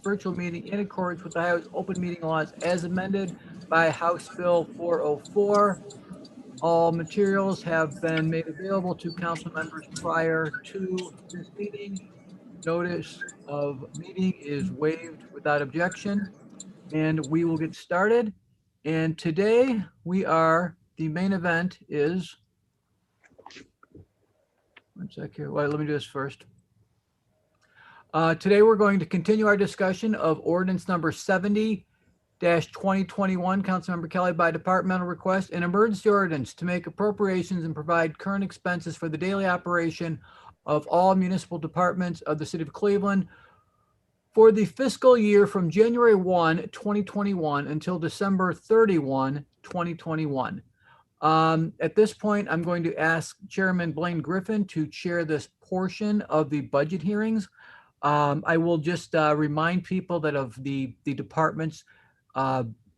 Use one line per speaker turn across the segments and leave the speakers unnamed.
virtual meeting in accordance with Ohio's open meeting laws as amended by House Bill 404. All materials have been made available to council members prior to this meeting. Notice of meeting is waived without objection, and we will get started. And today the main event is, one sec here. Well, let me do this first. Today, we're going to continue our discussion of ordinance number 70-2021, Councilmember Kelly, by departmental request, an emergency ordinance to make appropriations and provide current expenses for the daily operation of all municipal departments of the city of Cleveland for the fiscal year from January 1, 2021 until December 31, 2021. At this point, I'm going to ask Chairman Blaine Griffin to chair this portion of the budget hearings. I will just remind people that of the departments,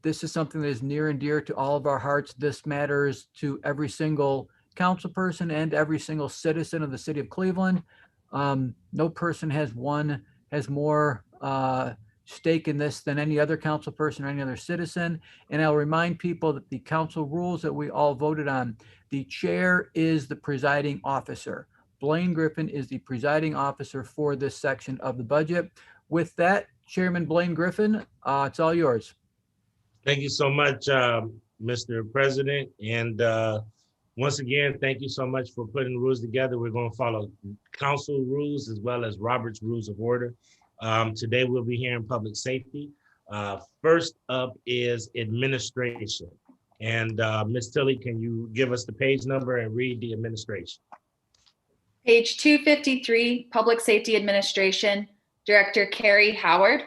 this is something that is near and dear to all of our hearts. This matters to every single council person and every single citizen of the city of Cleveland. No person has more stake in this than any other council person or any other citizen. And I'll remind people that the council rules that we all voted on, the chair is the presiding officer. Blaine Griffin is the presiding officer for this section of the budget. With that, Chairman Blaine Griffin, it's all yours.
Thank you so much, Mr. President. And once again, thank you so much for putting the rules together. We're going to follow council rules as well as Robert's Rules of Order. Today, we'll be hearing public safety. First up is administration. And Ms. Tilley, can you give us the page number and read the administration?
Page 253, Public Safety Administration, Director Carrie Howard.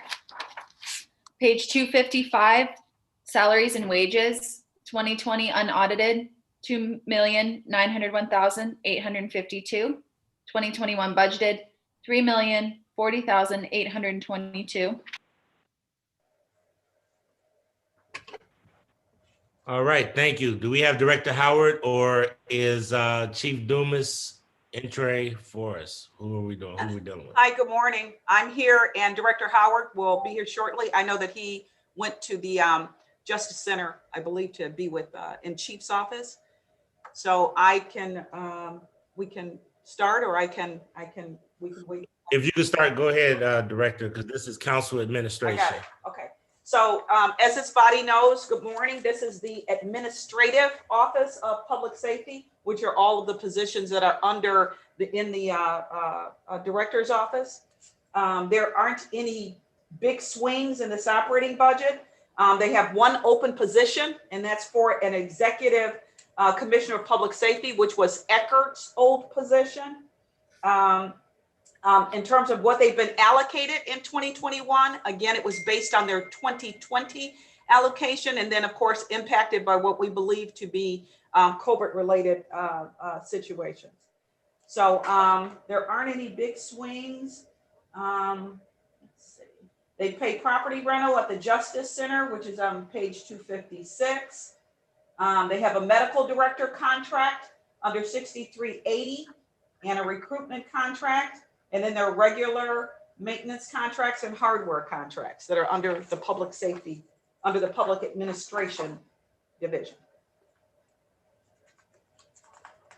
Page 255, Salaries and Wages, 2020 unaudited, $2,901,852. 2021 budgeted, $3,040,822.
All right, thank you. Do we have Director Howard or is Chief Dumas entry for us? Who are we doing? Who are we dealing with?
Hi, good morning. I'm here and Director Howard will be here shortly. I know that he went to the Justice Center, I believe, to be with in Chief's office. So I can, we can start, or we can wait.
If you can start, go ahead, Director, because this is council administration.
Okay. So as this body knows, good morning. This is the Administrative Office of Public Safety, which are all of the positions that are under in the director's office. There aren't any big swings in this operating budget. They have one open position, and that's for an executive commissioner of public safety, which was Eckert's old position. In terms of what they've been allocated in 2021, again, it was based on their 2020 allocation, and then of course impacted by what we believe to be COVID-related situations. So there aren't any big swings. Let's see. They pay property rental at the Justice Center, which is on page 256. They have a medical director contract under 6380 and a recruitment contract. And then there are regular maintenance contracts and hardware contracts that are under the public safety, under the public administration division.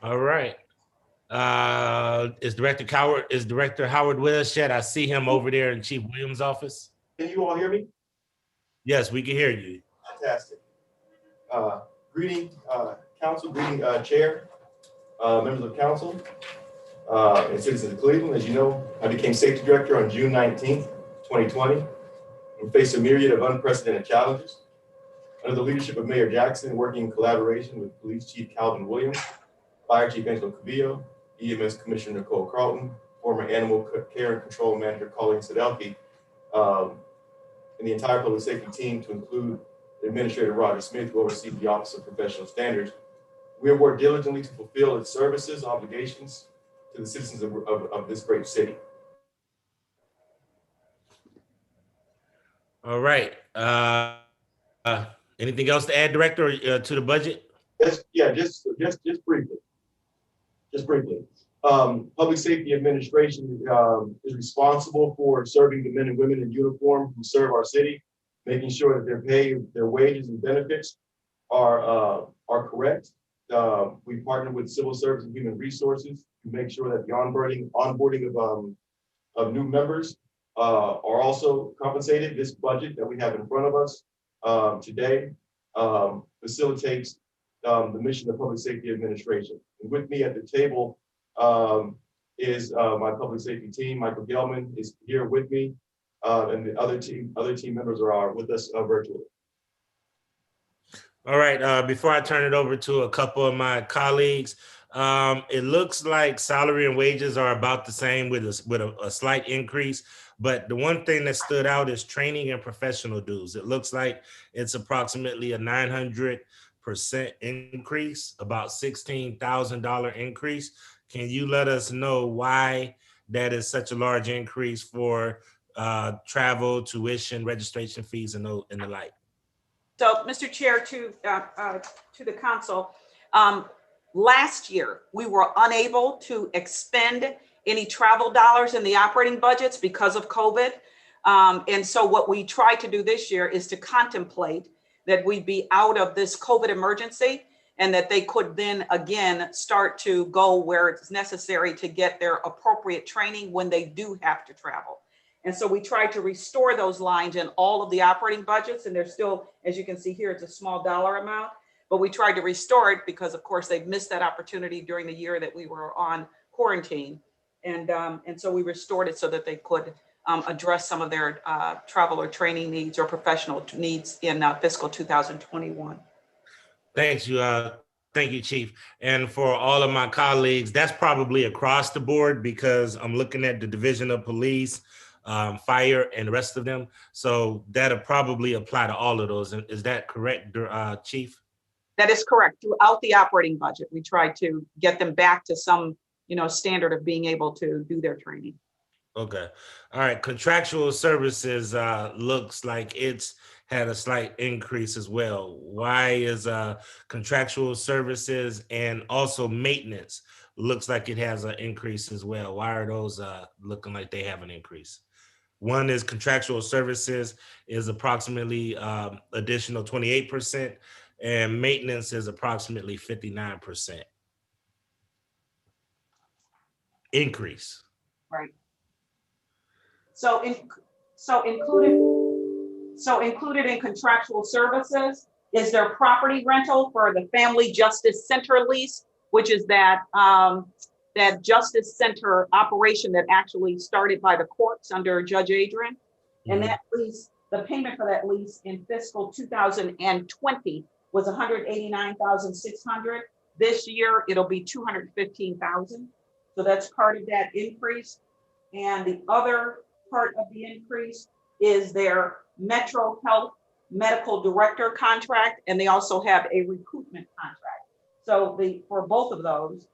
All right. Is Director Howard with us yet? I see him over there in Chief Williams' office.
Can you all hear me?
Yes, we can hear you.
Fantastic. Greeting council, greeting chair, members of council, and citizens of Cleveland. As you know, I became safety director on June 19th, 2020, and faced a myriad of unprecedented challenges. Under the leadership of Mayor Jackson, working in collaboration with Police Chief Calvin Williams, Fire Chief Angelo Cabillo, EMS Commissioner Nicole Carlton, former Animal Care and Control Manager Colleen Sedelke, and the entire public safety team, to include the Administrator Roger Smith, who oversees the Office of Professional Standards. We have worked diligently to fulfill its services, obligations to the citizens of this great city.
All right. Anything else to add, Director, to the budget?
Just briefly. Just briefly. Public Safety Administration is responsible for serving the men and women in uniform who serve our city, making sure that their pay, their wages and benefits are correct. We partner with Civil Service and Human Resources to make sure that the onboarding of new members are also compensated. This budget that we have in front of us today facilitates the mission of Public Safety Administration. And with me at the table is my public safety team. Michael Gelman is here with me, and the other team members are with us virtually.
All right, before I turn it over to a couple of my colleagues, it looks like salary and wages are about the same with a slight increase. But the one thing that stood out is training and professional dues. It looks like it's approximately a 900% increase, about $16,000 increase. Can you let us know why that is such a large increase for travel, tuition, registration fees, and the like?
So, Mr. Chair, to the council, last year, we were unable to expend any travel dollars in the operating budgets because of COVID. And so what we tried to do this year is to contemplate that we'd be out of this COVID emergency and that they could then again start to go where it's necessary to get their appropriate training when they do have to travel. And so we tried to restore those lines in all of the operating budgets, and they're still, as you can see here, it's a small dollar amount, but we tried to restore it because of course they've missed that opportunity during the year that we were on quarantine. And so we restored it so that they could address some of their travel or training needs or professional needs in fiscal 2021.
Thank you, Chief. And for all of my colleagues, that's probably across the board because I'm looking at the Division of Police, fire, and the rest of them. So that'll probably apply to all of those. Is that correct, Chief?
That is correct. Throughout the operating budget, we tried to get them back to some, standard of being able to do their training.
Okay. All right. Contractual services looks like it's had a slight increase as well. Why is contractual services and also maintenance looks like it has an increase as well? Why are those looking like they have an increase? One is contractual services is approximately additional 28%, and maintenance is approximately 59% increase.
Right. So included in contractual services is their property rental for the Family Justice Center lease, which is that Justice Center operation that actually started by the courts under Judge Adrian. And that lease, the payment for that lease in fiscal 2020 was $189,600. This year, it'll be $215,000. So that's part of that increase. And the other part of the increase is their Metro Health Medical Director contract, and they also have a recruitment contract. So for both of those,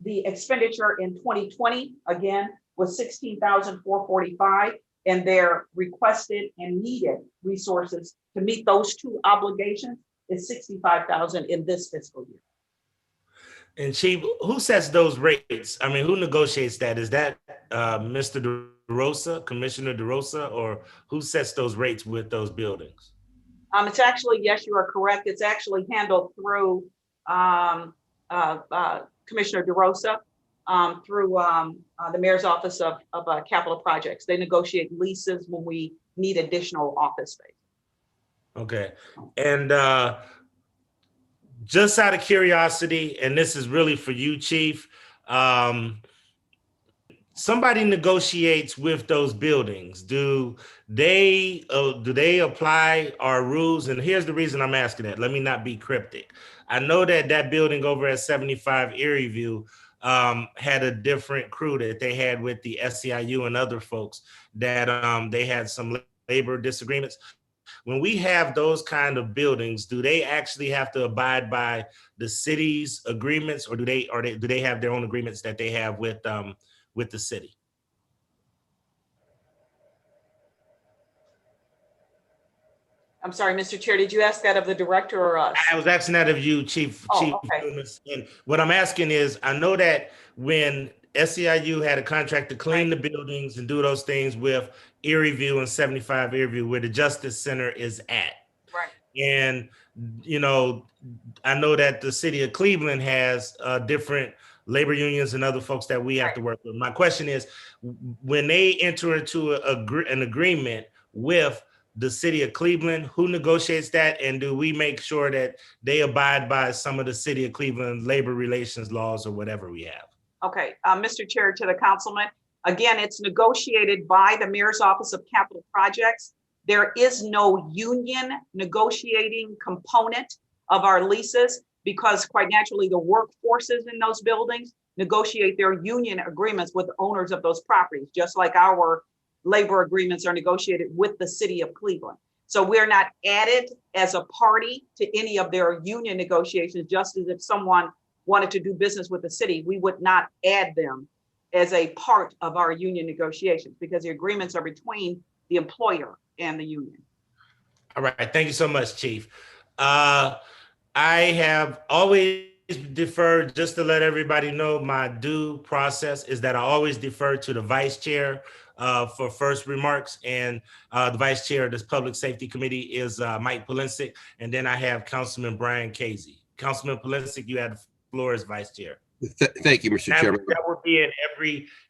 the expenditure in 2020, again, was $16,445, and their requested and needed resources to meet those two obligations is $65,000 in this fiscal year.
And Chief, who sets those rates? I mean, who negotiates that? Is that Mr. DeRosa, Commissioner DeRosa, or who sets those rates with those buildings?
It's actually, yes, you are correct. It's actually handled through Commissioner DeRosa, through the Mayor's Office of Capital Projects. They negotiate leases when we need additional office space.
Okay. And just out of curiosity, and this is really for you, Chief, somebody negotiates with those buildings. Do they apply our rules? And here's the reason I'm asking that. Let me not be cryptic. I know that building over at 75 Erie View had a different crew that they had with the SEIU and other folks that they had some labor disagreements. When we have those kind of buildings, do they actually have to abide by the city's agreements, or do they have their own agreements that they have with the city?
I'm sorry, Mr. Chair, did you ask that of the director or us?
I was asking that of you, Chief.
Oh,
Chief
okay.
Loomis. And what I'm asking is, I know that when SEIU had a contract to clean the buildings and do those things with Erie View and 75 Erie View, where the Justice Center is at.
Right.
And, you know, I know that the city of Cleveland has different labor unions and other folks that we have to work with. My question is, when they enter into an agreement with the city of Cleveland, who negotiates that? And do we make sure that they abide by some of the city of Cleveland labor relations laws or whatever we have?
Okay, Mr. Chair, to the councilman, again, it's negotiated by the Mayor's Office of Capital Projects. There is no union negotiating component of our leases because quite naturally the workforces in those buildings negotiate their union agreements with the owners of those properties, just like our labor agreements are negotiated with the city of Cleveland. So we're not added as a party to any of their union negotiations, just as if someone wanted to do business with the city, we would not add them as a part of our union negotiations because the agreements are between the employer and the union.
All right, thank you so much, Chief. I have always deferred, just to let everybody know, my due process is that I always defer to the vice chair for first remarks, and the vice chair of this Public Safety Committee is Mike Polensek, and then I have Councilman Brian Casey. Councilman Polensek, you have the floor as vice chair.
Thank you, Mr. Chairman.
That will be in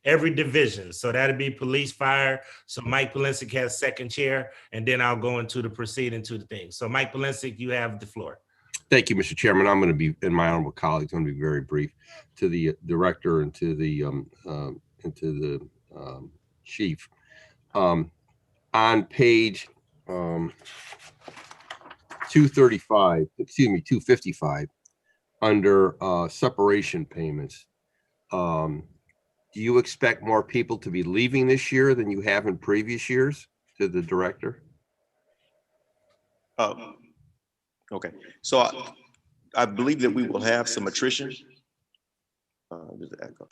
every division. So that'll be police, fire. So Mike Polensek has second chair, and then I'll go into the proceeding to the thing. So Mike Polensek, you have the floor.
Thank you, Mr. Chairman. I'm going to be, and my honorable colleagues, I'm going to be very brief to the director and to the chief. On page 255, under separation payments, do you expect more people to be leaving this year than you have in previous years? To the director.
Okay, so I believe that we will have some attrition. There's an echo.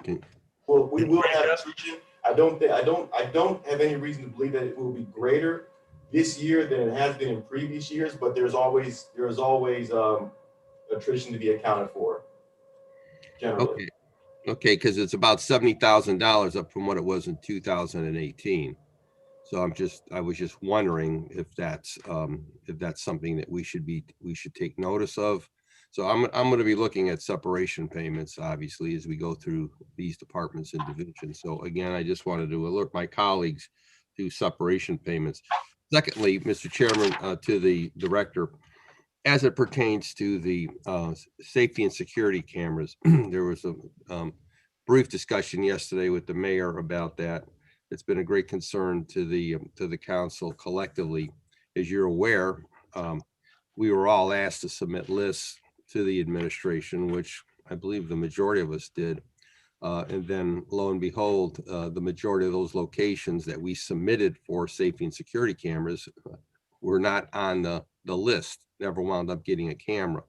Okay.
Well, we will have attrition. I don't have any reason to believe that it will be greater this year than it has been in previous years, but there's always attrition to be accounted for generally.
Okay, because it's about $70,000 up from what it was in 2018. So I was just wondering if that's something that we should take notice of. So I'm going to be looking at separation payments, obviously, as we go through these departments and divisions. So again, I just wanted to alert my colleagues to separation payments. Secondly, Mr. Chairman, to the director, as it pertains to the safety and security cameras, there was a brief discussion yesterday with the mayor about that. It's been a great concern to the council collectively. As you're aware, we were all asked to submit lists to the administration, which I believe the majority of us did. And then lo and behold, the majority of those locations that we submitted for safety and security cameras were not on the list, never wound up getting a camera.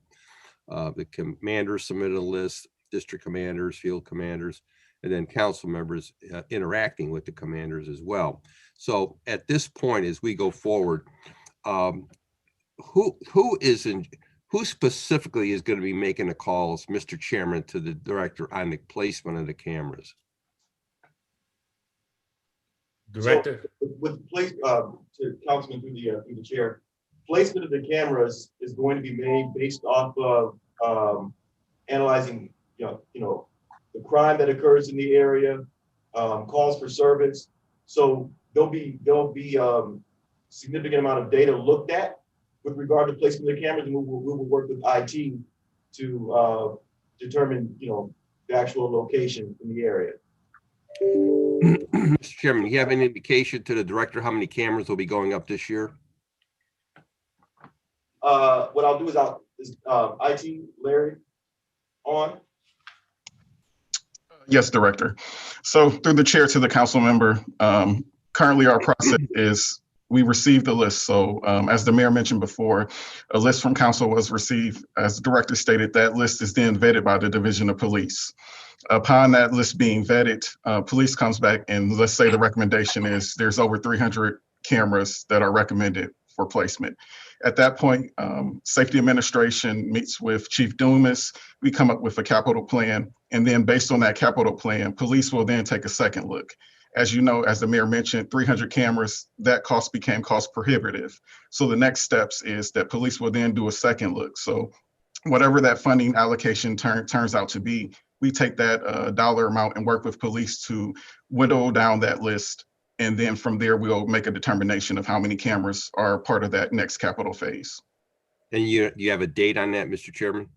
The commanders submitted a list, district commanders, field commanders, and then council members interacting with the commanders as well. So at this point, as we go forward, who specifically is going to be making the calls, Mr. Chairman, to the director on the placement of the cameras?
Director.
So with place to Councilman through the chair, placement of the cameras is going to be made based off of analyzing the crime that occurs in the area, calls for service. So there'll be significant amount of data looked at with regard to placement of the cameras, and we will work with IT to determine the actual location in the area.
Mr. Chairman, you have an indication to the director how many cameras will be going up this year?
What I'll do is IT, Larry, on.
Yes, Director. So through the chair to the council member, currently our process is we received a list. So as the mayor mentioned before, a list from council was received. As the director stated, that list is then vetted by the Division of Police. Upon that list being vetted, police comes back and let's say the recommendation is there's over 300 cameras that are recommended for placement. At that point, Safety Administration meets with Chief Dumas. We come up with a capital plan. And then based on that capital plan, police will then take a second look. As you know, as the mayor mentioned, 300 cameras, that cost became cost prohibitive. So the next steps is that police will then do a second look. So whatever that funding allocation turns out to be, we take that dollar amount and work with police to whittle down that list. And then from there, we'll make a determination of how many cameras are part of that next capital phase.
And you have a date on that, Mr. Chairman?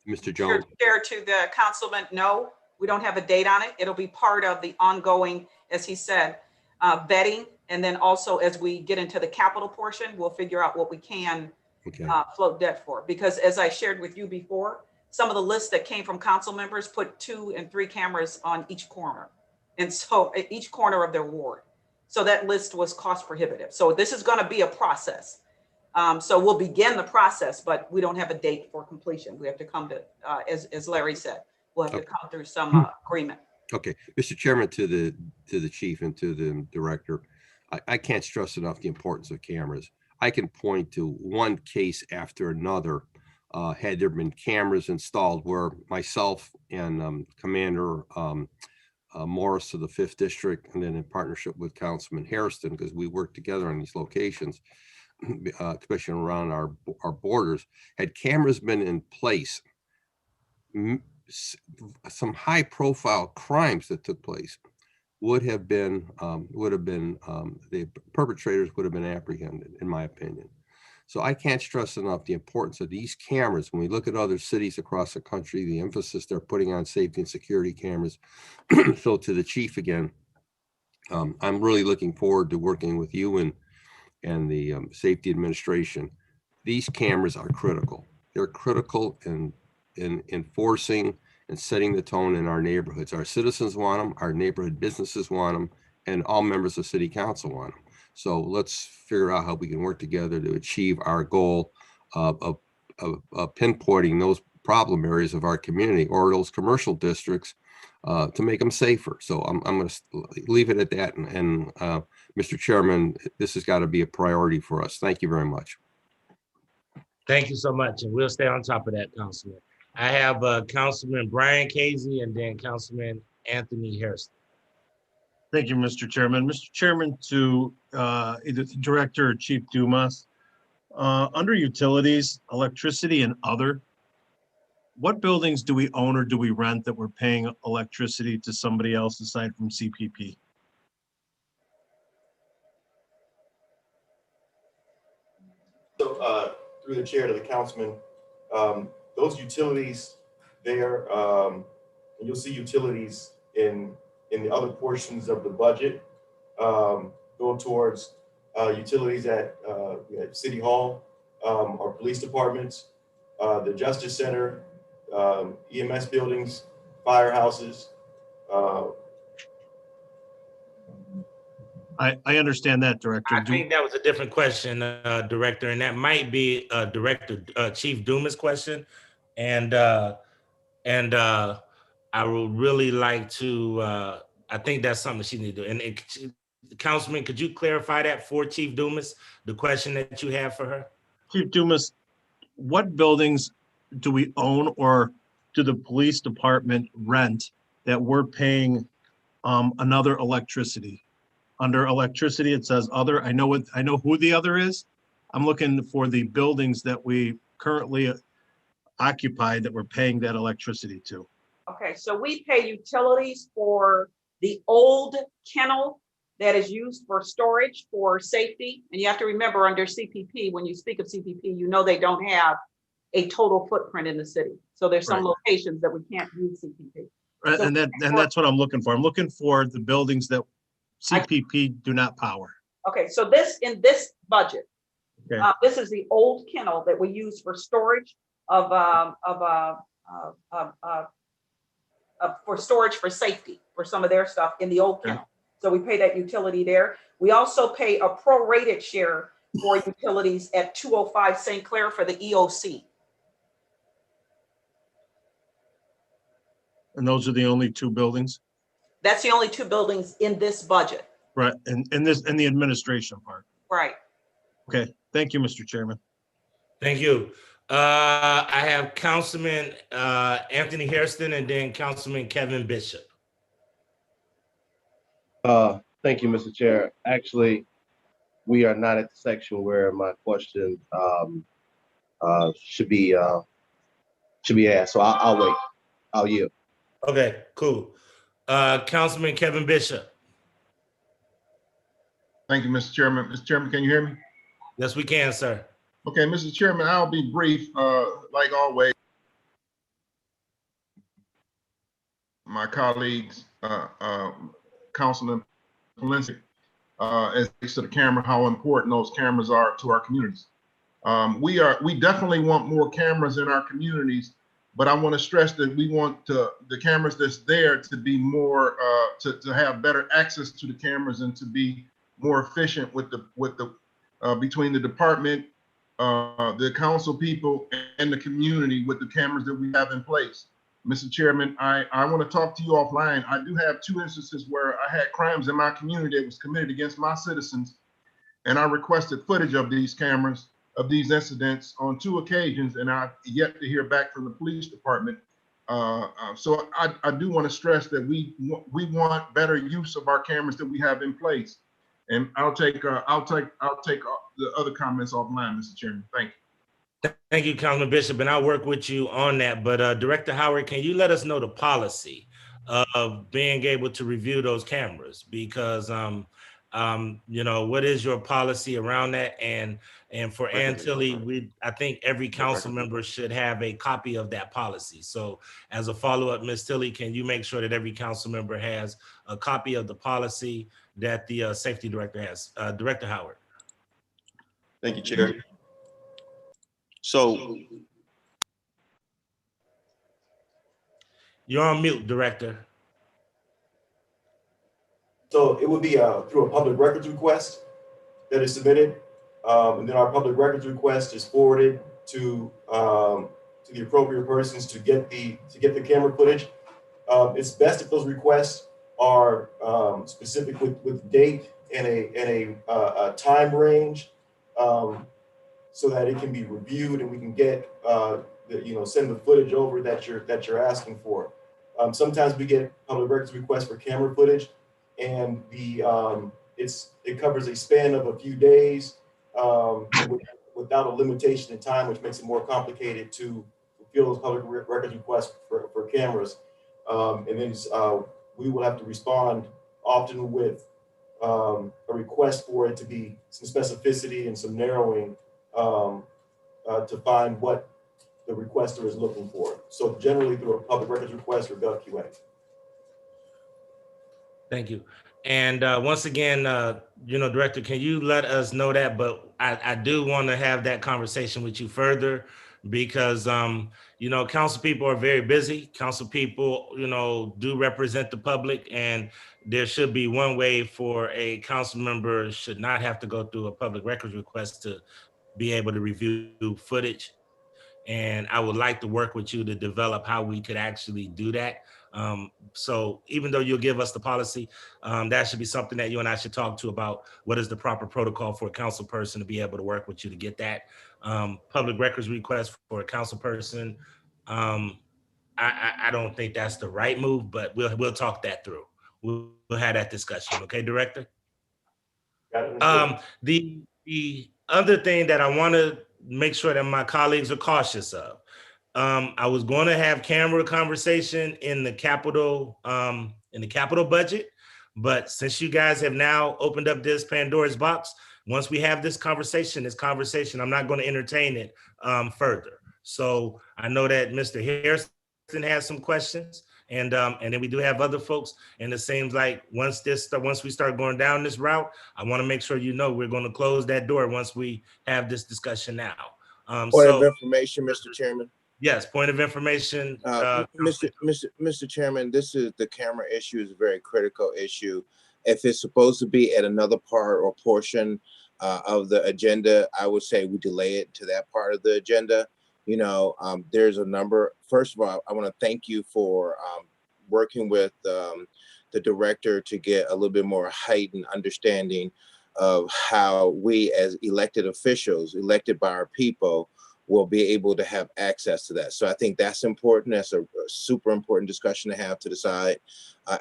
Mr. Jones?
Chair, to the councilman, no, we don't have a date on it. It'll be part of the ongoing, as he said, vetting. And then also as we get into the capital portion, we'll figure out what we can float debt for. Because as I shared with you before, some of the lists that came from council members put 2 and 3 cameras on each corner. And so at each corner of their ward. So that list was cost prohibitive. So this is going to be a process. So we'll begin the process, but we don't have a date for completion. We have to come to, as Larry said, we'll have to come through some agreement.
Okay, Mr. Chairman, to the chief and to the director, I can't stress enough the importance of cameras. I can point to one case after another. Had there been cameras installed where myself and Commander Morris of the 5th District, and then in partnership with Councilman Hairston, because we work together on these locations, especially around our borders, had cameras been in place, some high profile crimes that took place would have been the perpetrators would have been apprehended, in my opinion. So I can't stress enough the importance of these cameras. When we look at other cities across the country, the emphasis they're putting on safety and security cameras. So to the chief again, I'm really looking forward to working with you and the Safety Administration. These cameras are critical. They're critical in enforcing and setting the tone in our neighborhoods. Our citizens want them, our neighborhood businesses want them, and all members of City Council want them. So let's figure out how we can work together to achieve our goal of pinpointing those problem areas of our community or those commercial districts to make them safer. So I'm going to leave it at that. And Mr. Chairman, this has got to be a priority for us. Thank you very much.
Thank you so much. And we'll stay on top of that, Councilman. I have Councilman Brian Casey and then Councilman Anthony Harrison.
Thank you, Mr. Chairman. Mr. Chairman, to either the Director or Chief Dumas, under utilities, electricity and other, what buildings do we own or do we rent that we're paying electricity to somebody else aside from CPP?
So through the chair to the councilman, those utilities there, and you'll see utilities in the other portions of the budget, go towards utilities at City Hall, our police departments, the Justice Center, EMS buildings, firehouses.
I understand that, Director.
I think that was a different question, Director, and that might be Director Chief Dumas' question. And I would really like to, I think that's something she needs to do. And Councilman, could you clarify that for Chief Dumas, the question that you have for her?
Chief Dumas, what buildings do we own or do the police department rent that we're paying another electricity? Under electricity, it says other. I know who the other is. I'm looking for the buildings that we currently occupy that we're paying that electricity to.
Okay, so we pay utilities for the old kennel that is used for storage for safety. And you have to remember under CPP, when you speak of CPP, you know they don't have a total footprint in the city. So there's some locations that we can't use CPP.
Right, so, and that's what I'm looking for. I'm looking for the buildings that CPP do not power.
Okay, so in this budget, this is the old kennel that we use for storage for storage for safety for some of their stuff in the old kennel. So we pay that utility there. We also pay a prorated share for utilities at 205 St. Clair for the EOC.
And those are the only two buildings,
That's the only two buildings in this budget.
right? And the administration part.
Right.
Okay, thank you, Mr. Chairman.
Thank you. I have Councilman Anthony Hairston and then Councilman Kevin Bishop.
Thank you, Mr. Chair. Actually, we are not at the section where my question should be asked. So I'll wait. I'll yield.
Okay, cool. Councilman Kevin Bishop.
Thank you, Mr. Chairman. Mr. Chairman, can you hear me?
Yes, we can, sir.
Okay, Mr. Chairman, I'll be brief, like always. My colleagues, Councilman Valencia, as to the camera, how important those cameras are to our communities. We definitely want more cameras in our communities, but I want to stress that we want the cameras that's there to be more, to have better access to the cameras and to be more efficient with the between the department, the council people and the community with the cameras that we have in place. Mr. Chairman, I want to talk to you offline. I do have two instances where I had crimes in my community that was committed against my citizens, and I requested footage of these cameras, of these incidents on 2 occasions, and I've yet to hear back from the police department. So I do want to stress that we want better use of our cameras that we have in place. And I'll take the other comments offline, Mr. Chairman. Thank you.
Thank you, Councilman Bishop, and I'll work with you on that. But Director Howard, can you let us know the policy of being able to review those cameras? Because you know, what is your policy around that? And for Antilly, I think every council member should have a copy of that policy. So as a follow-up, Ms. Tilly, can you make sure that every council member has a copy of the policy that the safety director has? Director Howard.
Thank you, Chair. So
You're on mute, Director.
So it would be through a public records request that is submitted. And then our public records request is forwarded to the appropriate persons to get the camera footage. It's best if those requests are specific with date and a time range, so that it can be reviewed and we can get send the footage over that you're asking for. Sometimes we get public records requests for camera footage, and it covers a span of a few days without a limitation in time, which makes it more complicated to fulfill those public records requests for cameras. And then we will have to respond often with a request for it to be some specificity and some narrowing to find what the requester is looking for. So generally through a public records request or GovQA.
Thank you. And once again, Director, can you let us know that? But I do want to have that conversation with you further because, council people are very busy. Council people, do represent the public, and there should be one way for a council member should not have to go through a public records request to be able to review footage. And I would like to work with you to develop how we could actually do that. So even though you'll give us the policy, that should be something that you and I should talk to about what is the proper protocol for a council person to be able to work with you to get that. Public records request for a council person. I don't think that's the right move, but we'll talk that through. We'll have that discussion. Okay, Director? The other thing that I want to make sure that my colleagues are cautious of. I was going to have camera conversation in the capital budget, but since you guys have now opened up this Pandora's box, once we have this conversation, I'm not going to entertain it further. So I know that Mr. Harrison has some questions, and then we do have other folks. And it seems like once we start going down this route, I want to make sure we're going to close that door once we have this discussion now.
Point of information, Mr. Chairman.
Yes, point of information.
Mr. Chairman, the camera issue is a very critical issue. If it's supposed to be at another part or portion of the agenda, I would say we delay it to that part of the agenda. There's a number. First of all, I want to thank you for working with the director to get a little bit more heightened understanding of how we as elected officials, elected by our people, will be able to have access to that. So I think that's important. That's a super important discussion to have to decide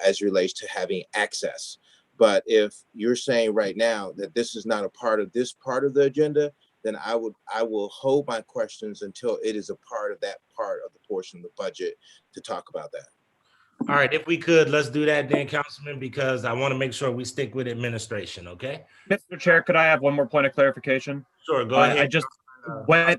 as it relates to having access. But if you're saying right now that this is not a part of this part of the agenda, then I will hold my questions until it is a part of that part of the portion of the budget to talk about that.
All right, if we could, let's do that then, Councilman, because I want to make sure we stick with administration, okay?
Mr. Chair, could I have one more point of clarification?
Sure, go ahead.
I just,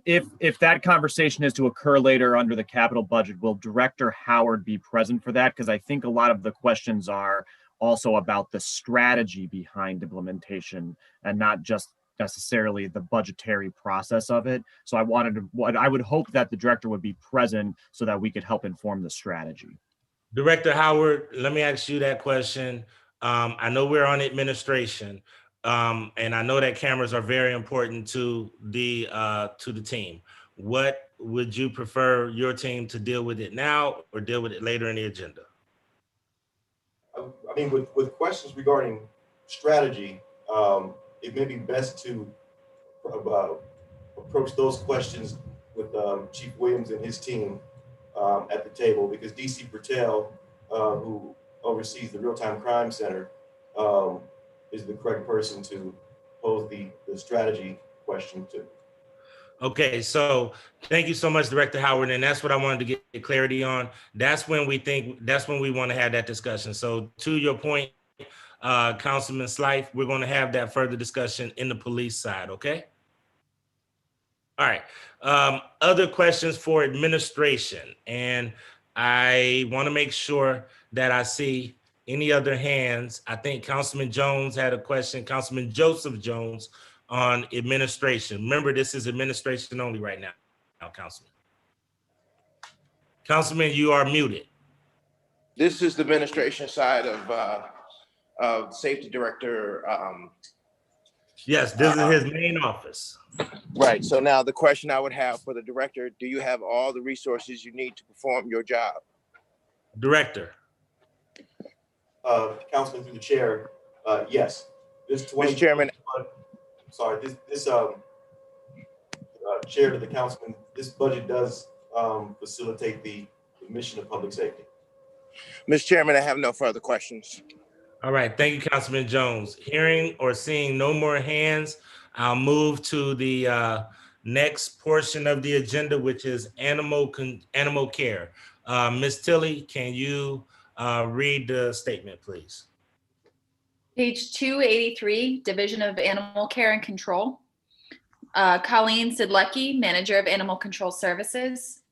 if that conversation is to occur later under the capital budget, will Director Howard be present for that? Because I think a lot of the questions are also about the strategy behind implementation and not just necessarily the budgetary process of it. So I would hope that the director would be present so that we could help inform the strategy.
Director Howard, let me ask you that question. I know we're on administration, and I know that cameras are very important to the team. What would you prefer your team to deal with it now or deal with it later in the agenda?
I mean, with questions regarding strategy, it may be best to approach those questions with Chief Williams and his team at the table, because DC Patel, who oversees the Real-Time Crime Center, is the correct person to pose the strategy question to.
Okay, so thank you so much, Director Howard, and that's what I wanted to get clarity on. That's when we want to have that discussion. So to your point, Councilman Slife, we're going to have that further discussion in the police side, okay? All right. Other questions for administration, and I want to make sure that I see any other hands. I think Councilman Jones had a question, Councilman Joseph Jones, on administration. Remember, this is administration only right now, Councilman. Councilman, you are muted.
This is the administration side of Safety Director.
Yes, this is his main office.
Right. So now the question I would have for the director: do you have all the resources you need to perform your job?
Director.
Councilman, through the chair, yes.
Mr. Chairman.
Sorry, this chair to the councilman, this budget does facilitate the mission of public safety.
Mr. Chairman, I have no further questions.
All right, thank you, Councilman Jones. Hearing or seeing no more hands, I'll move to the next portion of the agenda, which is animal care. Ms. Tilley, can you read the statement, please?
Page 283, Division of Animal Care and Control. Colleen Sidlecki, Manager of Animal Control Services.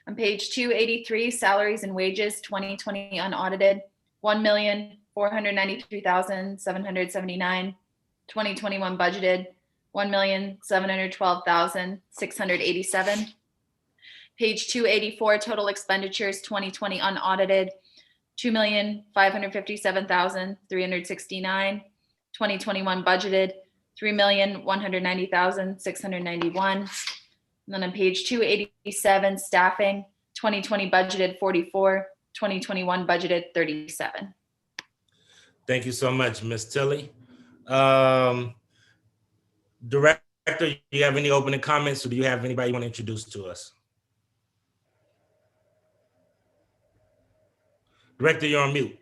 On page 283, Salaries and Wages 2020 unaudited, $1,493,779. 2021 budgeted, $1,712,687. Page 284, Total Expenditures 2020 unaudited, $2,557,369. 2021 budgeted, $3,190,691. And then on page 287, staffing, 2020 budgeted 44, 2021 budgeted 37.
Thank you so much, Ms. Tilley. Director, do you have any opening comments, or do you have anybody you want to introduce to us? Director, you're on mute.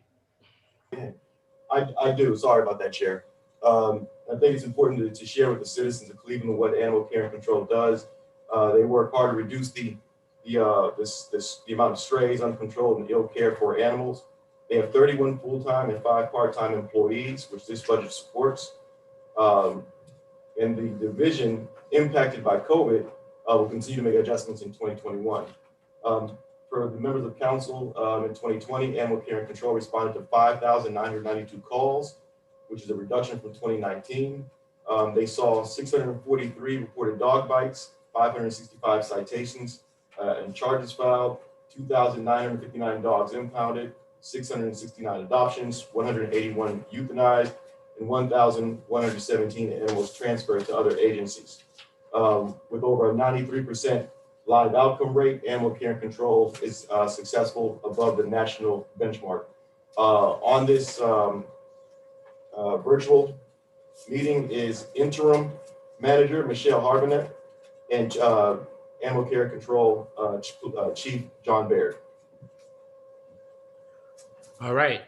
I do. Sorry about that, Chair. I think it's important to share with the citizens of Cleveland what Animal Care and Control does. They work hard to reduce the amount of strays, uncontrolled, and ill care for animals. They have 31 full-time and 5 part-time employees, which this budget supports. And the division impacted by COVID will continue to make adjustments in 2021. For the members of council, in 2020, Animal Care and Control responded to 5,992 calls, which is a reduction from 2019. They saw 643 reported dog bites, 565 citations and charges filed, 2,959 dogs impounded, 669 adoptions, 181 euthanized, and 1,117 animals transferred to other agencies. With over a 93% live outcome rate, animal care and control is successful above the national benchmark. On this virtual meeting is interim manager Michelle Harbinet and animal care control Chief John Baird.
All right.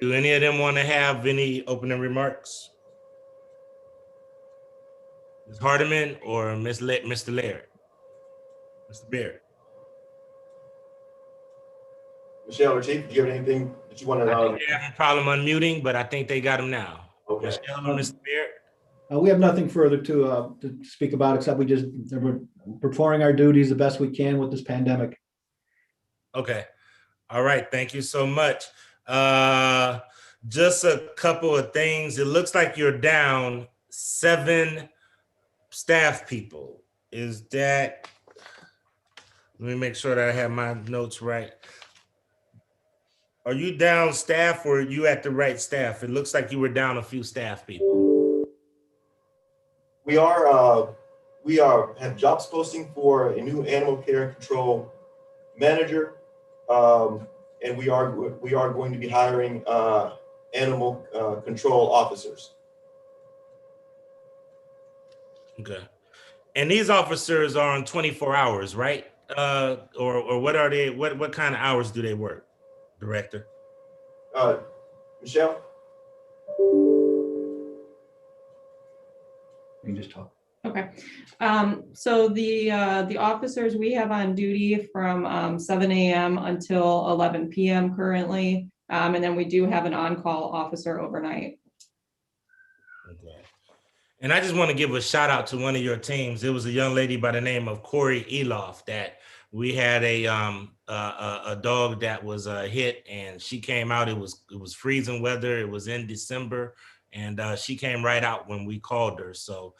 Do any of them want to have any opening remarks? Ms. Hardiman or Mr. Laird? Mr. Baird?
Michelle or Chief, do you have anything that you want
I
to?
think they're having a problem unmuting, but I think they got them now.
Okay.
Michelle or Mr. Baird?
We have nothing further to speak about, except we're performing our duties the best we can with this pandemic.
Okay. All right. Thank you so much. Just a couple of things. It looks like you're down 7 staff people. Is that, let me make sure that I have my notes right. Are you down staff or are you at the right staff? It looks like you were down a few staff people.
We have jobs posting for a new animal care and control manager. And we are going to be hiring animal control officers.
Okay. And these officers are on 24 hours, right? Or what are they, what kind of hours do they work, Director?
Michelle?
You can just talk.
Okay. So the officers we have on duty from 7 a.m. until 11 p.m. currently. And then we do have an on-call officer overnight.
Okay. And I just want to give a shout out to one of your teams. It was a young lady by the name of Corey Eloff that we had a dog that was hit, and she came out. It was freezing weather. It was in December, and she came right out when we called her. So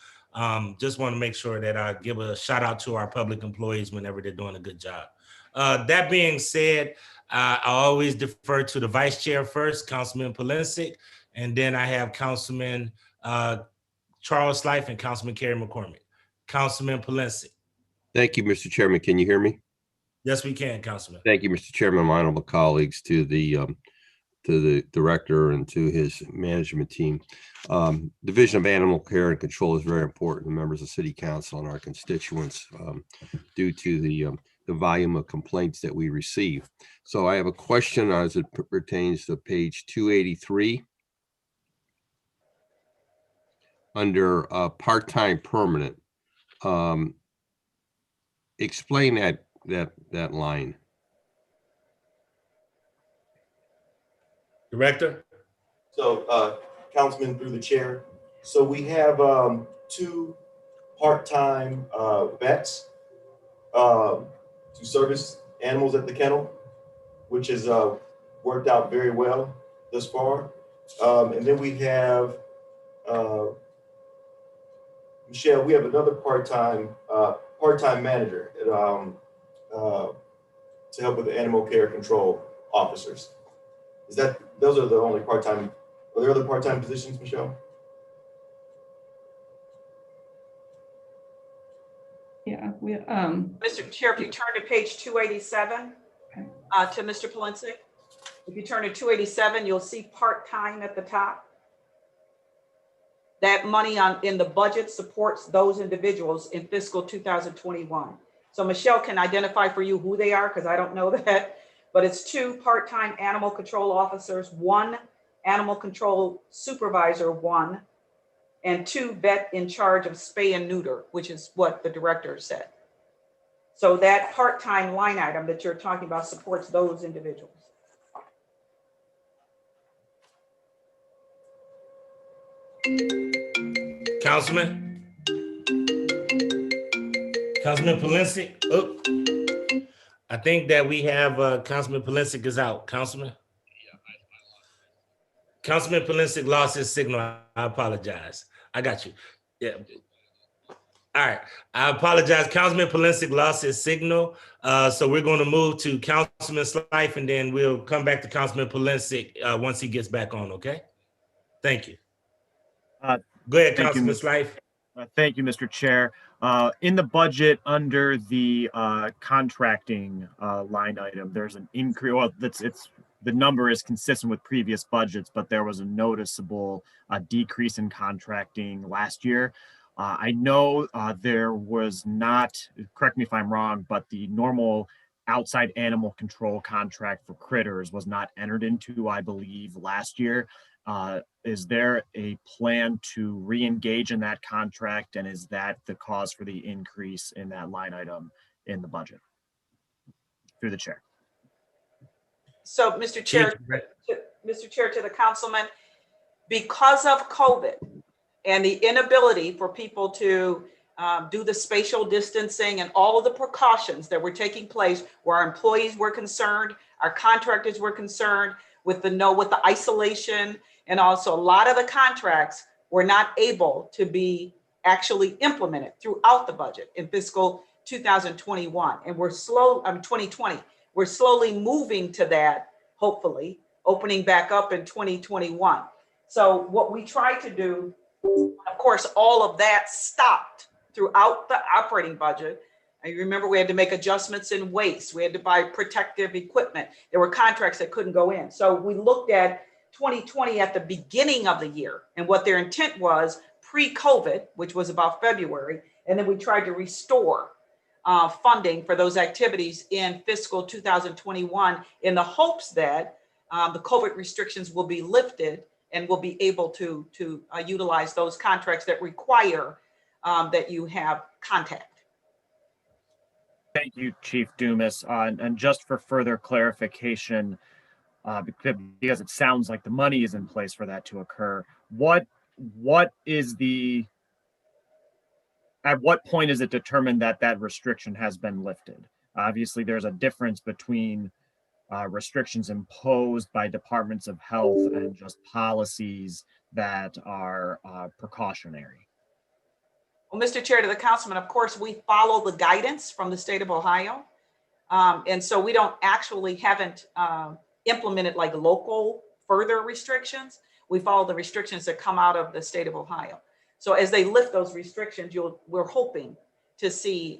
just want to make sure that I give a shout out to our public employees whenever they're doing a good job. That being said, I always defer to the vice chair first, Councilman Polensek, and then I have Councilman Charles Slife and Councilman Kerry McCormick. Councilman Polensek.
Thank you, Mr. Chairman. Can you hear me?
Yes, we can, Councilman.
Thank you, Mr. Chairman, my honorable colleagues, to the director and to his management team. Division of Animal Care and Control is very important to members of City Council and our constituents due to the volume of complaints that we receive. So I have a question as it pertains to page 283. Under part-time permanent. Explain that line.
Director?
So, Councilman, through the chair. So we have 2 part-time vets to service animals at the kennel, which has worked out very well thus far. And then we have, Michelle, we have another part-time manager to help with the animal care control officers. Those are the only part-time, are there other part-time positions, Michelle?
Yeah, we
Mr. Chair, if you turn to page 287,
Okay.
To Mr. Polensek, if you turn to 287, you'll see part-time at the top. That money in the budget supports those individuals in fiscal 2021. So Michelle can identify for you who they are, because I don't know that, but it's 2 part-time animal control officers, 1 animal control supervisor, 1, and 2 vet in charge of spay and neuter, which is what the director said. So that part-time line item that you're talking about supports those individuals.
Councilman Polensek. Oh, I think that we have Councilman Polensek is out. Councilman Polensek lost his signal. I apologize. I got you. Yeah. All right. I apologize. Councilman Polensek lost his signal. So we're going to move to Councilman Slife, and then we'll come back to Councilman Polensek once he gets back on. Okay. Thank you. Go ahead, Councilman Slife.
Thank you, Mr. Chair. In the budget under the contracting line item, there's an increase. Well, the number is consistent with previous budgets, but there was a noticeable decrease in contracting last year. I know there was not, correct me if I'm wrong, but the normal outside animal control contract for critters was not entered into, I believe, last year. Is there a plan to re-engage in that contract, and is that the cause for the increase in that line item in the budget? Through the chair.
So, Mr. Chair, to the councilman, because of COVID and the inability for people to do the spatial distancing and all of the precautions that were taking place, where our employees were concerned, our contractors were concerned with the isolation, and also a lot of the contracts were not able to be actually implemented throughout the budget in fiscal 2021. And 2020, we're slowly moving to that, hopefully, opening back up in 2021. So what we tried to do, of course, all of that stopped throughout the operating budget. And you remember we had to make adjustments in waste. We had to buy protective equipment. There were contracts that couldn't go in. So we looked at 2020 at the beginning of the year and what their intent was pre-COVID, which was about February. And then we tried to restore funding for those activities in fiscal 2021 in the hopes that the COVID restrictions will be lifted and we'll be able to utilize those contracts that require that you have contact.
Thank you, Chief Dumas. And just for further clarification, because it sounds like the money is in place for that to occur, at what point is it determined that that restriction has been lifted? Obviously, there's a difference between restrictions imposed by departments of health and just policies that are precautionary.
Well, Mr. Chair, to the councilman, of course, we follow the guidance from the state of Ohio. And so we haven't implemented like local further restrictions. We follow the restrictions that come out of the state of Ohio. So as they lift those restrictions, we're hoping to see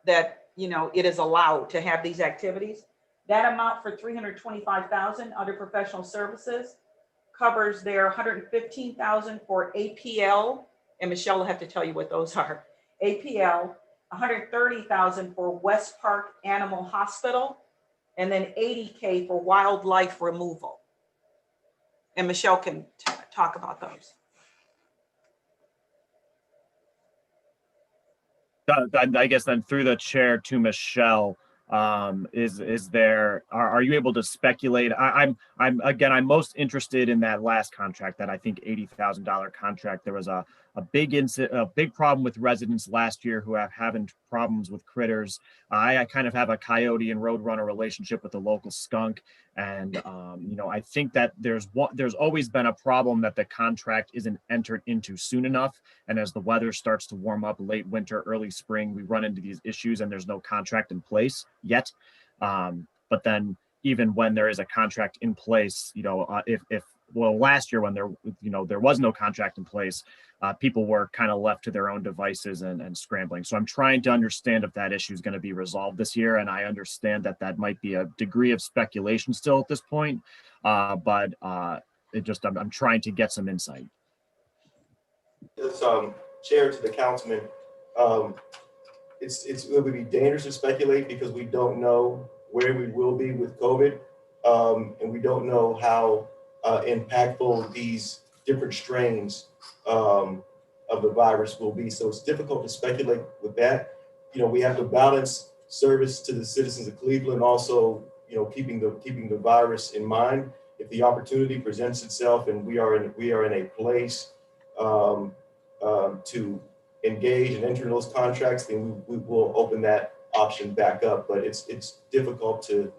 that, it is allowed to have these activities. That amount for $325,000 under professional services covers their $115,000 for APL, and Michelle will have to tell you what those are. APL, $130,000 for West Park Animal Hospital, and then $80K for wildlife removal. And Michelle can talk about those.
I guess then through the chair to Michelle, are you able to speculate? I'm most interested in that last contract, that I think $80,000 contract. There was a big problem with residents last year who are having problems with critters. I kind of have a coyote and roadrunner relationship with the local skunk. And, I think that there's always been a problem that the contract isn't entered into soon enough. And as the weather starts to warm up late winter, early spring, we run into these issues and there's no contract in place yet. But then even when there is a contract in place, last year when there was no contract in place, people were kind of left to their own devices and scrambling. So I'm trying to understand if that issue is going to be resolved this year. And I understand that might be a degree of speculation still at this point, but I'm trying to get some insight.
It's chair to the councilman. It would be dangerous to speculate because we don't know where we will be with COVID, and we don't know how impactful these different strains of the virus will be. So it's difficult to speculate with that. We have to balance service to the citizens of Cleveland, also, keeping the virus in mind. If the opportunity presents itself and we are in a place to engage and enter those contracts, then we will open that option back up. But it's difficult to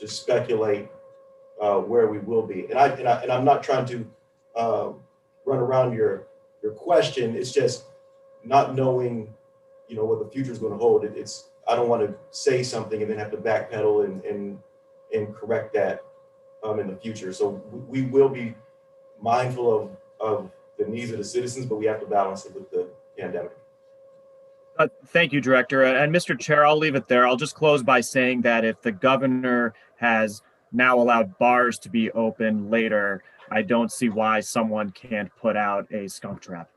speculate where we will be. And I'm not trying to run around your question. It's just not knowing, what the future is going to hold. I don't want to say something and then have to backpedal and correct that in the future. So we will be mindful of the needs of the citizens, but we have to balance it with the pandemic.
Thank you, Director. And Mr. Chair, I'll leave it there. I'll just close by saying that if the governor has now allowed bars to be open later, I don't see why someone can't put out a skunk trap.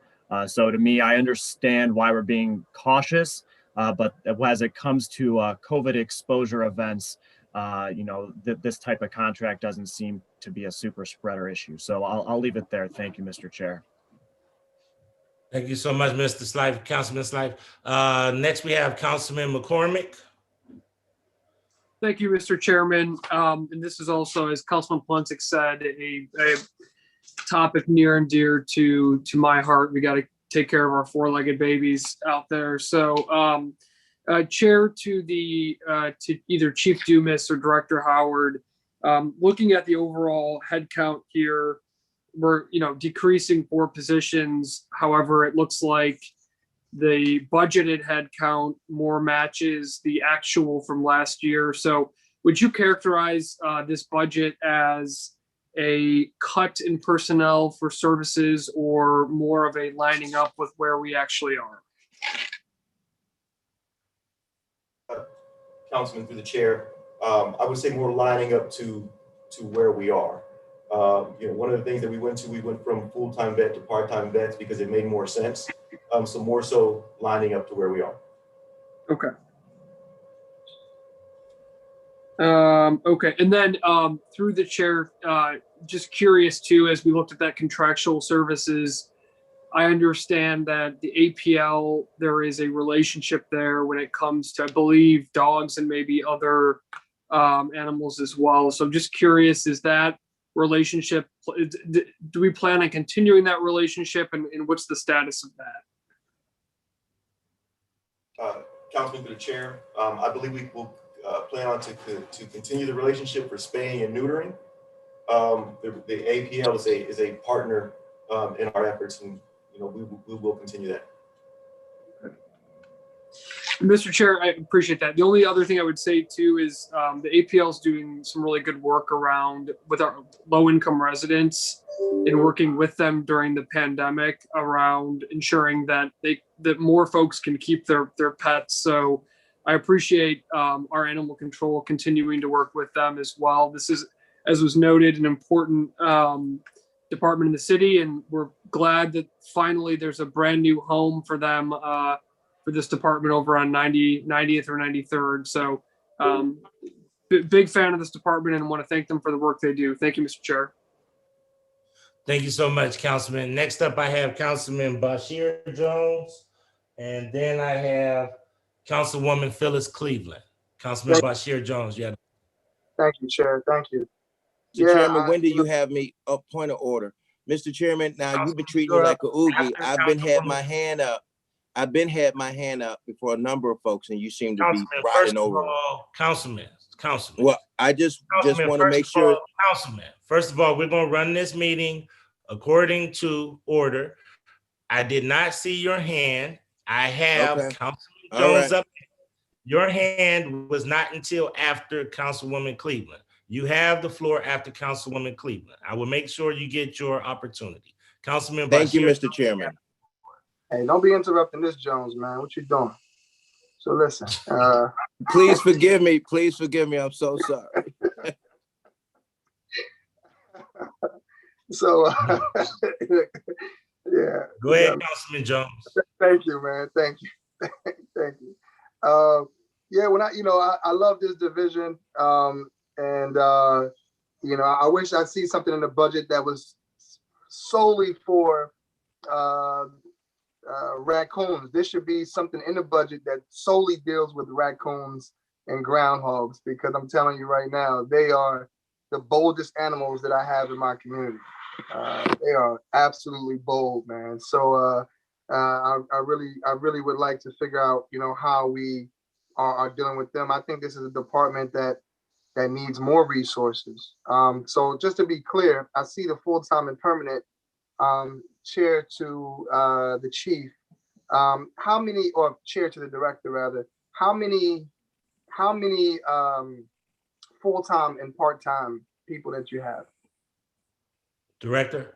So to me, I understand why we're being cautious, but as it comes to COVID exposure events, this type of contract doesn't seem to be a super spreader issue. So I'll leave it there. Thank you, Mr. Chair.
Thank you so much, Mr. Slife, Councilman Slife. Next, we have Councilman McCormick.
Thank you, Mr. Chairman. And this is also, as Councilman Plunsick said, a topic near and dear to my heart. We got to take care of our four-legged babies out there. So, Chair, to either Chief Dumas or Director Howard, looking at the overall head count here, we're decreasing 4 positions. However, it looks like the budgeted head count more matches the actual from last year. So would you characterize this budget as a cut in personnel for services or more of a lining up with where we actually are?
Councilman, through the chair, I would say more lining up to where we are. One of the things that we went from full-time vet to part-time vets because it made more sense. So more so lining up to where we are.
Okay. Okay. And then through the chair, just curious too, as we looked at that contractual services, I understand that the APL, there is a relationship there when it comes to, I believe, dogs and maybe other animals as well. So I'm just curious, is that relationship, do we plan on continuing that relationship, and what's the status of that?
Councilman, through the chair, I believe we will plan on to continue the relationship for spaying and neutering. The APL is a partner in our efforts, and we will continue that.
Mr. Chair, I appreciate that. The only other thing I would say too is the APL is doing some really good work around with our low-income residents and working with them during the pandemic around ensuring that that more folks can keep their pets. So I appreciate our animal control continuing to work with them as well. This is, as was noted, an important department in the city, and we're glad that finally there's a brand new home for them for this department over on 90th or 93rd. So big fan of this department and want to thank them for the work they do. Thank you, Mr. Chair.
Thank you so much, Councilman. Next up, I have Councilman Bashir Jones, and then I have Councilwoman Phyllis Cleveland. Councilman Bashir Jones, yeah.
Thank you, Chair. Thank you.
Mr. Chairman, when do you have me up? Point of order. Mr. Chairman, now you've been treating me like a oogie. I've been had my hand up. I've been had my hand up before a number of folks, and you seem to be riding over.
Councilman.
Well, I just want to make sure.
Councilman, first of all, we're going to run this meeting according to order. I did not see your hand. I have Councilman Jones up. Your hand was not until after Councilwoman Cleveland. You have the floor after Councilwoman Cleveland. I will make sure you get your opportunity. Councilman
Thank you,
Bashir,
Mr. Chairman.
Hey, don't be interrupting this, Jones, man. What you doing? So listen.
Please forgive me. Please forgive me. I'm so sorry.
So, yeah.
Go ahead, Councilman Jones.
Thank you, man. Thank you. Thank you. Yeah, when I love this division, and I wish I'd see something in the budget that was solely for raccoons. There should be something in the budget that solely deals with raccoons and groundhogs, because I'm telling you right now, they are the boldest animals that I have in my community. They are absolutely bold, man. So I really would like to figure out, how we are dealing with them. I think this is a department that needs more resources. So just to be clear, I see the full-time and permanent chair to the chief. How many, or chair to the director rather, how many full-time and part-time people that you have?
Director.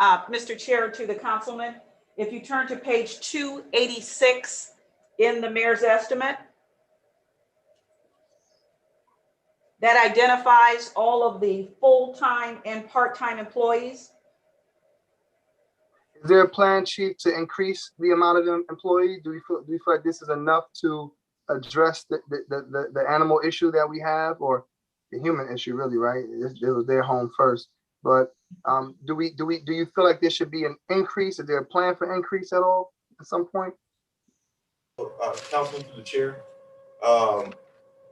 Mr. Chair, to the councilman, if you turn to page 286 in the mayor's estimate, that identifies all of the full-time and part-time employees.
Is there a plan, Chief, to increase the amount of employees? Do you feel like this is enough to address the animal issue that we have, or the human issue, really, right? It was their home first. But do you feel like there should be an increase? Is there a plan for increase at all at some point?
Councilman, through the chair,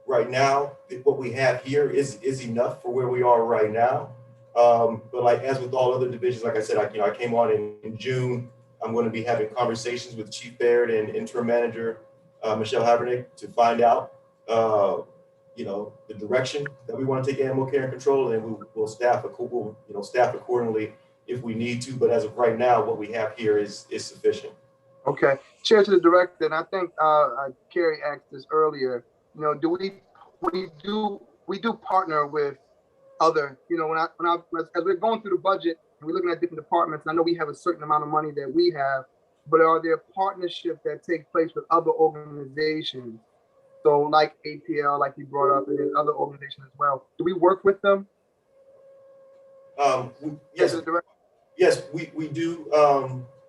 right now, what we have here is enough for where we are right now. But like, as with all other divisions, like I said, I came on in June. I'm going to be having conversations with Chief Baird and interim manager Michelle Habernick to find out, the direction that we want to take animal care and control, and we'll staff accordingly if we need to. But as of right now, what we have here is sufficient.
Okay, Chair, to the director, and I think Carrie asked this earlier. Do we do partner with other, as we're going through the budget and we're looking at different departments, and I know we have a certain amount of money that we have, but are there partnerships that take place with other organizations? So like APL, like you brought up, and then other organizations as well. Do we work with them?
Yes, we do,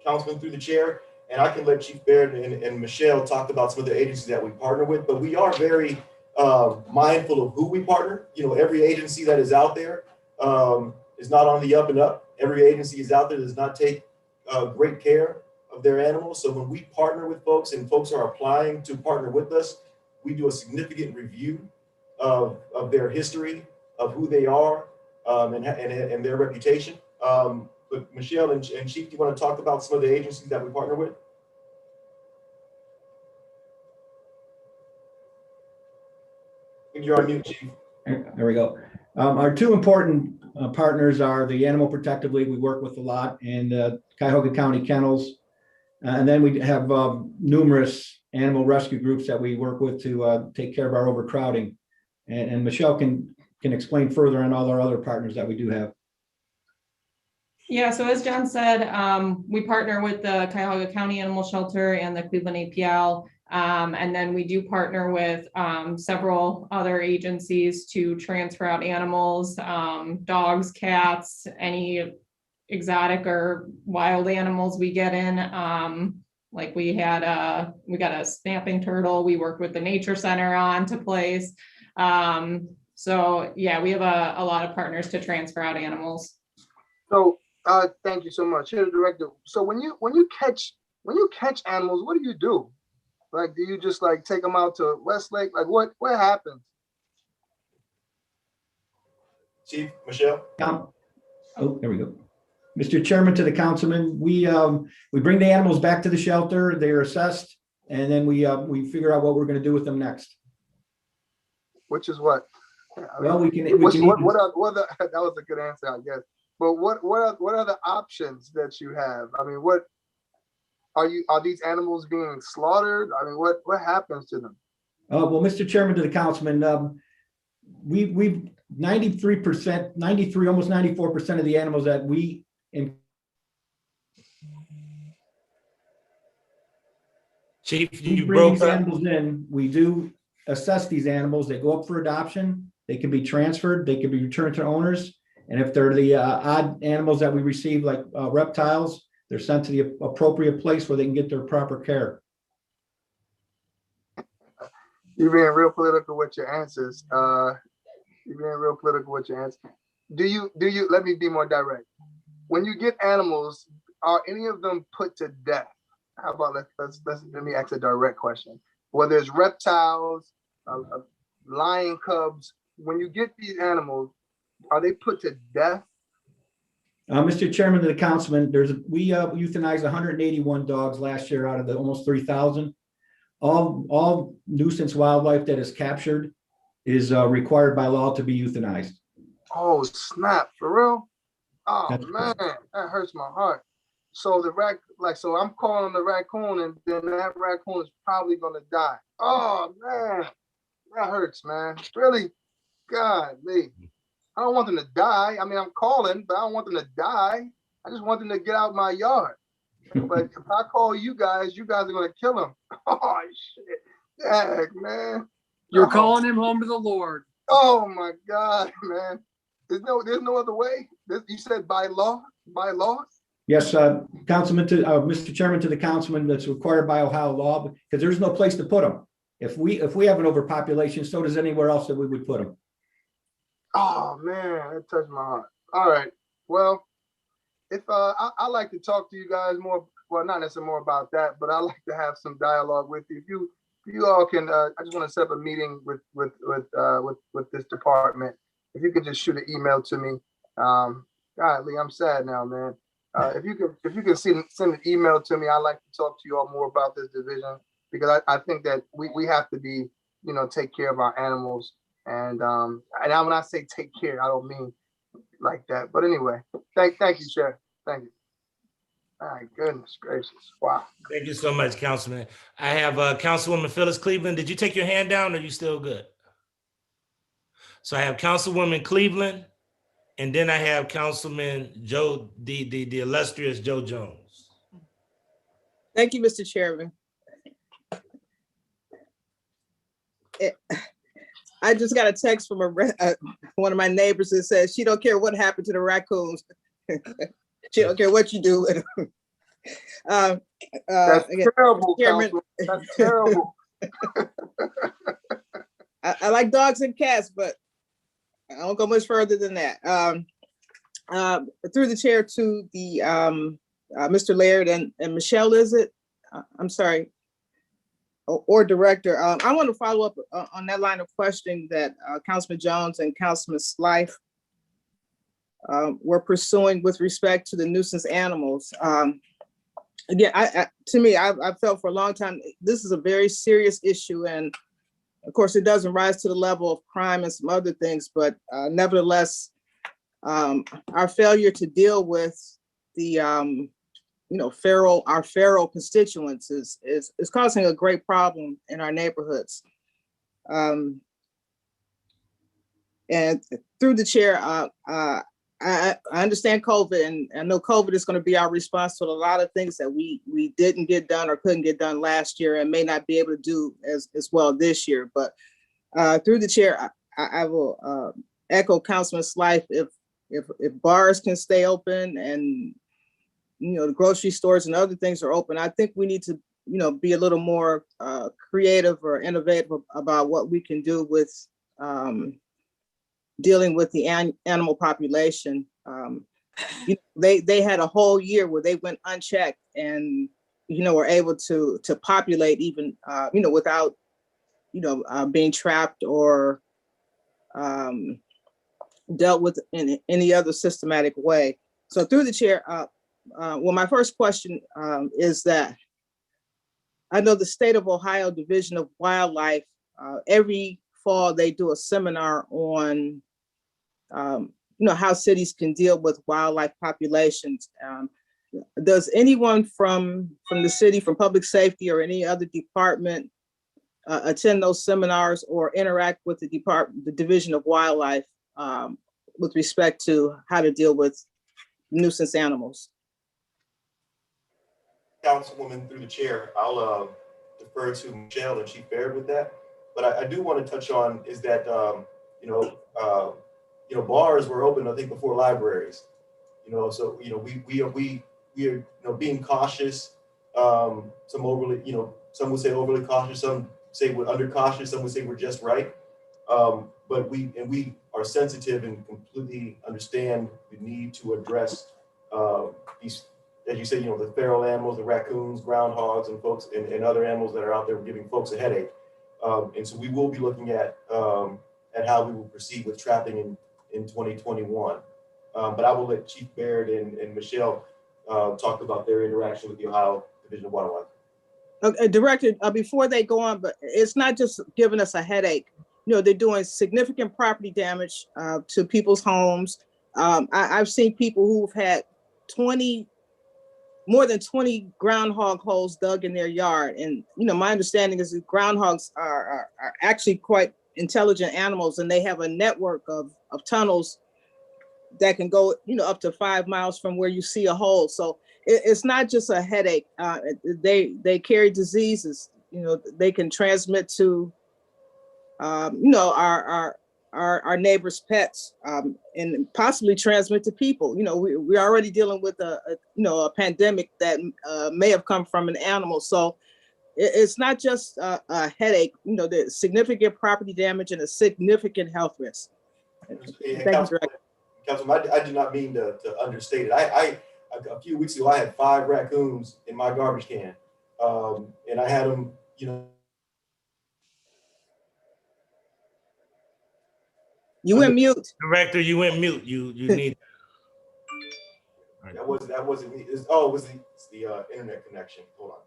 Councilman, through the chair, and I can let Chief Baird and Michelle talk about some of the agencies that we partner with, but we are very mindful of who we partner. Every agency that is out there is not on the up and up. Every agency is out there that does not take great care of their animals. So when we partner with folks and folks are applying to partner with us, we do a significant review of their history, of who they are, and their reputation. But Michelle and Chief, do you want to talk about some of the agencies that we partner with? You're on mute, Chief.
There we go. Our two important partners are the Animal Protective League we work with a lot, and Cuyahoga County Kennels. And then we have numerous animal rescue groups that we work with to take care of our overcrowding. And Michelle can explain further on all our other partners that we do have.
Yeah, so as John said, we partner with the Cuyahoga County Animal Shelter and the Cleveland APL. And then we do partner with several other agencies to transfer out animals, dogs, cats, any exotic or wild animals we get in. Like we got a snapping turtle we worked with the Nature Center on to place. So yeah, we have a lot of partners to transfer out animals.
So thank you so much, Chair Director. So when you catch animals, what do you do? Like, do you just like take them out to Westlake? Like, what happens?
Chief, Michelle?
Oh, there we go. Mr. Chairman, to the councilman, we bring the animals back to the shelter. They're assessed, and then we figure out what we're going to do with them next.
Which is what?
Well, we can.
That was a good answer, I guess. But what are the options that you have? I mean, what are these animals being slaughtered? I mean, what happens to them?
Well, Mr. Chairman, to the councilman, we 93%, 93, almost 94% of the animals that we
Chief,
you bring these animals in, we do assess these animals. They go up for adoption. They can be transferred. They can be returned to owners. And if they're the odd animals that we receive, like reptiles, they're sent to the appropriate place where they can get their proper care.
You're being real political with your answers. Do you, let me be more direct. When you get animals, are any of them put to death? How about let me ask a direct question. Whether it's reptiles, lion cubs, when you get these animals, are they put to death?
Mr. Chairman, to the councilman, we euthanized 181 dogs last year out of the almost 3,000. All nuisance wildlife that is captured is required by law to be euthanized.
Oh snap! For real? Oh man, that hurts my heart. So so I'm calling the raccoon, and then that raccoon is probably gonna die. Oh man, that hurts, man. Really, God, I don't want them to die. I mean, I'm calling, but I don't want them to die. I just want them to get out my yard. But if I call you guys are gonna kill him. Oh shit. Dang, man.
You're calling him home to the Lord.
Oh my God, man. There's no other way. You said by law? By law?
Yes, Councilman, Mr. Chairman, to the councilman, that's required by Ohio law, because there's no place to put them. If we have an overpopulation, so does anywhere else that we would put them.
Oh man, that touched my heart. All right. Well, if I like to talk to you guys more, well, not necessarily more about that, but I like to have some dialogue with you. If you all can, I just want to set up a meeting with this department. If you could just shoot an email to me. God, Lee, I'm sad now, man. If you can send an email to me, I'd like to talk to you all more about this division, because I think that we have to be, take care of our animals. And when I say take care, I don't mean like that. But anyway, thank you, Sheriff. Thank you. My goodness gracious. Wow.
Thank you so much, Councilman. I have Councilwoman Phyllis Cleveland. Did you take your hand down, or are you still good? So I have Councilwoman Cleveland, and then I have Councilman Joe, the illustrious Joe Jones.
Thank you, Mr. Chairman. I just got a text from one of my neighbors that says she don't care what happened to the raccoons. She don't care what you do with them.
That's
again,
terrible,
Chairman.
That's terrible.
I like dogs and cats, but I don't go much further than that. Through the chair to the Mr. Laird and Michelle, is it? I'm sorry. Or director. I want to follow up on that line of questioning that Councilman Jones and Councilman Slife were pursuing with respect to the nuisance animals. Again, to me, I felt for a long time, this is a very serious issue. And of course, it doesn't rise to the level of crime and some other things, but nevertheless, our failure to deal with the our feral constituents is causing a great problem in our neighborhoods. And through the chair, I understand COVID, and I know COVID is going to be our response to a lot of things that we didn't get done or couldn't get done last year and may not be able to do as well this year. But through the chair, I will echo Councilman Slife. If bars can stay open and the grocery stores and other things are open, I think we need to be a little more creative or innovative about what we can do with dealing with the animal population. They had a whole year where they went unchecked and were able to populate even without being trapped or dealt with in any other systematic way. So through the chair, well, my first question is that I know the state of Ohio Division of Wildlife, every fall they do a seminar on how cities can deal with wildlife populations. Does anyone from the city, from public safety or any other department attend those seminars or interact with the Division of Wildlife with respect to how to deal with nuisance animals?
Councilwoman, through the chair, I'll defer to Michelle and Chief Baird with that. But I do want to touch on is that bars were open, I think, before libraries. So we are being cautious. Some overly, some would say overly cautious. Some say we're under cautious. Some would say we're just right. But we are sensitive and completely understand the need to address these, as you say, the feral animals, the raccoons, groundhogs, and folks and other animals that are out there giving folks a headache. And so we will be looking at how we will proceed with trapping in 2021. But I will let Chief Baird and Michelle talk about their interaction with the Ohio Division of Wildlife.
Okay, Director, before they go on, but it's not just giving us a headache. They're doing significant property damage to people's homes. I've seen people who've had more than 20 groundhog holes dug in their yard. And, my understanding is that groundhogs are actually quite intelligent animals, and they have a network of tunnels that can go, up to 5 miles from where you see a hole. So it's not just a headache. They carry diseases. They can transmit to, our neighbors' pets, and possibly transmit to people. We're already dealing with a pandemic that may have come from an animal. So it's not just a headache. There's significant property damage and a significant health risk.
Hey,
Thank you, Director.
Councilman, I did not mean to understate it. A few weeks ago, I had 5 raccoons in my garbage can, and I had them,
You went mute.
Director, you went mute. You need.
That wasn't me. It was the internet connection. Hold on.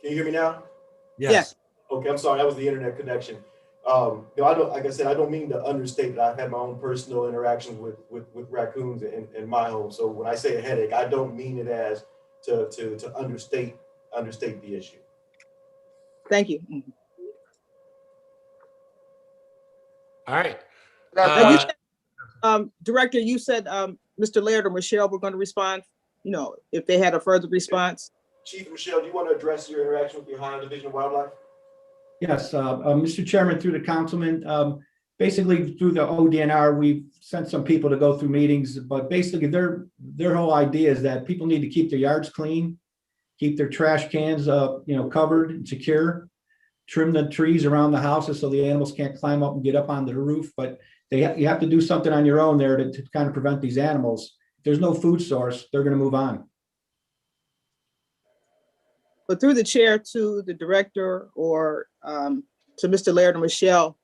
Can you hear me now?
Yes.
Okay, I'm sorry. That was the internet connection. I don't, like I said, I don't mean to understate that I've had my own personal interactions with raccoons in my home. So when I say a headache, I don't mean it as to understate the issue.
Thank you.
All right.
Director, you said Mr. Laird or Michelle were going to respond, if they had a further response.
Chief Michelle, do you want to address your interaction with the Ohio Division of Wildlife?
Yes, Mr. Chairman, through the councilman, basically through the ODNR, we've sent some people to go through meetings, but basically their whole idea is that people need to keep their yards clean, keep their trash cans, covered and secure, trim the trees around the houses so the animals can't climb up and get up onto the roof. But you have to do something on your own there to kind of prevent these animals. If there's no food source, they're going to move on.
But through the chair to the director or to Mr. Laird or Michelle,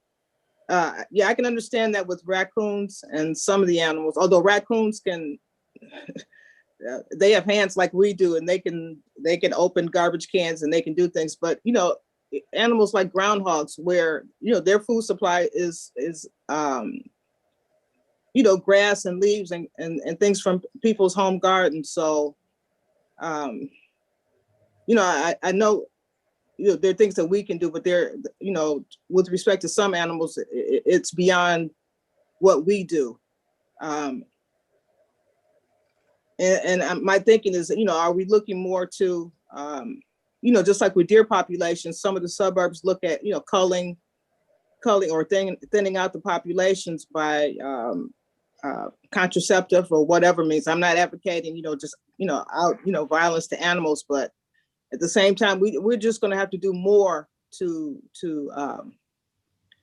yeah, I can understand that with raccoons and some of the animals, although raccoons can, they have hands like we do, and they can open garbage cans and they can do things. But, animals like groundhogs, where, their food supply is grass and leaves and things from people's home gardens. So, I know, there are things that we can do, but with respect to some animals, it's beyond what we do. And my thinking is, are we looking more to, just like with deer populations, some of the suburbs look at, culling or thinning out the populations by contraceptive or whatever means. I'm not advocating, violence to animals, but at the same time, we're just going to have to do more to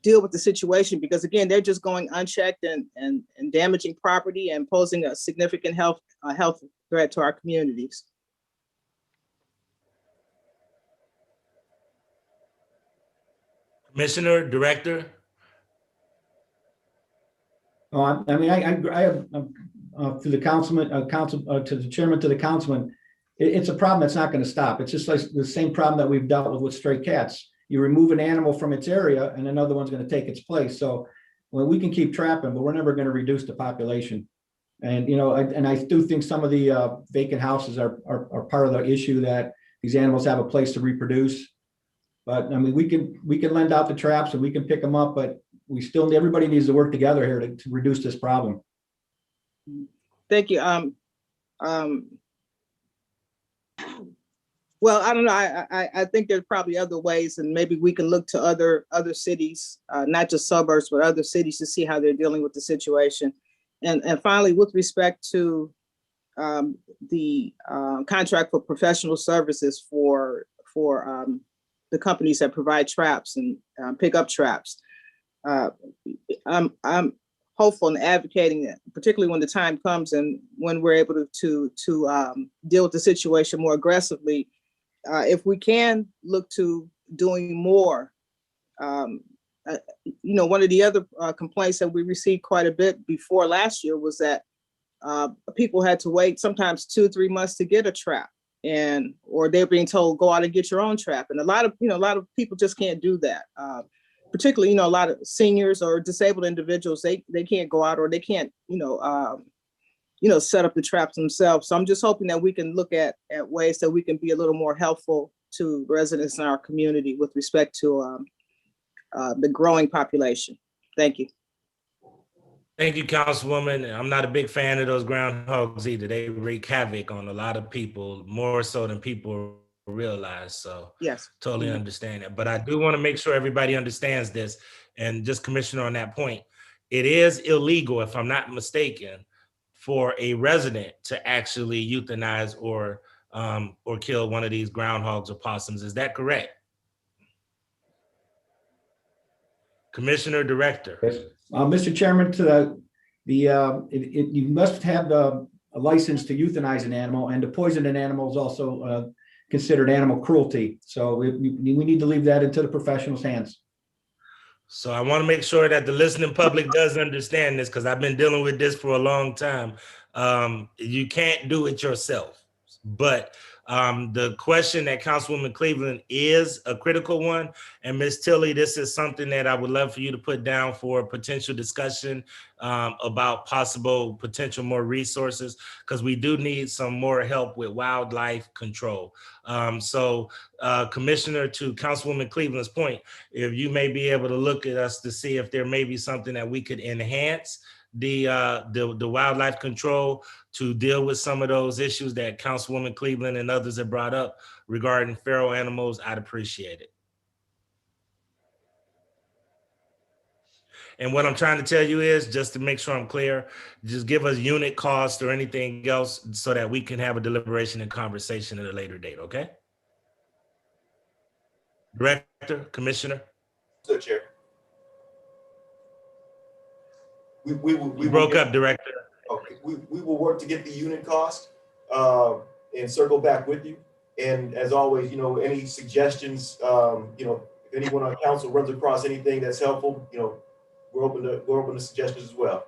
deal with the situation, because again, they're just going unchecked and damaging property and posing a significant health threat to our communities.
Commissioner, Director.
Oh, I have to the councilman, to the chairman, to the councilman. It's a problem that's not going to stop. It's just like the same problem that we've dealt with stray cats. You remove an animal from its area and another one's going to take its place. So we can keep trapping, but we're never going to reduce the population. And, I do think some of the vacant houses are part of the issue, that these animals have a place to reproduce. But we can lend out the traps and we can pick them up, but everybody needs to work together here to reduce this problem.
Thank you. Well, I don't know. I think there's probably other ways, and maybe we can look to other cities, not just suburbs, but other cities, to see how they're dealing with the situation. And finally, with respect to the contract for professional services for the companies that provide traps and pick up traps, I'm hopeful and advocating that, particularly when the time comes and when we're able to deal with the situation more aggressively, if we can look to doing more. One of the other complaints that we received quite a bit before last year was that people had to wait sometimes 2-3 months to get a trap, or they're being told, go out and get your own trap. And a lot of people just can't do that. Particularly, a lot of seniors or disabled individuals, they can't go out, or they can't, set up the traps themselves. So I'm just hoping that we can look at ways that we can be a little more helpful to residents in our community with respect to the growing population. Thank you.
Thank you, Councilwoman. I'm not a big fan of those groundhogs either. They wreak havoc on a lot of people, more so than people realize. So
Yes.
totally understand that. But I do want to make sure everybody understands this. And just Commissioner on that point, it is illegal, if I'm not mistaken, for a resident to actually euthanize or kill one of these groundhogs or possums. Is that correct? Commissioner Director.
Yes. Mr. Chairman, you must have a license to euthanize an animal, and to poison an animal is also considered animal cruelty. So we need to leave that into the professionals' hands.
So I want to make sure that the listening public does understand this, because I've been dealing with this for a long time. You can't do it yourself. But the question that Councilwoman Cleveland is a critical one. And Ms. Tilley, this is something that I would love for you to put down for a potential discussion about possible potential more resources, because we do need some more help with wildlife control. Commissioner, to Councilwoman Cleveland's point, if you may be able to look at us to see if there may be something that we could enhance the wildlife control to deal with some of those issues that Councilwoman Cleveland and others have brought up regarding feral animals, I'd appreciate it. And what I'm trying to tell you is, just to make sure I'm clear, just give us unit cost or anything else so that we can have a deliberation and conversation at a later date, okay? Director, Commissioner?
So, Chair. We
broke up, Director.
Okay, we will work to get the unit cost and circle back with you. And as always, any suggestions, if anyone on council runs across anything that's helpful, we're open to suggestions as well.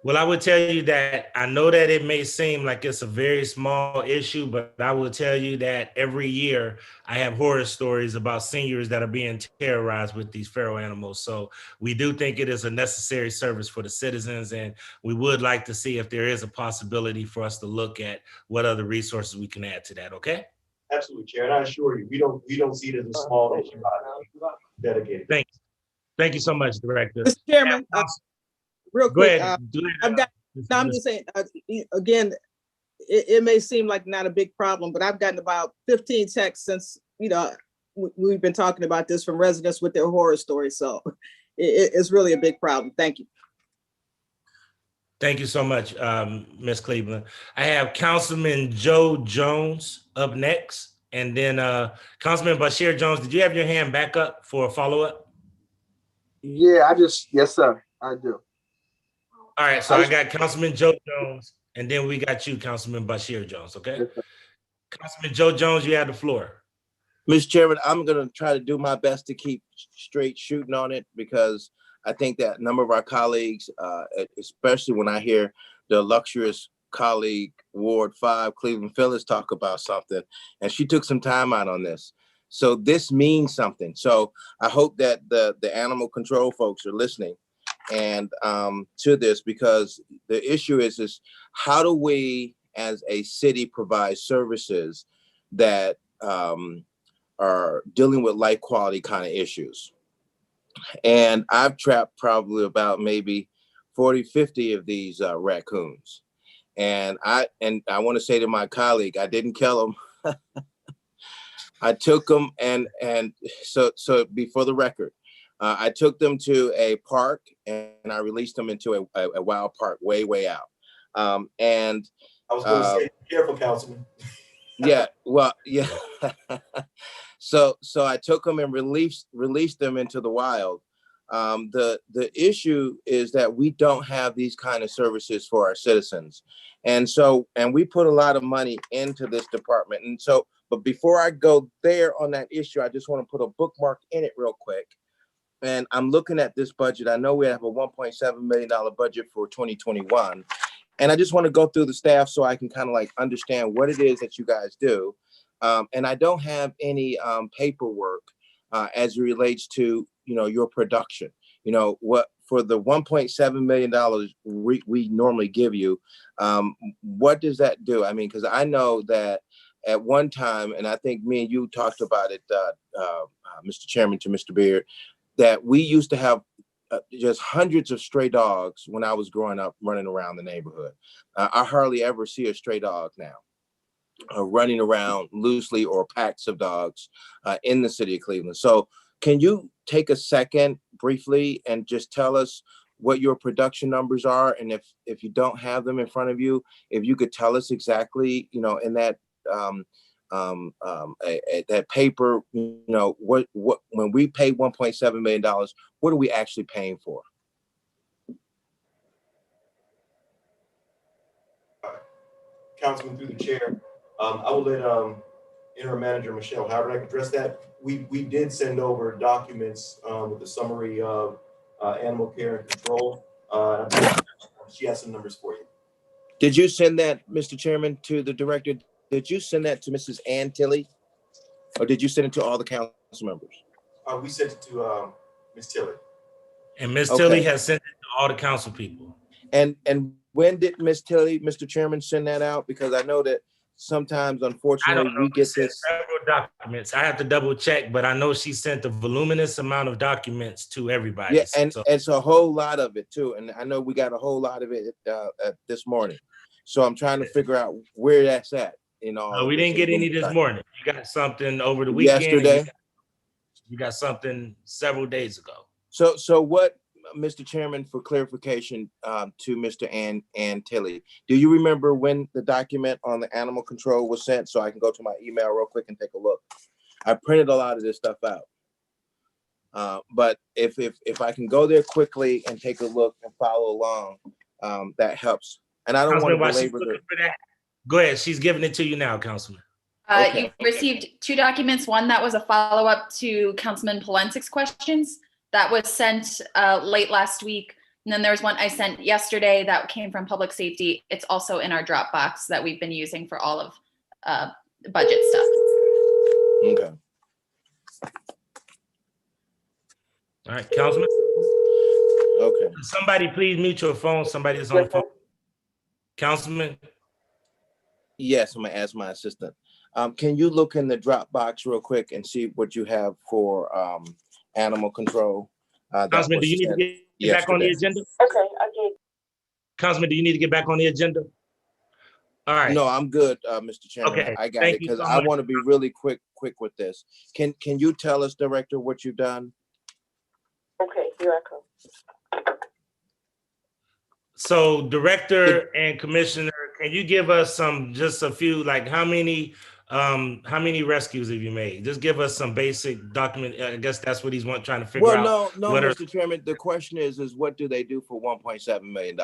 Well, I would tell you that I know that it may seem like it's a very small issue, but I will tell you that every year I have horror stories about seniors that are being terrorized with these feral animals. So we do think it is a necessary service for the citizens, and we would like to see if there is a possibility for us to look at what other resources we can add to that. Okay?
Absolutely, Chair. And I assure you, we don't see it as a small issue. Dedicated.
Thank you so much, Director.
Mr. Chairman, real quick, I'm just saying, again, it may seem like not a big problem, but I've gotten about 15 texts since, we've been talking about this from residents with their horror stories. So it's really a big problem. Thank you.
Thank you so much, Ms. Cleveland. I have Councilman Joe Jones up next, and then Councilman Bashir Jones, did you have your hand back up for a follow-up?
Yeah, yes, sir, I do.
All right, so I got Councilman Joe Jones, and then we got you, Councilman Bashir Jones, okay? Yes, Councilman Joe Jones, you have the floor.
Mr. Chairman, I'm going to try to do my best to keep straight shooting on it, because I think that a number of our colleagues, especially when I hear the illustrious colleague, Ward 5, Cleveland Phyllis, talk about something, and she took some time out on this. So this means something. So I hope that the animal control folks are listening and to this, because the issue is how do we as a city provide services that are dealing with life quality kind of issues. And I've trapped probably about maybe 40, 50 of these raccoons. And I want to say to my colleague, I didn't kill them. I took them and so before the record, I took them to a park and I released them into a wild park way out. And
I was going to say, be careful, Councilman.
Yeah, well, yeah. So I took them and released them into the wild. The issue is that we don't have these kind of services for our citizens. And we put a lot of money into this department. And so, but before I go there on that issue, I just want to put a bookmark in it real quick. And I'm looking at this budget. I know we have a $1.7 million budget for 2021. And I just want to go through the staff so I can kind of like understand what it is that you guys do. And I don't have any paperwork as it relates to, your production. What for the $1.7 million we normally give you, what does that do? I mean, because I know that at one time, and I think me and you talked about it, Mr. Chairman, to Mr. Beard, that we used to have just hundreds of stray dogs when I was growing up running around the neighborhood. I hardly ever see a stray dog now running around loosely, or packs of dogs in the city of Cleveland. So can you take a second briefly and just tell us what your production numbers are? And if you don't have them in front of you, if you could tell us exactly, you know, in that that paper, you know, what when we pay $1.7 million, what are we actually paying for?
Councilman, through the chair, I will let Interim Manager Michelle Howard address that. We did send over documents with a summary of animal care and control. She has some numbers for you.
Did you send that, Mr. Chairman, to the director? Did you send that to Mrs. Ann Tilley? Or did you send it to all the council members?
We sent it to Ms. Tilley.
And Ms. Tilley has sent it to all the council people.
And when did Ms. Tilley, Mr. Chairman, send that out? Because I know that sometimes, unfortunately, we get this.
Several documents. I have to double check, but I know she sent a voluminous amount of documents to everybody.
Yeah, and it's a whole lot of it too. And I know we got a whole lot of it this morning. So I'm trying to figure out where that's at. You know,
no, we didn't get any this morning. You got something over the weekend.
Yesterday.
You got something several days ago.
So what, Mr. Chairman, for clarification to Mr. Ann Tilley, do you remember when the document on the animal control was sent? So I can go to my email real quick and take a look. I printed a lot of this stuff out. But if I can go there quickly and take a look and follow along, that helps. And I don't want to belabor the.
Go ahead. She's giving it to you now, Councilman.
You received two documents. One that was a follow-up to Councilman Polensik's questions that was sent late last week. And then there was one I sent yesterday that came from Public Safety. It's also in our Dropbox that we've been using for all of budget stuff.
Okay.
All right, Councilman.
Okay.
Somebody please mute your phone. Somebody is on the phone. Councilman.
Yes, I'm gonna ask my assistant. Can you look in the Dropbox real quick and see what you have for animal control?
Councilman, do you need to get back on the agenda?
Okay, I did.
Councilman, do you need to get back on the agenda? All right.
No, I'm good, Mr. Chairman.
Okay,
I got
thank
it
you
because
so
I
much.
want to be really quick with this. Can you tell us, Director, what you've done?
Okay, here I come.
So Director and Commissioner, can you give us just a few, like how many rescues have you made? Just give us some basic document. I guess that's what he's trying to figure out.
Well, no, Mr. Chairman. The question is what do they do for $1.7 million?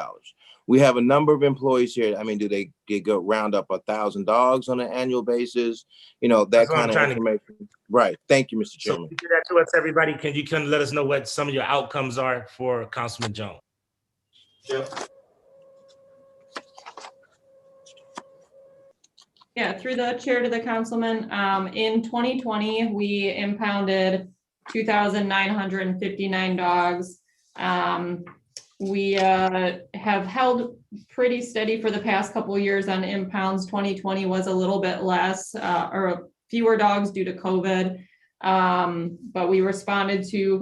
We have a number of employees here. I mean, do they go round up 1,000 dogs on an annual basis? You know, that kind of information. Right. Thank you, Mr. Chairman.
So do that to us, everybody. Can you kind of let us know what some of your outcomes are for Councilman Jones?
Yeah, through the chair to the councilman, in 2020, we impounded 2,959 dogs. We have held pretty steady for the past couple of years on impounds. 2020 was a little bit less or fewer dogs due to COVID, but we responded to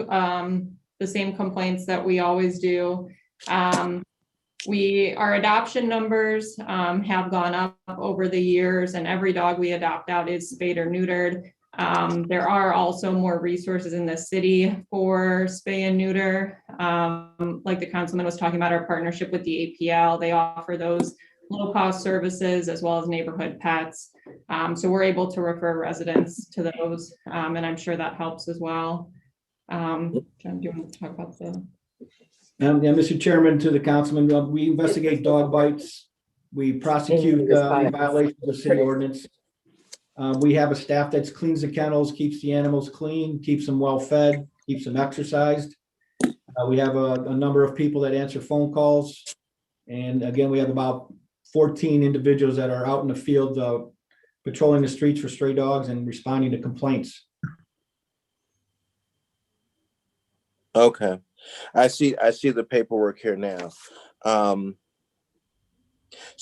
the same complaints that we always do. Our adoption numbers have gone up over the years, and every dog we adopt out is spayed or neutered. There are also more resources in the city for spay and neuter. Like the councilman was talking about, our partnership with the APL, they offer those low-cost services as well as neighborhood pets. So we're able to refer residents to those, and I'm sure that helps as well. John, do you want to talk about the?
Yeah, Mr. Chairman, to the councilman, we investigate dog bites. We prosecute violations of city ordinance. We have a staff that cleans the kennels, keeps the animals clean, keeps them well fed, keeps them exercised. We have a number of people that answer phone calls. And again, we have about 14 individuals that are out in the field patrolling the streets for stray dogs and responding to complaints.
Okay. I see the paperwork here now. So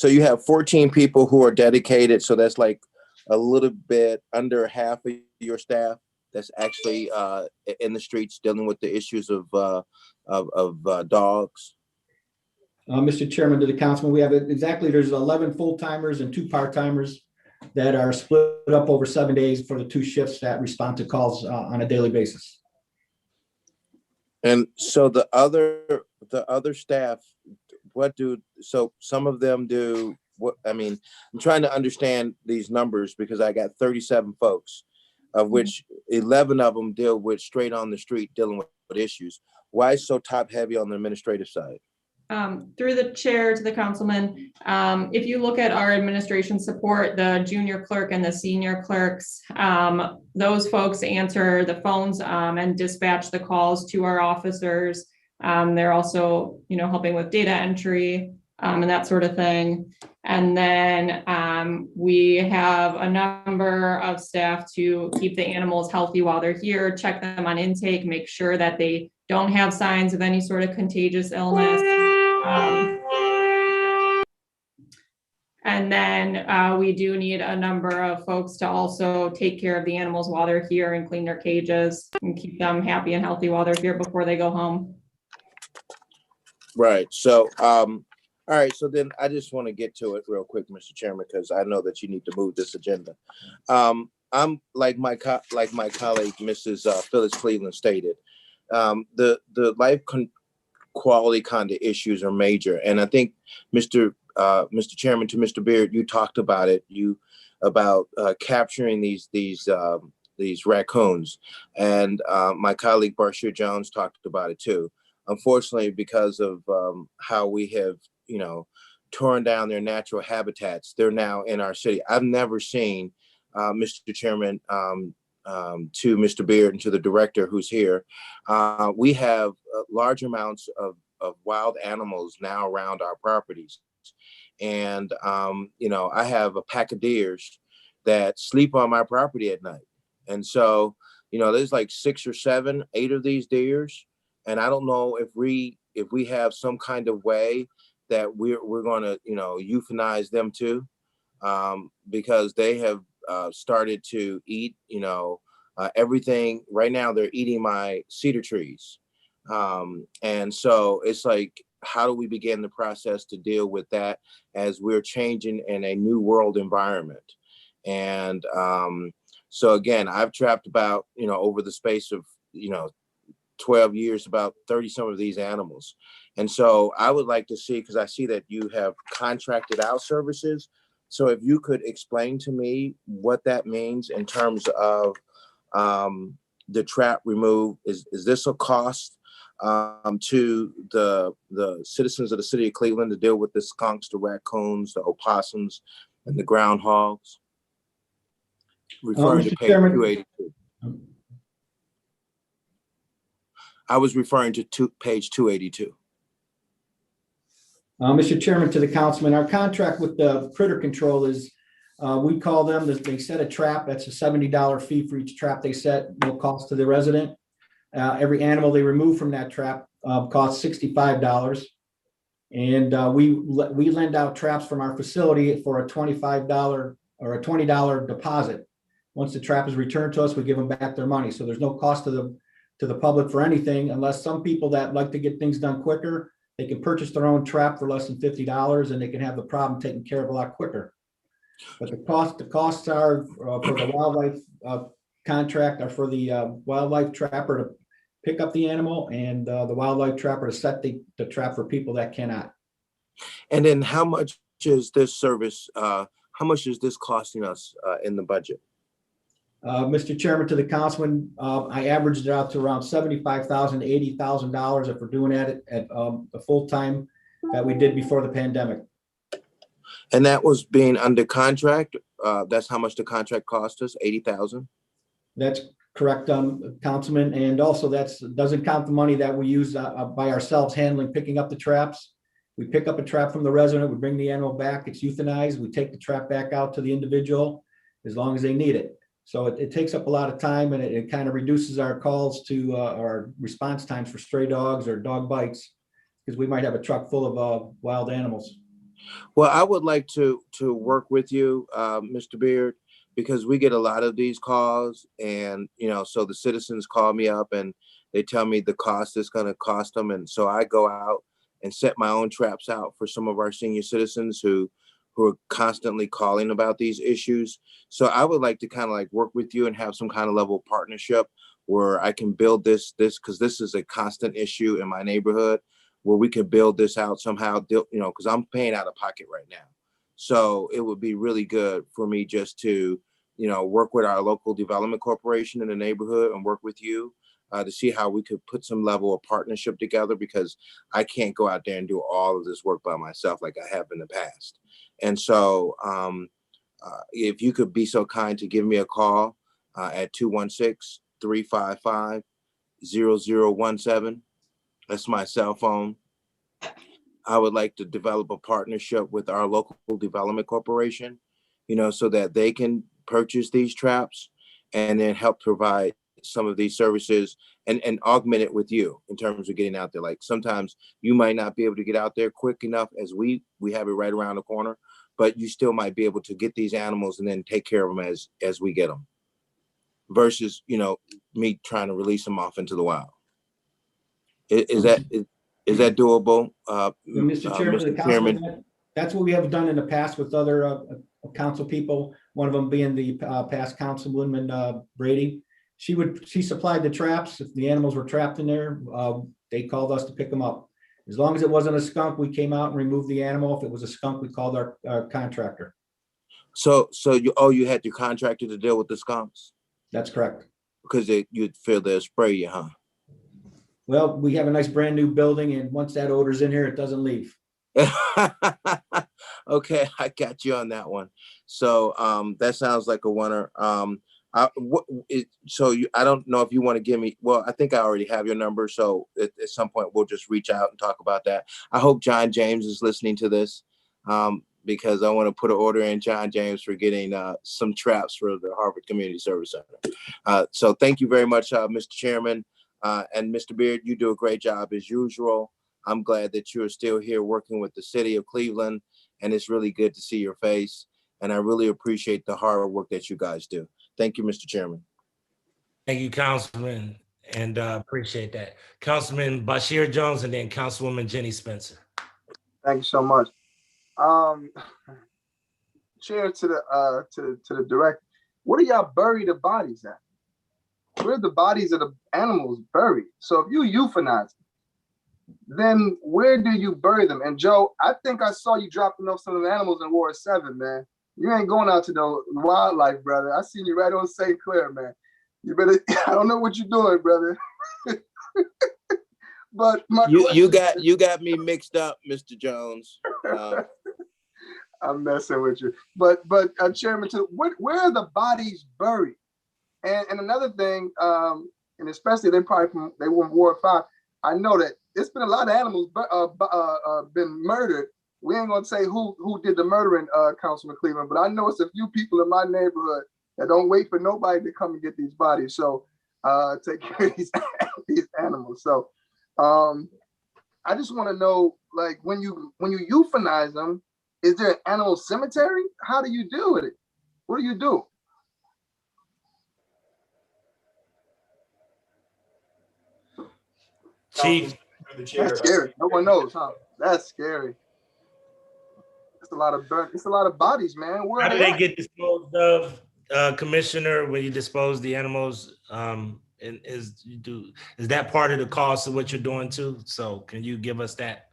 you have 14 people who are dedicated. So that's like a little bit under half of your staff that's actually in the streets dealing with the issues of dogs?
Mr. Chairman, to the councilman, we have exactly, there's 11 full-timers and 2 part-timers that are split up over 7 days for the 2 shifts that respond to calls on a daily basis.
And so the other staff, so some of them do what? I mean, I'm trying to understand these numbers because I got 37 folks, of which 11 of them deal with straight on the street dealing with issues. Why so top heavy on the administrative side?
Through the chair to the councilman, if you look at our administration support, the junior clerk and the senior clerks, those folks answer the phones and dispatch the calls to our officers. They're also, helping with data entry and that sort of thing. And then we have a number of staff to keep the animals healthy while they're here, check them on intake, make sure that they don't have signs of any sort of contagious illness. And then we do need a number of folks to also take care of the animals while they're here and clean their cages and keep them happy and healthy while they're here before they go home.
Right. So, all right. So then I just want to get to it real quick, Mr. Chairman, because I know that you need to move this agenda. I'm like my colleague, Mrs. Phyllis Cleveland stated, the life quality kind of issues are major. And I think Mr. Chairman, to Mr. Beard, you talked about it, about capturing these raccoons. And my colleague Barshir Jones talked about it too. Unfortunately, because of how we have, torn down their natural habitats, they're now in our city. I've never seen, Mr. Chairman, to Mr. Beard and to the director who's here, we have large amounts of wild animals now around our properties. And, I have a pack of deers that sleep on my property at night. And so, there's like 6 or 7, 8 of these deers. And I don't know if we have some kind of way that we're going to, euthanize them too, because they have started to eat, everything. Right now they're eating my cedar trees. And so it's like, how do we begin the process to deal with that as we're changing in a new world environment? And so again, I've trapped about, over the space of, 12 years, about 30 some of these animals. And so I would like to see, because I see that you have contracted out services. So if you could explain to me what that means in terms of the trap remove, is this a cost to the citizens of the city of Cleveland to deal with the skunks, the raccoons, the opossums, and the groundhogs? Referring to page 282. I was referring to page 282.
Mr. Chairman, to the councilman, our contract with the critter control is, we call them, they set a trap. That's a $70 fee for each trap they set, no cost to the resident. Every animal they remove from that trap costs $65. And we lend out traps from our facility for a $25 or a $20 deposit. Once the trap is returned to us, we give them back their money. So there's no cost to the public for anything, unless some people that like to get things done quicker, they can purchase their own trap for less than $50 and they can have the problem taken care of a lot quicker. But the costs are for the wildlife contract are for the wildlife trapper to pick up the animal and the wildlife trapper to set the trap for people that cannot.
And then how much is this service, how much is this costing us in the budget?
Mr. Chairman, to the councilman, I averaged it out to around $75,000 to $80,000 if we're doing that at the full time that we did before the pandemic.
And that was being under contract. That's how much the contract cost us, $80,000.
That's correct, Councilman. And also doesn't count the money that we use by ourselves picking up the traps. We pick up a trap from the resident, we bring the animal back, it's euthanized. We take the trap back out to the individual as long as they need it. So it takes up a lot of time and it kind of reduces our calls to our response times for stray dogs or dog bites, because we might have a truck full of wild animals.
Well, I would like to work with you, Mr. Beard, because we get a lot of these calls, and so the citizens call me up and they tell me the cost is going to cost them, and so I go out and set my own traps out for some of our senior citizens who are constantly calling about these issues. So I would like to kind of like work with you and have some kind of level of partnership where I can build this because this is a constant issue in my neighborhood, where we could build this out somehow, because I'm paying out of pocket right now. So it would be really good for me just to, work with our local development corporation in the neighborhood and work with you to see how we could put some level of partnership together, because I can't go out there and do all of this work by myself like I have in the past. And so if you could be so kind to give me a call at 216-355-0017. That's my cell phone. I would like to develop a partnership with our local development corporation, so that they can purchase these traps and then help provide some of these services and augment it with you in terms of getting out there. Like sometimes you might not be able to get out there quick enough as we have it right around the corner, but you still might be able to get these animals and then take care of them as we get them, versus, me trying to release them off into the wild. Is that doable?
Mr. Chairman,
Mr. Chairman?
That's what we have done in the past with other council people, one of them being the past Councilwoman Brady. She supplied the traps. If the animals were trapped in there, they called us to pick them up. As long as it wasn't a skunk, we came out and removed the animal. If it was a skunk, we called our contractor.
So you had your contractor to deal with the skunks?
That's correct.
Because you'd feel they'll spray you, huh?
Well, we have a nice brand new building, and once that odor's in here, it doesn't leave.
Okay, I got you on that one. So that sounds like a winner. I don't know if you want to give me, well, I think I already have your number. So at some point we'll just reach out and talk about that. I hope John James is listening to this, because I want to put an order in John James for getting some traps for the Harvard Community Service Center. So thank you very much, Mr. Chairman. And Mr. Beard, you do a great job as usual. I'm glad that you are still here working with the city of Cleveland, and it's really good to see your face. And I really appreciate the hard work that you guys do. Thank you, Mr. Chairman.
Thank you, Councilman, and appreciate that. Councilman Bashir Jones, and then Councilwoman Jenny Spencer.
Thank you so much. Chair, to the director, where do y'all bury the bodies at? Where are the bodies of the animals buried? So if you euthanize them, then where do you bury them? And Joe, I think I saw you dropping off some of the animals in Ward 7, man. You ain't going out to the wildlife, brother. I seen you right on St. Clair, man. You better, I don't know what you're doing, brother. But
you got me mixed up, Mr. Jones.
I'm messing with you. But Chairman, where are the bodies buried? And another thing, and especially they were from Ward 5. I know that it's been a lot of animals been murdered. We ain't gonna say who did the murdering, Councilman Cleveland, but I know it's a few people in my neighborhood that don't wait for nobody to come and get these bodies. So take care of these animals. So I just want to know, like, when you euthanize them, is there an animal cemetery? How do you deal with it? What do you do?
Chief.
That's scary. No one knows, huh? That's scary. It's a lot of bodies, man.
How do they get disposed of, Commissioner, when you dispose the animals? And is that part of the cost of what you're doing too? So can you give us that?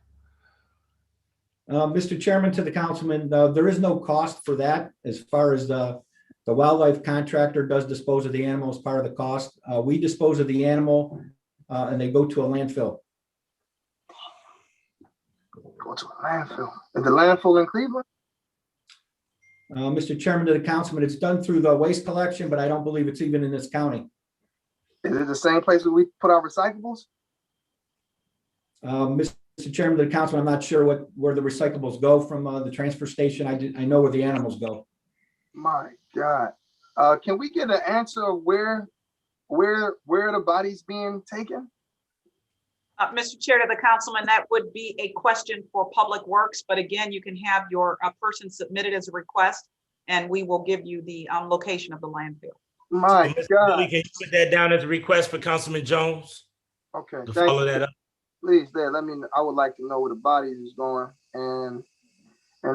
Mr. Chairman, to the councilman, there is no cost for that. As far as the wildlife contractor does dispose of the animal as part of the cost. We dispose of the animal and they go to a landfill.
Go to a landfill. Is the landfill in Cleveland?
Mr. Chairman, to the councilman, it's done through the waste collection, but I don't believe it's even in this county.
Is it the same place where we put our recyclables?
Mr. Chairman, to the councilman, I'm not sure where the recyclables go from the transfer station. I know where the animals go.
My God. Can we get an answer of where the body's being taken?
Mr. Chair, to the councilman, that would be a question for Public Works, but again, you can have your person submit it as a request and we will give you the location of the landfill.
My
Mr.
God.
Billy, can you put that down as a request for Councilman Jones
Okay,
to
thank
follow
you.
that up?
Please, there, let me, I would like to know where the bodies is going, and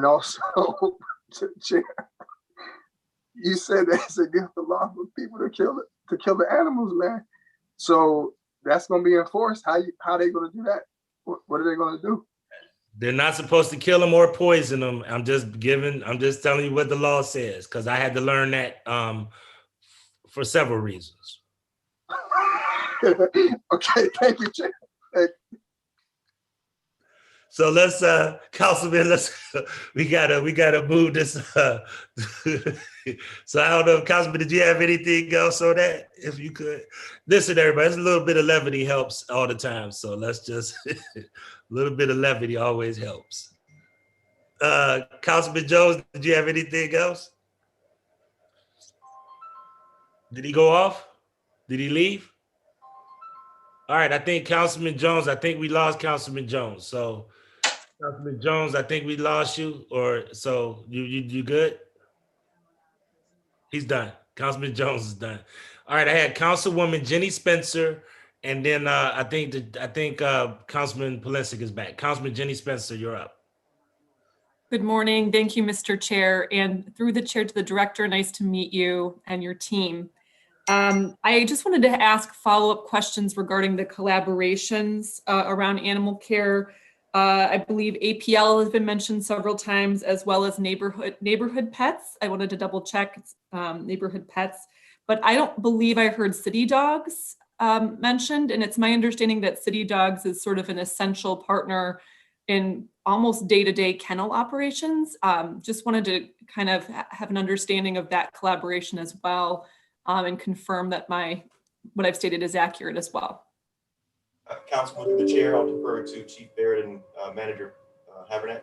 also, Chair, you said that it's against the law for people to kill the animals, man. So that's gonna be enforced. How they gonna do that? What are they gonna do?
They're not supposed to kill them or poison them. I'm just telling you what the law says, because I had to learn that for several reasons.
Okay, thank you, Chair.
So let's, Councilman, we gotta move this. So I don't know, Councilman, did you have anything else on that? If you could, listen, everybody, it's a little bit of levity helps all the time. So let's just, a little bit of levity always helps. Councilman Jones, did you have anything else? Did he go off? Did he leave? All right, I think Councilman Jones, I think we lost Councilman Jones. So Councilman Jones, I think we lost you, or so you good? He's done. Councilman Jones is done. All right, I had Councilwoman Jenny Spencer, and then I think Councilman Polisic is back. Councilman Jenny Spencer, you're up.
Good morning. Thank you, Mr. Chair. And through the chair to the director, nice to meet you and your team. I just wanted to ask follow-up questions regarding the collaborations around animal care. I believe APL has been mentioned several times, as well as neighborhood pets. I wanted to double check neighborhood pets, but I don't believe I heard city dogs mentioned. And it's my understanding that city dogs is sort of an essential partner in almost day-to-day kennel operations. Just wanted to kind of have an understanding of that collaboration as well, and confirm that what I've stated is accurate as well.
Councilman, through the chair, I'll defer to Chief Barrett and Manager Havernack.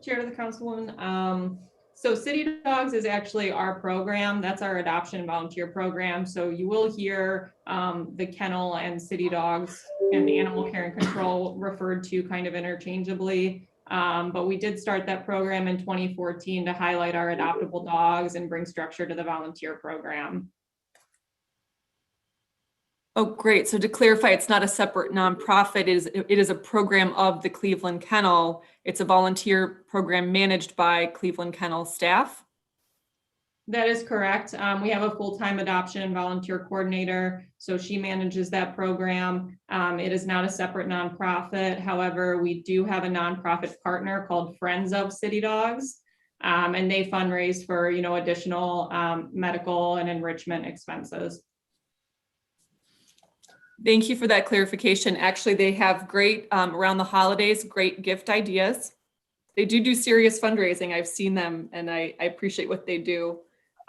Chair to the Councilwoman. So City Dogs is actually our program. That's our adoption volunteer program. So you will hear the kennel and City Dogs and the animal care and control referred to kind of interchangeably. But we did start that program in 2014 to highlight our adoptable dogs and bring structure to the volunteer program.
Oh, great. So to clarify, it's not a separate nonprofit. It is a program of the Cleveland Kennel. It's a volunteer program managed by Cleveland Kennel staff.
That is correct. We have a full-time adoption and volunteer coordinator, so she manages that program. It is not a separate nonprofit. However, we do have a nonprofit partner called Friends of City Dogs, and they fundraise for additional medical and enrichment expenses.
Thank you for that clarification. Actually, they have great, around the holidays, great gift ideas. They do serious fundraising. I've seen them and I appreciate what they do.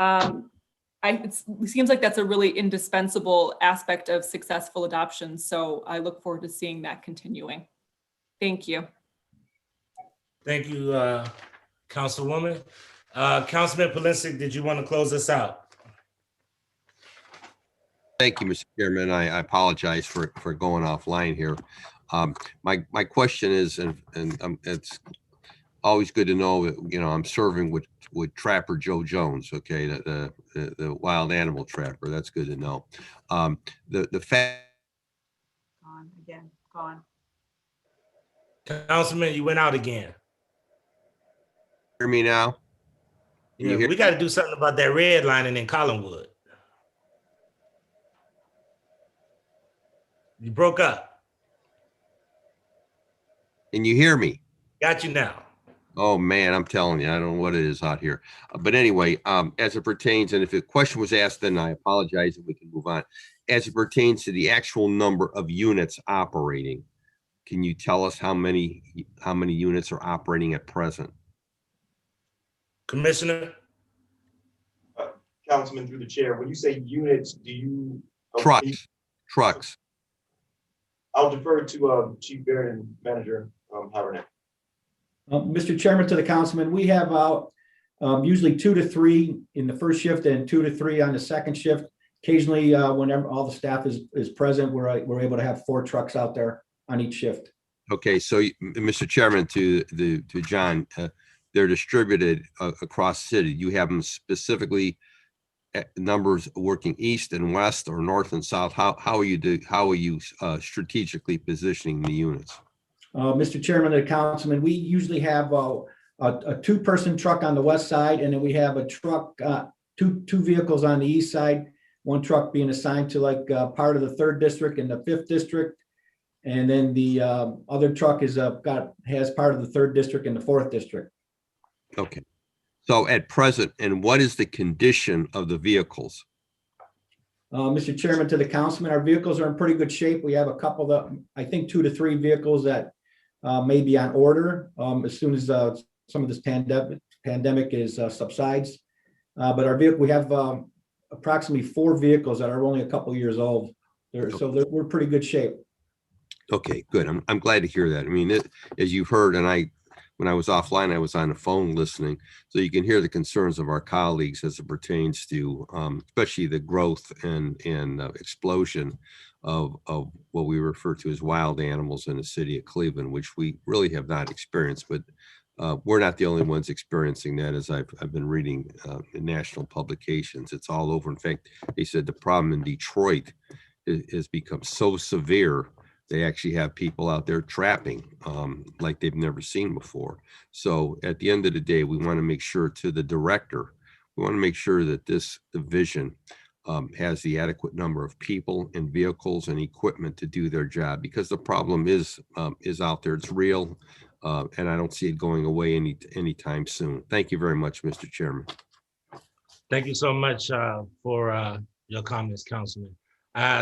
It seems like that's a really indispensable aspect of successful adoption. So I look forward to seeing that continuing. Thank you.
Thank you, Councilwoman. Councilman Polisic, did you want to close us out?
Thank you, Mr. Chairman. I apologize for going offline here. My question is, and it's always good to know that, I'm serving with Trapper Joe Jones, okay, the wild animal trapper. That's good to know. The fact.
Gone again, gone.
Councilman, you went out again.
Hear me now?
Yeah, we got to do something about that red lining in Collinwood. You broke up.
Can you hear me?
Got you now.
Oh man, I'm telling you, I don't know what it is out here. But anyway, as it pertains, and if a question was asked, then I apologize and we can move on. As it pertains to the actual number of units operating, can you tell us how many units are operating at present?
Commissioner?
Councilman, through the chair, when you say units, do you?
Trucks.
I'll defer to Chief Barrett and Manager Havernack.
Mr. Chairman, to the councilman, we have usually 2 to 3 in the first shift and 2 to 3 on the second shift. Occasionally, whenever all the staff is present, we're able to have 4 trucks out there on each shift.
Okay, so Mr. Chairman, to John, they're distributed across the city. You have them specifically numbers working east and west or north and south. How are you strategically positioning the units?
Mr. Chairman and Councilman, we usually have a two-person truck on the west side, and then we have a truck, two vehicles on the east side. One truck being assigned to like part of the 3rd district and the 5th district. And then the other truck is has part of the 3rd district and the 4th district.
Okay. So at present, and what is the condition of the vehicles?
Mr. Chairman, to the councilman, our vehicles are in pretty good shape. We have a couple that, I think 2 to 3 vehicles that may be on order as soon as some of this pandemic is subsides. But our vehicle, we have approximately 4 vehicles that are only a couple years old. So we're pretty good shape.
Okay, good. I'm glad to hear that. I mean, as you've heard, and when I was offline, I was on the phone listening, so you can hear the concerns of our colleagues as it pertains to, especially the growth and explosion of what we refer to as wild animals in the city of Cleveland, which we really have not experienced. But we're not the only ones experiencing that, as I've been reading in national publications. It's all over. In fact, they said the problem in Detroit has become so severe. They actually have people out there trapping like they've never seen before. So at the end of the day, we want to make sure to the director, we want to make sure that this division has the adequate number of people and vehicles and equipment to do their job, because the problem is out there. It's real, and I don't see it going away anytime soon. Thank you very much, Mr. Chairman.
Thank you so much for your comments, Councilman.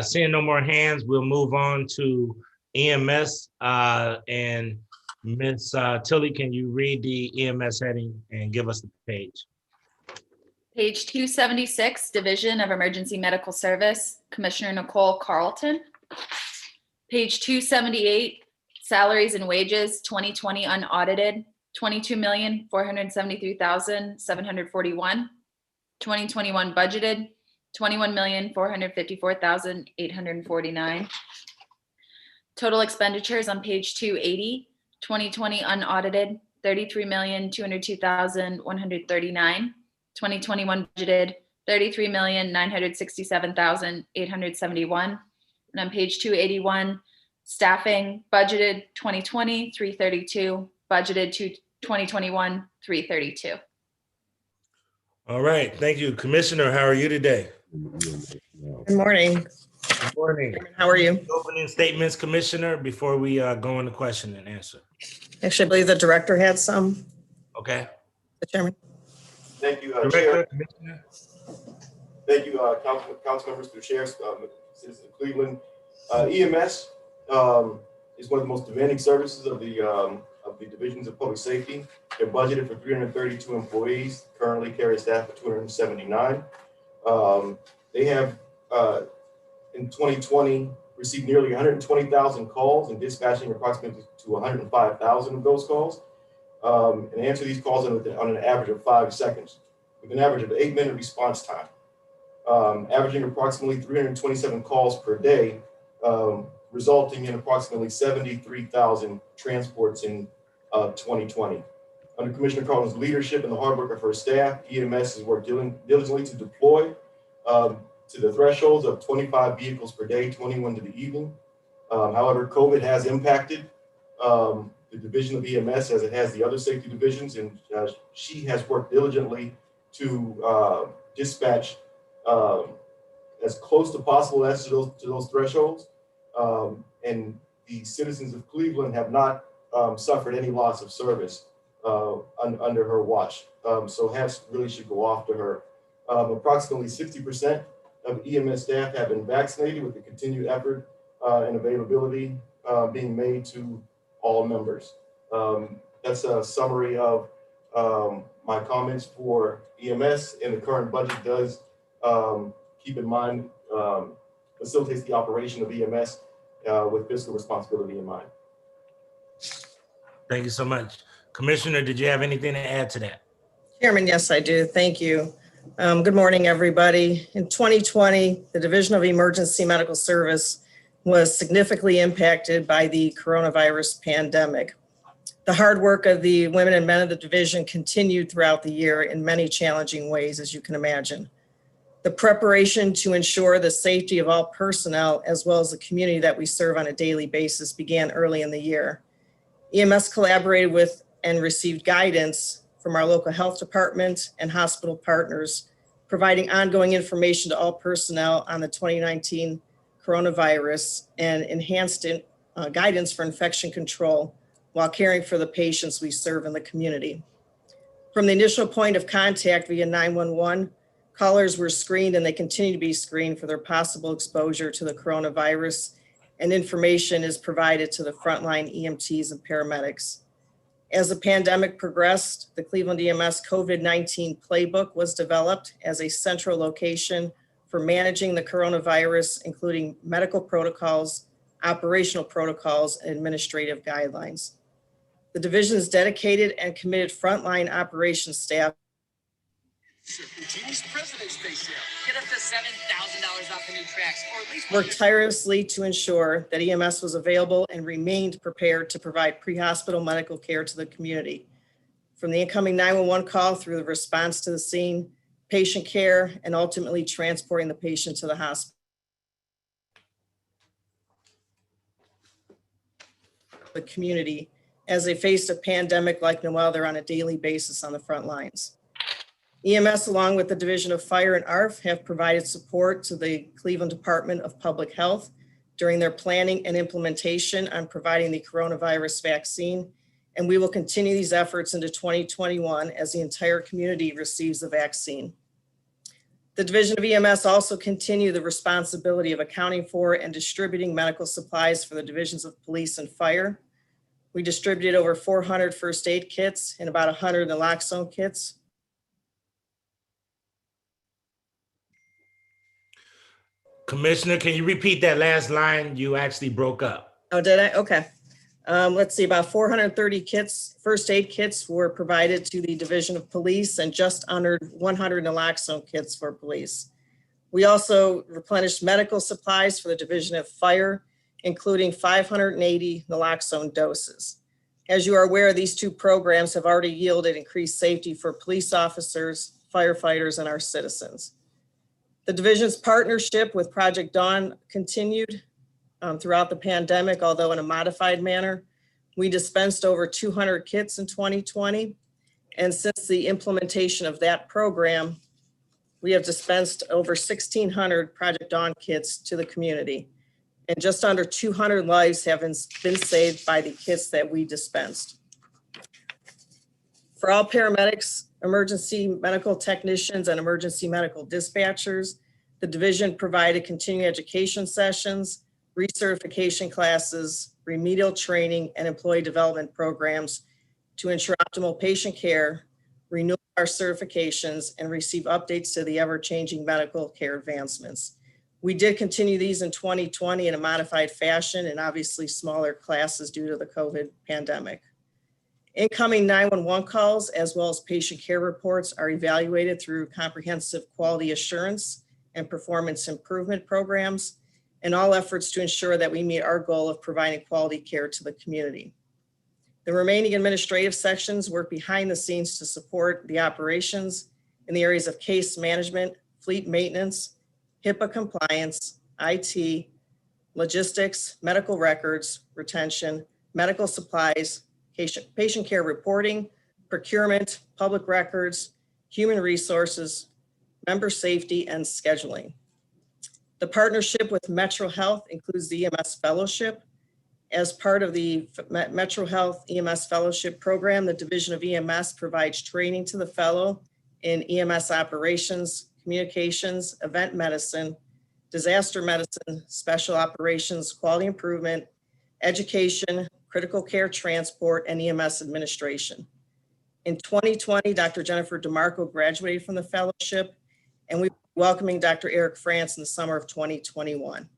Seeing no more hands, we'll move on to EMS. And Ms. Tilly, can you read the EMS heading and give us the page?
Page 276, Division of Emergency Medical Service, Commissioner Nicole Carlton. Page 278, Salaries and Wages, 2020 unaudited, $22,473,741. 2021 budgeted, $21,454,849. Total expenditures on page 280, 2020 unaudited, $33,202,139. 2021 budgeted, $33,967,871. And on page 281, staffing budgeted 2020, 332, budgeted to 2021, 332.
All right, thank you. Commissioner, how are you today?
Good morning.
Good morning.
How are you?
Opening statements, Commissioner, before we go into question and answer.
Actually, I believe the director had some.
Okay.
The chairman.
Thank you,
Director,
Chair.
Commissioner.
Thank you, council members, through chairs, citizens of Cleveland. EMS is one of the most demanding services of the divisions of public safety. They're budgeted for 332 employees, currently carry a staff of 279. They have, in 2020, received nearly 120,000 calls and dispatching approximately to 105,000 of those calls. And answer these calls on an average of 5 seconds, with an average of 8-minute response time, averaging approximately 327 calls per day, resulting in approximately 73,000 transports in 2020. Under Commissioner Carlton's leadership and the hard work of her staff, EMS has worked diligently to deploy to the thresholds of 25 vehicles per day, 21 to the evening. However, COVID has impacted the division of EMS as it has the other safety divisions, and she has worked diligently to dispatch as close to possible as to those thresholds. And the citizens of Cleveland have not suffered any loss of service under her watch. So hats really should go off to her. Approximately 60% of EMS staff have been vaccinated, with the continued effort and availability being made to all members. That's a summary of my comments for EMS, and the current budget does keep in mind, facilitates the operation of EMS with fiscal responsibility in mind.
Thank you so much. Commissioner, did you have anything to add to that?
Chairman, yes, I do. Thank you. Good morning, everybody. In 2020, the Division of Emergency Medical Service was significantly impacted by the coronavirus pandemic. The hard work of the women and men of the division continued throughout the year in many challenging ways, as you can imagine. The preparation to ensure the safety of all personnel, as well as the community that we serve on a daily basis, began early in the year. EMS collaborated with and received guidance from our local health department and hospital partners, providing ongoing information to all personnel on the 2019 coronavirus and enhanced guidance for infection control while caring for the patients we serve in the community. From the initial point of contact via 911, callers were screened and they continue to be screened for their possible exposure to the coronavirus, and information is provided to the frontline EMTs and paramedics. As the pandemic progressed, the Cleveland EMS COVID-19 playbook was developed as a central location for managing the coronavirus, including medical protocols, operational protocols, and administrative guidelines. The division's dedicated and committed frontline operations staff
President's Day sale. Get up to $7,000 off the new tracks, or at least
worked tirelessly to ensure that EMS was available and remained prepared to provide pre-hospital medical care to the community. From the incoming 911 call through the response to the scene, patient care, and ultimately transporting the patient to the hospital. The community as they faced a pandemic like no other on a daily basis on the front lines. EMS, along with the Division of Fire and ARF, have provided support to the Cleveland Department of Public Health during their planning and implementation on providing the coronavirus vaccine, and we will continue these efforts into 2021 as the entire community receives the vaccine. The Division of EMS also continue the responsibility of accounting for and distributing medical supplies for the divisions of police and fire. We distributed over 400 first aid kits and about 100 naloxone kits.
Commissioner, can you repeat that last line? You actually broke up.
Oh, did I? Okay. Let's see, about 430 kits, first aid kits were provided to the Division of Police and just under 100 naloxone kits for police. We also replenished medical supplies for the Division of Fire, including 580 naloxone doses. As you are aware, these two programs have already yielded increased safety for police officers, firefighters, and our citizens. The division's partnership with Project Dawn continued throughout the pandemic, although in a modified manner. We dispensed over 200 kits in 2020. And since the implementation of that program, we have dispensed over 1,600 Project Dawn kits to the community. And just under 200 lives have been saved by the kits that we dispensed. For all paramedics, emergency medical technicians, and emergency medical dispatchers, the division provided continuing education sessions, recertification classes, remedial training, and employee development programs to ensure optimal patient care, renew our certifications, and receive updates to the ever-changing medical care advancements. We did continue these in 2020 in a modified fashion and obviously smaller classes due to the COVID pandemic. Incoming 911 calls, as well as patient care reports, are evaluated through comprehensive quality assurance and performance improvement programs, and all efforts to ensure that we meet our goal of providing quality care to the community. The remaining administrative sections work behind the scenes to support the operations in the areas of case management, fleet maintenance, HIPAA compliance, IT, logistics, medical records, retention, medical supplies, patient care reporting, procurement, public records, human resources, member safety, and scheduling. The partnership with Metro Health includes the EMS Fellowship. As part of the Metro Health EMS Fellowship program, the Division of EMS provides training to the fellow in EMS operations, communications, event medicine, disaster medicine, special operations, quality improvement, education, critical care transport, and EMS administration. In 2020, Dr. Jennifer DeMarco graduated from the fellowship, and we're welcoming Dr. Eric France in the summer of 2021.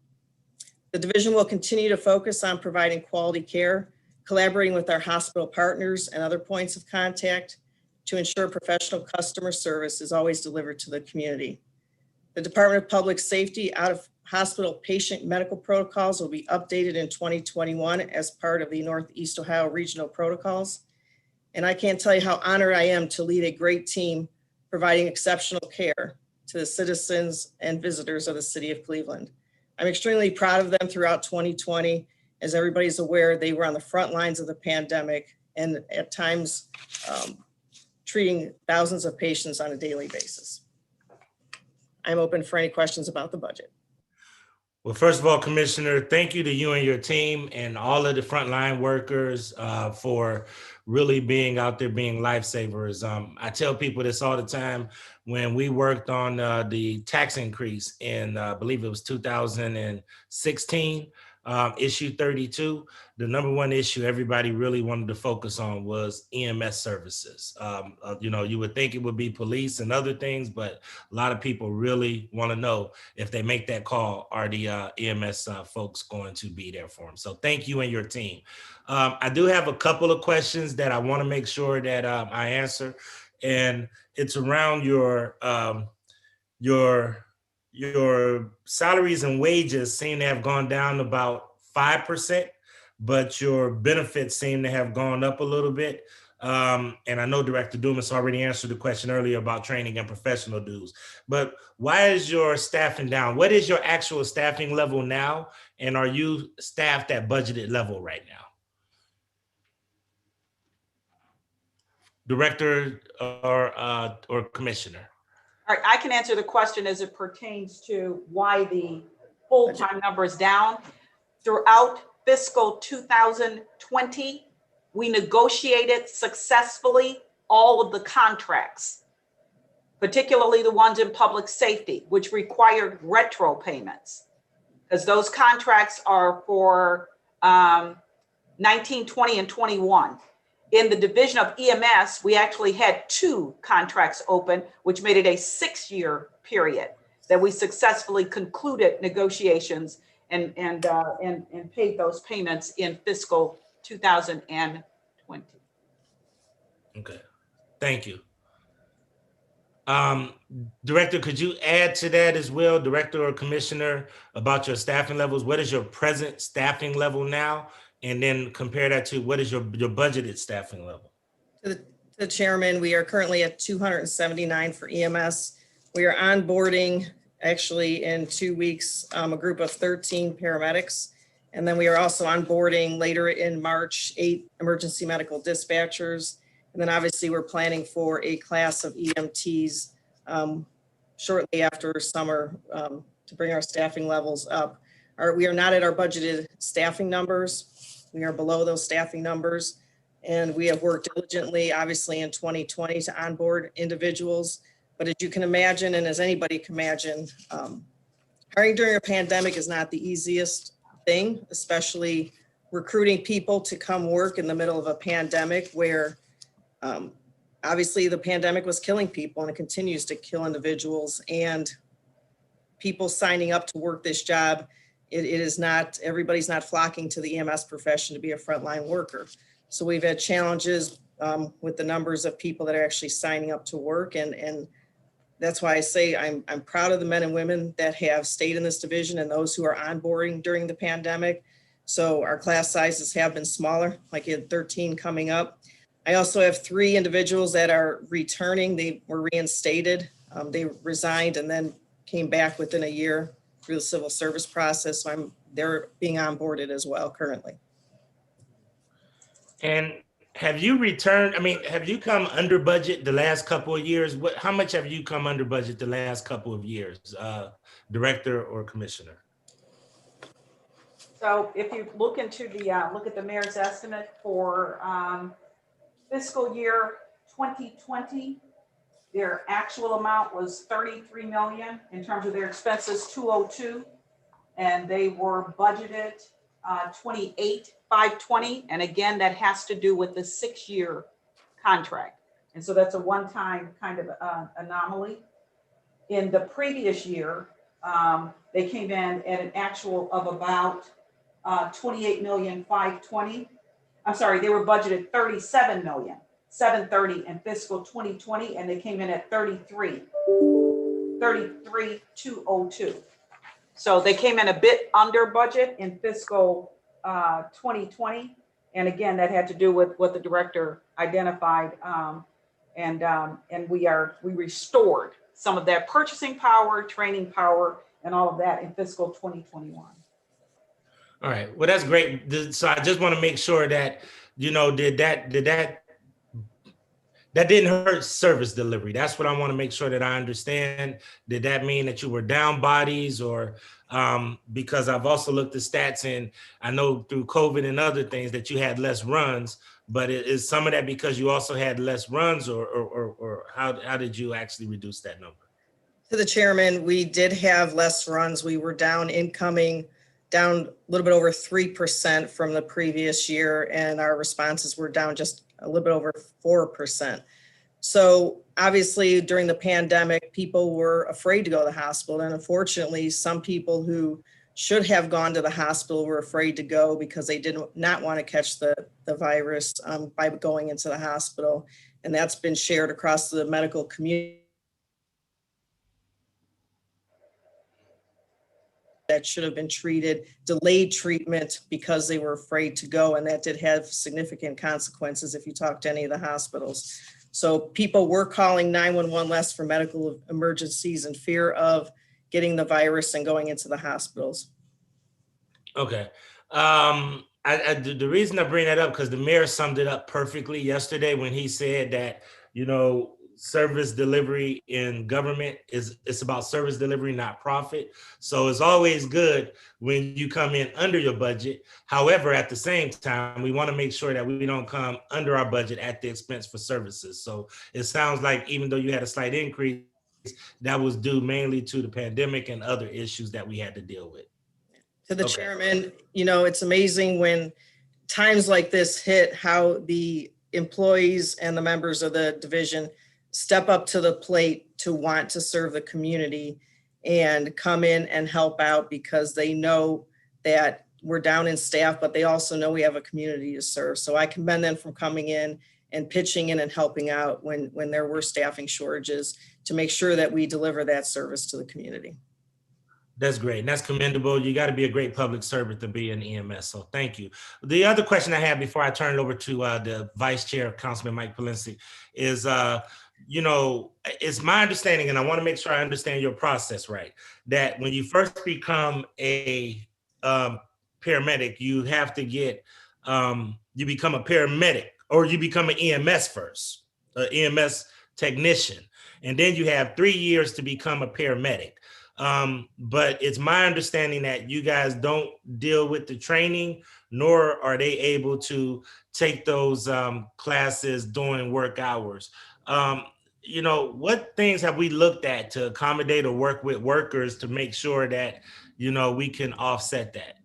The division will continue to focus on providing quality care, collaborating with our hospital partners and other points of contact to ensure professional customer service is always delivered to the community. The Department of Public Safety hospital patient medical protocols will be updated in 2021 as part of the Northeast Ohio Regional Protocols. And I can't tell you how honored I am to lead a great team providing exceptional care to the citizens and visitors of the city of Cleveland. I'm extremely proud of them throughout 2020. As everybody's aware, they were on the front lines of the pandemic and at times treating thousands of patients on a daily basis. I'm open for any questions about the budget.
Well, first of all, Commissioner, thank you to you and your team and all of the frontline workers for really being out there, being lifesavers. I tell people this all the time. When we worked on the tax increase in, I believe it was 2016, issue 32, the number one issue everybody really wanted to focus on was EMS services. You know, you would think it would be police and other things, but a lot of people really want to know if they make that call, are the EMS folks going to be there for them? So thank you and your team. I do have a couple of questions that I want to make sure that I answer, and it's around your salaries and wages seem to have gone down about 5%, but your benefits seem to have gone up a little bit. And I know Director Dumas already answered the question earlier about training and professional dues, but why is your staffing down? What is your actual staffing level now? And are you staffed at budgeted level right now? Director or Commissioner?
All right, I can answer the question as it pertains to why the full-time number is down. Throughout fiscal 2020, we negotiated successfully all of the contracts, particularly the ones in public safety, which required retro payments, because those contracts are for 19, 20, and 21. In the division of EMS, we actually had 2 contracts open, which made it a 6-year period that we successfully concluded negotiations and paid those payments in fiscal 2020.
Okay, thank you. Director, could you add to that as well, Director or Commissioner, about your staffing levels? What is your present staffing level now? And then compare that to what is your budgeted staffing level?
To the chairman, we are currently at 279 for EMS. We are onboarding actually in 2 weeks, a group of 13 paramedics. And then we are also onboarding later in March, 8 emergency medical dispatchers. And then obviously we're planning for a class of EMTs shortly after summer to bring our staffing levels up. We are not at our budgeted staffing numbers. We are below those staffing numbers. And we have worked diligently, obviously in 2020 to onboard individuals. But as you can imagine, and as anybody can imagine, hiring during a pandemic is not the easiest thing, especially recruiting people to come work in the middle of a pandemic where obviously the pandemic was killing people and it continues to kill individuals, and people signing up to work this job, it is not, everybody's not flocking to the EMS profession to be a frontline worker. So we've had challenges with the numbers of people that are actually signing up to work. And that's why I say I'm proud of the men and women that have stayed in this division and those who are onboarding during the pandemic. So our class sizes have been smaller, like you had 13 coming up. I also have 3 individuals that are returning. They were reinstated. They resigned and then came back within a year through the civil service process. So they're being onboarded as well currently.
And have you returned, I mean, have you come under budget the last couple of years? How much have you come under budget the last couple of years, Director or Commissioner?
So if you look into the, look at the mayor's estimate for fiscal year 2020, their actual amount was 33 million in terms of their expenses, 202, and they were budgeted 28,520. And again, that has to do with the 6-year contract. And so that's a one-time kind of anomaly. In the previous year, they came in at an actual of about 28,520,000. I'm sorry, they were budgeted 37,730,000 in fiscal 2020, and they came in at 33,202. So they came in a bit under budget in fiscal 2020. And again, that had to do with what the director identified. And we restored some of that purchasing power, training power, and all of that in fiscal 2021.
All right. Well, that's great. So I just want to make sure that, that didn't hurt service delivery. That's what I want to make sure that I understand. Did that mean that you were down bodies, or because I've also looked at stats and I know through COVID and other things that you had less runs, but is some of that because you also had less runs, or how did you actually reduce that number?
To the chairman, we did have less runs. We were down incoming, down a little bit over 3% from the previous year, and our responses were down just a little bit over 4%. So obviously during the pandemic, people were afraid to go to the hospital. And unfortunately, some people who should have gone to the hospital were afraid to go because they did not want to catch the virus by going into the hospital. And that's been shared across the medical community. That should have been treated, delayed treatment because they were afraid to go. And that did have significant consequences if you talk to any of the hospitals. So people were calling 911 less for medical emergencies in fear of getting the virus and going into the hospitals.
Okay. The reason I bring that up, because the mayor summed it up perfectly yesterday when he said that, service delivery in government it's about service delivery, not profit. So it's always good when you come in under your budget. However, at the same time, we want to make sure that we don't come under our budget at the expense for services. So it sounds like even though you had a slight increase, that was due mainly to the pandemic and other issues that we had to deal with.
To the chairman, it's amazing when times like this hit, how the employees and the members of the division step up to the plate to want to serve the community and come in and help out because they know that we're down in staff, but they also know we have a community to serve. So I commend them from coming in and pitching in and helping out when there were staffing shortages to make sure that we deliver that service to the community.
That's great. And that's commendable. You got to be a great public servant to be in EMS. So thank you. The other question I have before I turn it over to the Vice Chair, Councilman Mike Polinsky, is, it's my understanding, and I want to make sure I understand your process right, that when you first become a paramedic, you have to get, you become a paramedic, or you become an EMS first, an EMS technician. And then you have 3 years to become a paramedic. But it's my understanding that you guys don't deal with the training, nor are they able to take those classes during work hours. What things have we looked at to accommodate or work with workers to make sure that, we can offset that?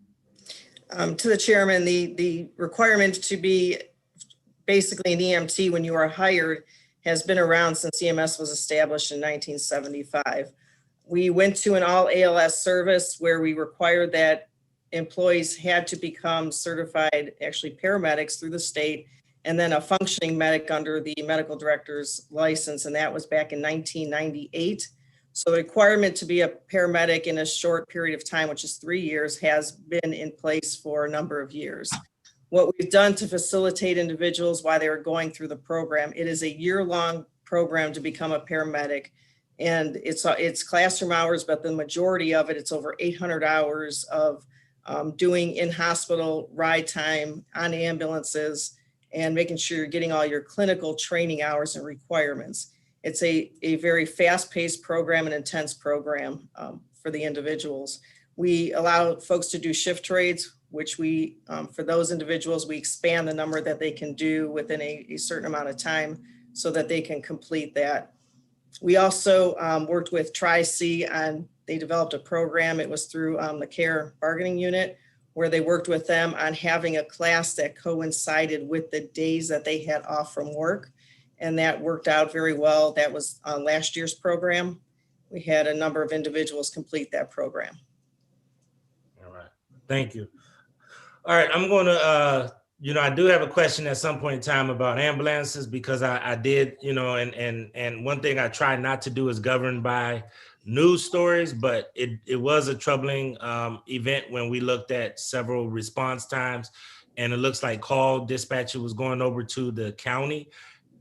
To the chairman, the requirement to be basically an EMT when you are hired has been around since EMS was established in 1975. We went to an all ALS service where we required that employees had to become certified, actually paramedics through the state, and then a functioning medic under the medical director's license. And that was back in 1998. So the requirement to be a paramedic in a short period of time, which is 3 years, has been in place for a number of years. What we've done to facilitate individuals while they were going through the program, it is a year-long program to become a paramedic. And it's classroom hours, but the majority of it, it's over 800 hours of doing in-hospital ride time on ambulances and making sure you're getting all your clinical training hours and requirements. It's a very fast-paced program, an intense program for the individuals. We allow folks to do shift trades, which we, for those individuals, we expand the number that they can do within a certain amount of time so that they can complete that. We also worked with Tri-C and they developed a program. It was through the CARE bargaining unit where they worked with them on having a class that coincided with the days that they had off from work. And that worked out very well. That was on last year's program. We had a number of individuals complete that program.
All right, thank you. All right, I'm going to, I do have a question at some point in time about ambulances because I did, and one thing I try not to do is govern by news stories, but it was a troubling event when we looked at several response times, and it looks like call dispatcher was going over to the county.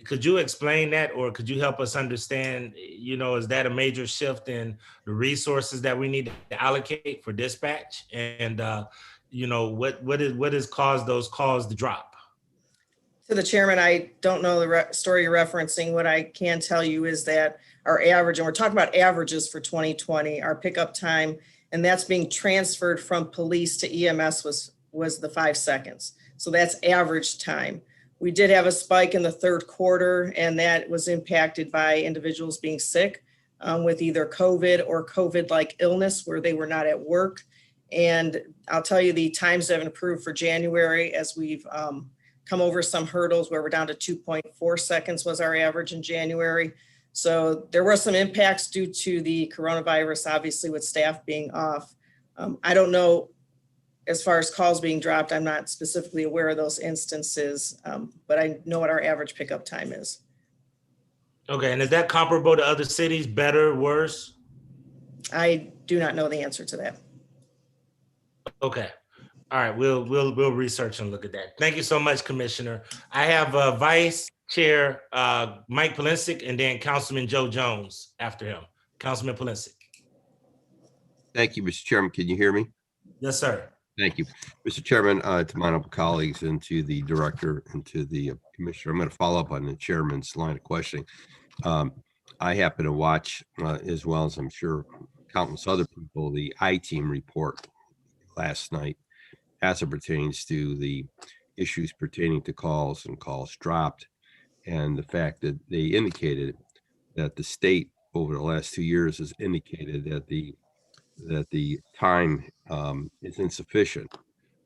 Could you explain that, or could you help us understand, is that a major shift in the resources that we need to allocate for dispatch? And, what has caused those calls to drop?
To the chairman, I don't know the story you're referencing. What I can tell you is that our average, and we're talking about averages for 2020, our pickup time, and that's being transferred from police to EMS was the 5 seconds. So that's average time. We did have a spike in the third quarter, and that was impacted by individuals being sick with either COVID or COVID-like illness where they were not at work. And I'll tell you, the times have improved for January as we've come over some hurdles where we're down to 2.4 seconds was our average in January. So there were some impacts due to the coronavirus, obviously with staff being off. I don't know, as far as calls being dropped, I'm not specifically aware of those instances, but I know what our average pickup time is.
Okay, and is that comparable to other cities, better, worse?
I do not know the answer to that.
Okay. All right, we'll research and look at that. Thank you so much, Commissioner. I have Vice Chair Mike Polensek and then Councilman Joe Jones after him. Councilman Polensek.
Thank you, Mr. Chairman. Can you hear me?
Yes, sir.
Thank you, Mr. Chairman, to my honorable colleagues and to the director and to the commissioner. I'm going to follow up on the chairman's line of questioning. I happen to watch, as well as I'm sure countless other people, the I-Team report last night as it pertains to the issues pertaining to calls and calls dropped, and the fact that they indicated that the state over the last 2 years has indicated that the time is insufficient,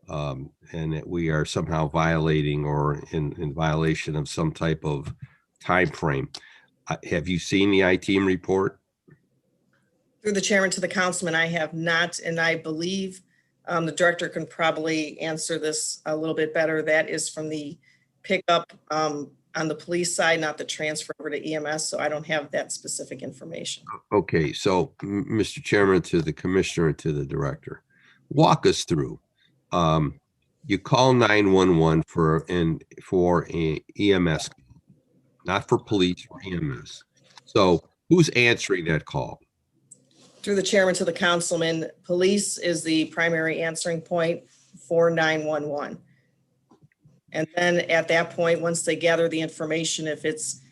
and that we are somehow violating or in violation of some type of time frame. Have you seen the I-Team report?
Through the chairman to the councilman, I have not, and I believe the director can probably answer this a little bit better. That is from the pickup on the police side, not the transfer over to EMS. So I don't have that specific information.
Okay, so Mr. Chairman, to the commissioner and to the director, walk us through. You call 911 for a EMS, not for police, or EMS. So who's answering that call?
Through the chairman to the councilman, police is the primary answering point for 911. And then at that point, once they gather the information, if it's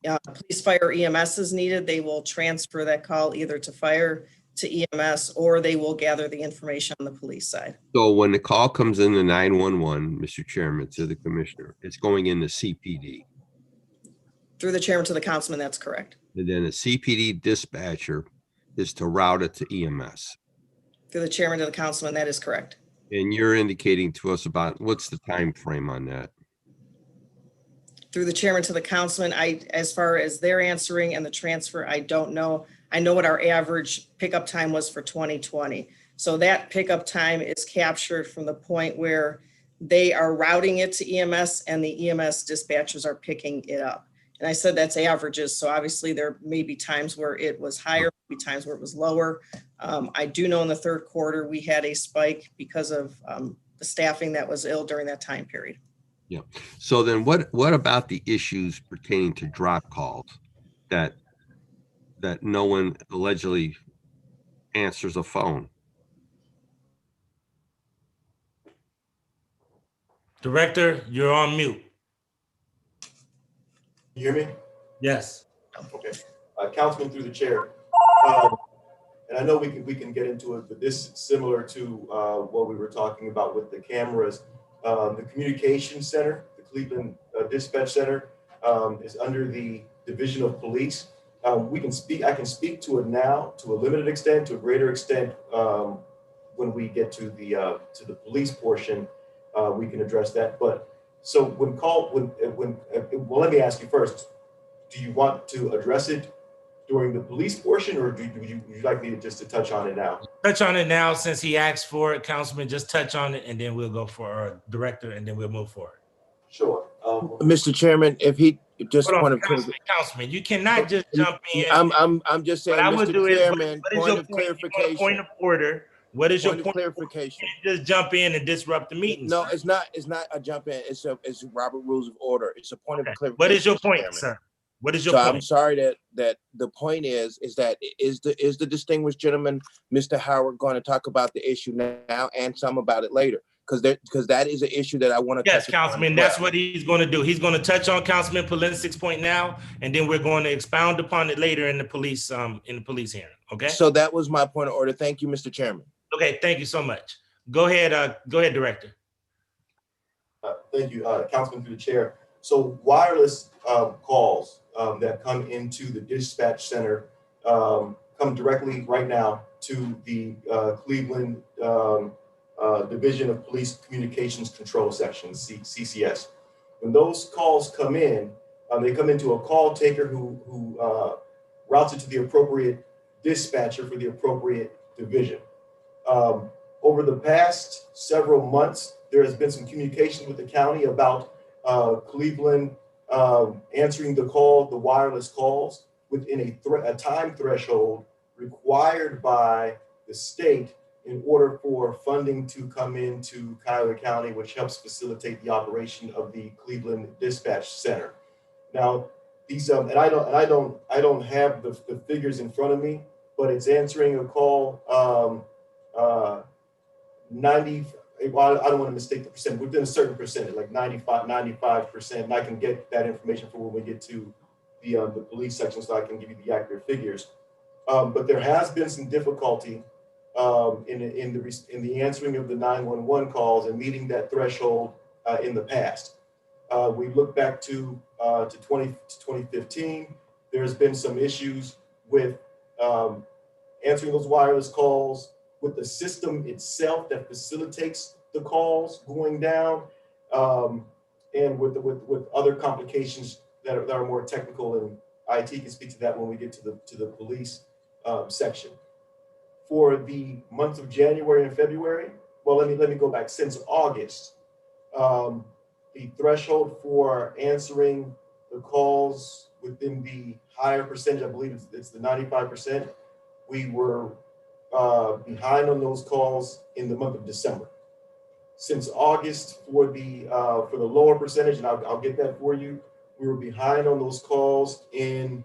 police, fire, EMS is needed, they will transfer that call either to fire, to EMS, or they will gather the information on the police side.
So when the call comes in to 911, Mr. Chairman, to the commissioner, it's going in the CPD.
Through the chairman to the councilman, that's correct.
And then the CPD dispatcher is to route it to EMS.
Through the chairman to the councilman, that is correct.
And you're indicating to us about what's the time frame on that?
Through the chairman to the councilman, as far as their answering and the transfer, I don't know. I know what our average pickup time was for 2020. So that pickup time is captured from the point where they are routing it to EMS and the EMS dispatchers are picking it up. And I said that's averages. So obviously there may be times where it was higher, maybe times where it was lower. I do know in the third quarter, we had a spike because of the staffing that was ill during that time period.
Yeah. So then what about the issues pertaining to drop calls that no one allegedly answers a phone?
Director, you're on mute.
You hear me?
Yes.
Okay. Councilman, through the chair. And I know we can get into it, but this is similar to what we were talking about with the cameras. The communication center, the Cleveland Dispatch Center, is under the Division of Police. I can speak to it now to a limited extent, to a greater extent when we get to the police portion. We can address that. But so well, let me ask you first. Do you want to address it during the police portion, or would you like me just to touch on it now?
Touch on it now since he asked for it, Councilman. Just touch on it, and then we'll go for our director, and then we'll move forward.
Sure.
Mr. Chairman, if just
Hold on,
point of
Councilman, you cannot just jump in.
I'm just saying,
What I would
Mr.
do is,
Chairman,
what is
point
your
of
point? You want a
clarification.
point of order? What is your
Point of
point?
clarification.
You can't just jump in and disrupt the meeting.
No,
sir.
it's not a jump in. It's Robert Rules of Order. It's a point of clarification.
What is your
Mr.
point,
Chairman.
sir? What is your
So
point?
I'm sorry that the point is that is the distinguished gentleman, Mr. Howard, going to talk about the issue now and some about it later? Because that is an issue that I want to
Yes,
touch upon
Councilman,
as
that's
well.
what he's going to do. He's going to touch on Councilman Politic's point now, and then we're going to expound upon it later in the police hearing. Okay.
So that was my point of order. Thank you, Mr. Chairman.
Okay, thank you so much. Go ahead, Director.
Thank you, Councilman, through the chair. So wireless calls that come into the dispatch center come directly right now to the Cleveland Division of Police Communications Control Section, CCS. When those calls come in, they come into a call taker who routes it to the appropriate dispatcher for the appropriate division. Over the past several months, there has been some communication with the county about Cleveland answering the wireless calls within a time threshold required by the state in order for funding to come into Cuyahoga County, which helps facilitate the operation of the Cleveland Dispatch Center. Now, these and I don't have the figures in front of me, but it's answering a call 90. Well, I don't want to mistake the percent, within a certain percentage, like 95%. And I can get that information for when we get to the police section, so I can give you the accurate figures. But there has been some difficulty in the answering of the 911 calls and meeting that threshold in the past. We look back to 2015. There's been some issues with answering those wireless calls, with the system itself that facilitates the calls going down, and with other complications that are more technical, and IT can speak to that when we get to the police section. For the months of January and February, well, let me go back. Since August, the threshold for answering the calls within the higher percentage, I believe it's the 95%, we were behind on those calls in the month of December. Since August, for the lower percentage, and I'll get that for you, we were behind on those calls in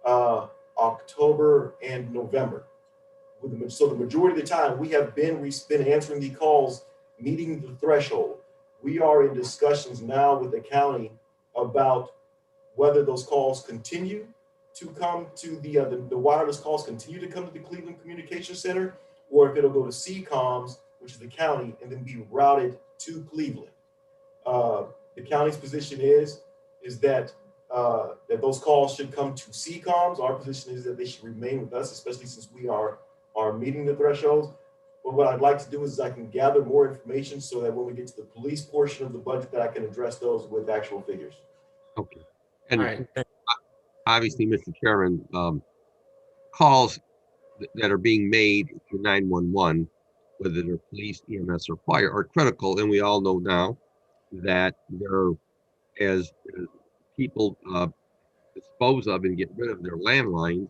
October and November. So the majority of the time, we have been answering the calls, meeting the threshold. We are in discussions now with the county about whether those calls continue to come to the wireless calls continue to come to the Cleveland Communication Center, or if it'll go to CCOMS, which is the county, and then be routed to Cleveland. The county's position is that those calls should come to CCOMS. Our position is that they should remain with us, especially since we are meeting the thresholds. But what I'd like to do is I can gather more information so that when we get to the police portion of the budget, that I can address those with actual figures.
Okay. And
All right.
obviously, Mr. Chairman, calls that are being made to 911, whether they're police, EMS, or fire, are critical. And we all know now that as people dispose of and get rid of their landlines,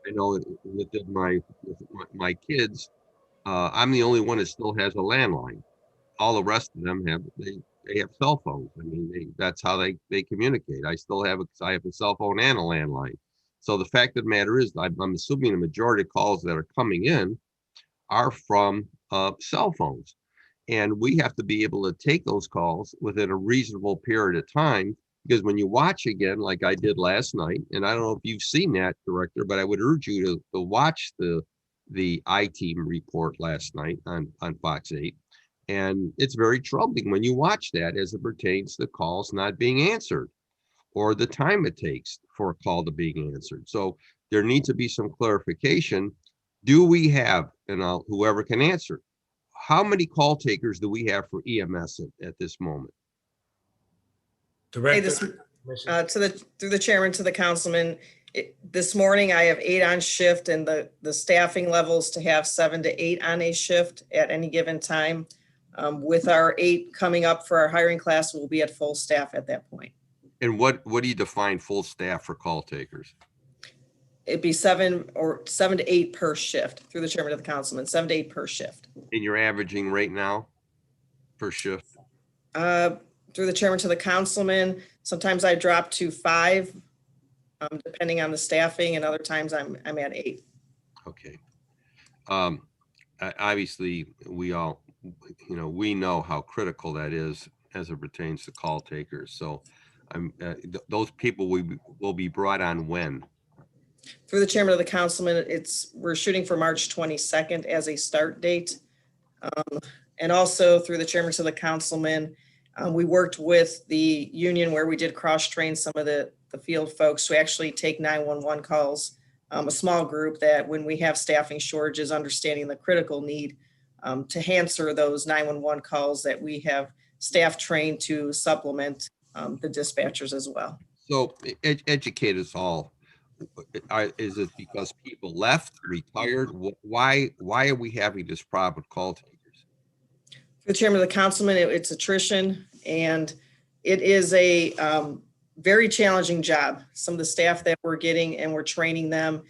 I know with my kids, I'm the only one that still has a landline. All the rest of them they have cell phones. I mean, that's how they communicate. I have a cell phone and a landline. So the fact of the matter is, I'm assuming the majority of calls that are coming in are from cell phones, and we have to be able to take those calls within a reasonable period of time. Because when you watch again, like I did last night, and I don't know if you've seen that, Director, but I would urge you to watch the I-Team report last night on Fox 8. And it's very troubling when you watch that as it pertains to calls not being answered or the time it takes for a call to being answered. So there needs to be some clarification. Do we have, and whoever can answer, how many call takers do we have for EMS at this moment?
Hey, through the chairman to the councilman, this morning I have 8 on shift, and the staffing levels to have 7 to 8 on a shift at any given time. With our 8 coming up for our hiring class, we'll be at full staff at that point.
And what do you define full staff for call takers?
It'd be 7 to 8 per shift, through the chairman of the councilman, 7 to 8 per shift.
And you're averaging right now per shift?
Through the chairman to the councilman, sometimes I drop to 5, depending on the staffing, and other times I'm at 8.
Okay. Obviously, we all, we know how critical that is as it pertains to call takers. So those people will be brought on when?
Through the chairman of the councilman, we're shooting for March 22nd as a start date. And also through the chairman to the councilman, we worked with the union where we did cross-train some of the field folks to actually take 911 calls. A small group that when we have staffing shortages, understanding the critical need to answer those 911 calls, that we have staff trained to supplement the dispatchers as well.
So educate us all. Is it because people left, retired? Why are we having this problem with call takers?
The chairman of the councilman, it's attrition, and it is a very challenging job. Some of the staff that we're getting and we're training them,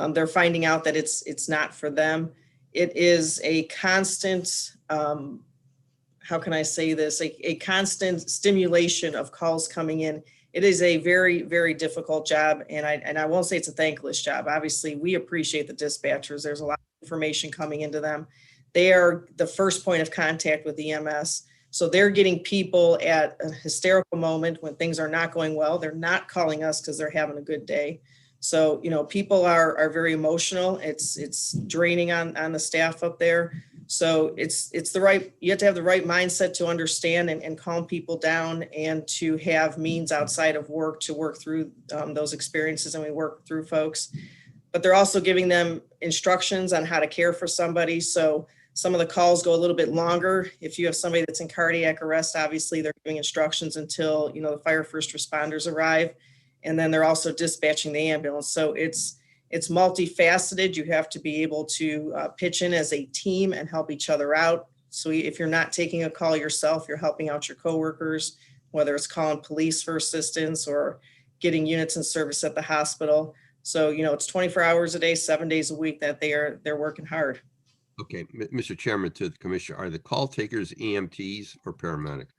they're finding out that it's not for them. It is a constant, how can I say this? A constant stimulation of calls coming in. It is a very, very difficult job. And I won't say it's a thankless job. Obviously, we appreciate the dispatchers. There's a lot of information coming into them. They are the first point of contact with EMS. So they're getting people at a hysterical moment when things are not going well. They're not calling us because they're having a good day. So, people are very emotional. It's draining on the staff up there. So you have to have the right mindset to understand and calm people down, and to have means outside of work to work through those experiences. And we work through folks, but they're also giving them instructions on how to care for somebody. So some of the calls go a little bit longer. If you have somebody that's in cardiac arrest, obviously they're giving instructions until, the fire first responders arrive. And then they're also dispatching the ambulance. So it's multifaceted. You have to be able to pitch in as a team and help each other out. So if you're not taking a call yourself, you're helping out your coworkers, whether it's calling police for assistance or getting units in service at the hospital. So, it's 24 hours a day, 7 days a week that they're working hard.
Okay, Mr. Chairman, to the commissioner, are the call takers EMTs or paramedics?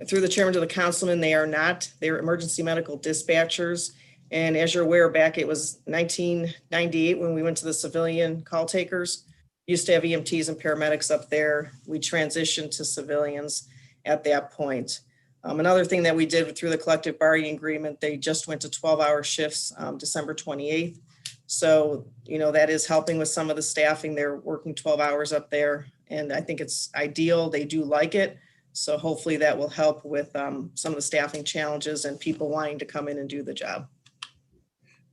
Through the chairman to the councilman, they are not. They're emergency medical dispatchers. And as you're aware, back it was 1998 when we went to the civilian call takers. Used to have EMTs and paramedics up there. We transitioned to civilians at that point. Another thing that we did through the collective bargaining agreement, they just went to 12-hour shifts December 28th. So, that is helping with some of the staffing. They're working 12 hours up there, and I think it's ideal. They do like it. So hopefully that will help with some of the staffing challenges and people wanting to come in and do the job.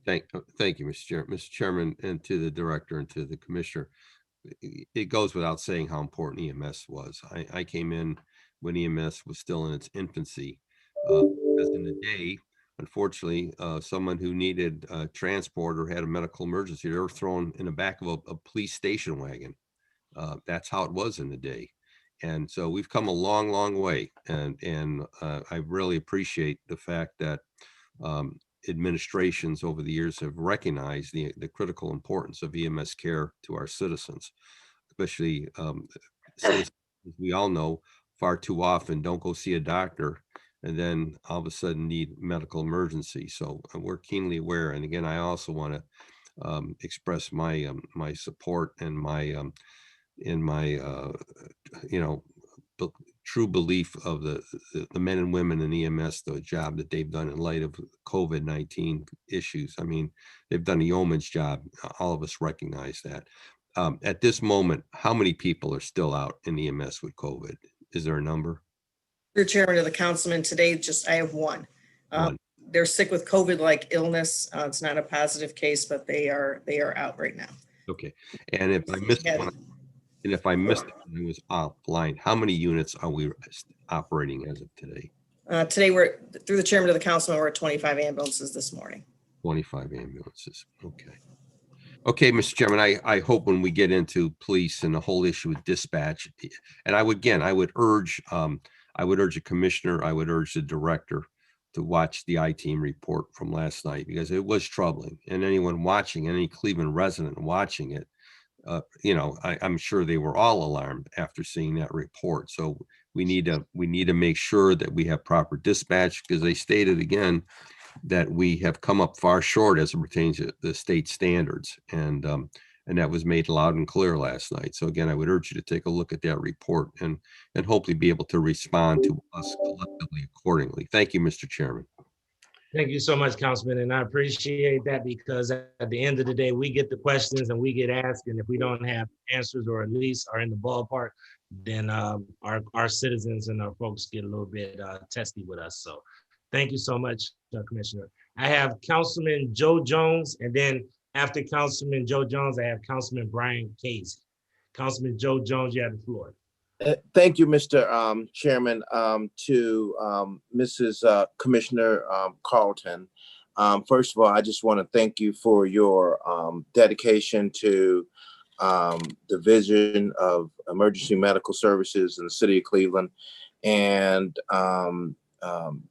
Thank you, Mr. Chairman. Mr. Chairman, and to the director and to the commissioner. It goes without saying how important EMS was. I came in when EMS was still in its infancy. Because in the day, unfortunately, someone who needed transport or had a medical emergency, they were thrown in the back of a police station wagon. That's how it was in the day. And so we've come a long, long way. And I really appreciate the fact that administrations over the years have recognized the critical importance of EMS care to our citizens, especially citizens, as we all know, far too often don't go see a doctor and then all of a sudden need medical emergency. So we're keenly aware. And again, I also want to express my my support and my true belief of the men and women in EMS, the job that they've done in light of COVID-19 issues. I mean, they've done a yeoman's job. All of us recognize that. At this moment, how many people are still out in EMS with COVID? Is there a number?
Your chairman of the councilman today, I have one. They're sick with COVID-like illness. It's not a positive case, but they are out right now.
Okay. And if I missed one, and if I missed it when I was offline, how many units are we operating as of today?
Today, we're through the chairman of the councilman, we're at 25 ambulances this morning.
25 ambulances. Okay. Okay, Mr. Chairman, I hope when we get into police and the whole issue with dispatch, and I would urge the commissioner, I would urge the director to watch the I-team report from last night because it was troubling. And anyone watching, any Cleveland resident watching it, I'm sure they were all alarmed after seeing that report. So we need to make sure that we have proper dispatch, because they stated again that we have come up far short as it pertains to the state standards, and that was made loud and clear last night. So again, I would urge you to take a look at that report and hopefully be able to respond to us collectively accordingly. Thank you, Mr. Chairman.
Thank you so much, Councilman, and I appreciate that, because at the end of the day, we get the questions and we get asked, and if we don't have answers or at least are in the ballpark, then our citizens and our folks get a little bit testy with us. So thank you so much, Commissioner. I have Councilman Joe Jones, and then after Councilman Joe Jones, I have Councilman Brian Casey. Councilman Joe Jones, you have the floor.
Thank you, Mr. Chairman. To Mrs. Commissioner Carlton. First of all, I just want to thank you for your dedication to the vision of emergency medical services in the city of Cleveland, and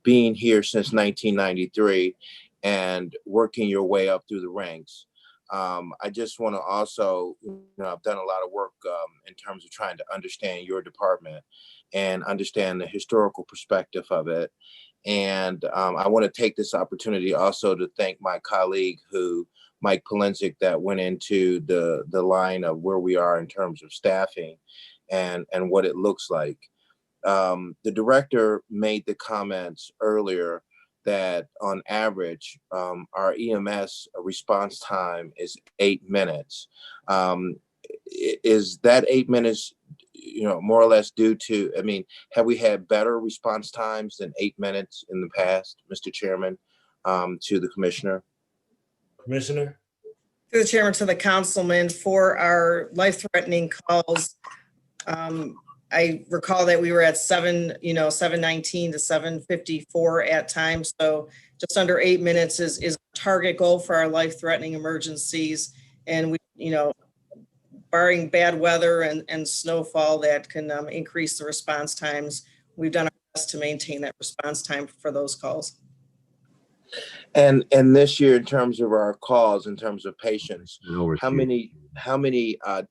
being here since 1993 and working your way up through the ranks. I just want to also, I've done a lot of work in terms of trying to understand your department and understand the historical perspective of it. And I want to take this opportunity also to thank my colleague Mike Polensik, that went into the line of where we are in terms of staffing and what it looks like. The director made the comments earlier that on average, our EMS response time is 8 minutes. Is that 8 minutes, more or less due to, have we had better response times than 8 minutes in the past, Mr. Chairman, to the commissioner?
Commissioner?
Through the chairman to the councilman, for our life-threatening calls, I recall that we were at 7:19 to 7:54 at times. So just under 8 minutes is a target goal for our life-threatening emergencies. And we, barring bad weather and snowfall that can increase the response times, we've done our best to maintain that response time for those calls.
And this year, in terms of our calls, in terms of patients, how many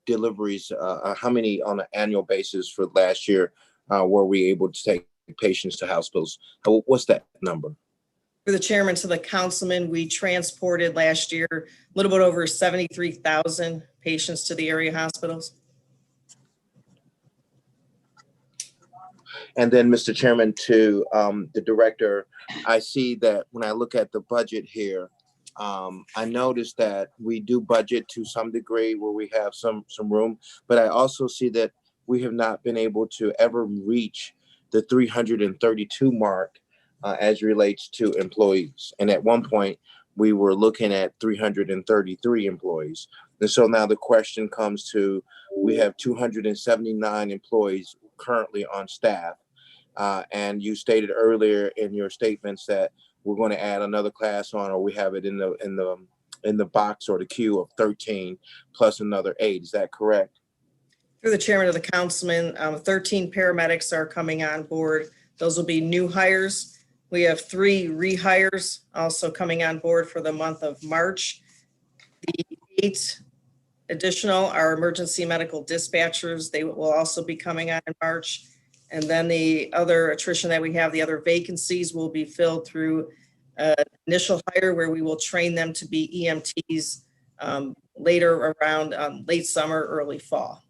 deliveries, how many on an annual basis for last year were we able to take patients to hospitals? What's that number?
For the chairman to the councilman, we transported last year a little bit over 73,000 patients to the area hospitals.
And then, Mr. Chairman, to the director, I see that when I look at the budget here, I noticed that we do budget to some degree where we have some room, but I also see that we have not been able to ever reach the 332 mark as relates to employees. And at one point, we were looking at 333 employees. And so now the question comes to, we have 279 employees currently on staff. And you stated earlier in your statements that we're going to add another class on, or we have it in the box or the queue of 13 plus another 8. Is that correct?
Through the chairman of the councilman, 13 paramedics are coming on board. Those will be new hires. We have 3 rehires also coming on board for the month of March. The 8 additional are emergency medical dispatchers. They will also be coming on in March. And then the other attrition that we have, the other vacancies will be filled through initial hire, where we will train them to be EMTs later around late summer, early fall.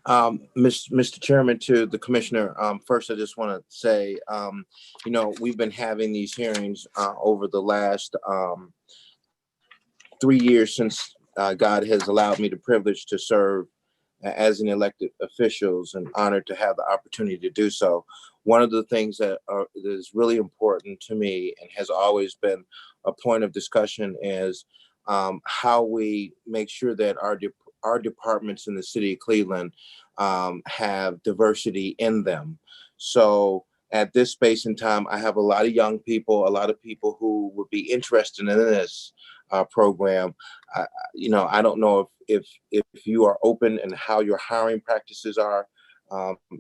Mr. Chairman, to the commissioner, first I just want to say, we've been having these hearings over the last 3 years since God has allowed me the privilege to serve as an elected officials, and honored to have the opportunity to do so. One of the things that is really important to me and has always been a point of discussion is how we make sure that our departments in the city of Cleveland have diversity in them. So at this space and time, I have a lot of young people, a lot of people who would be interested in this program. I don't know if you are open and how your hiring practices are,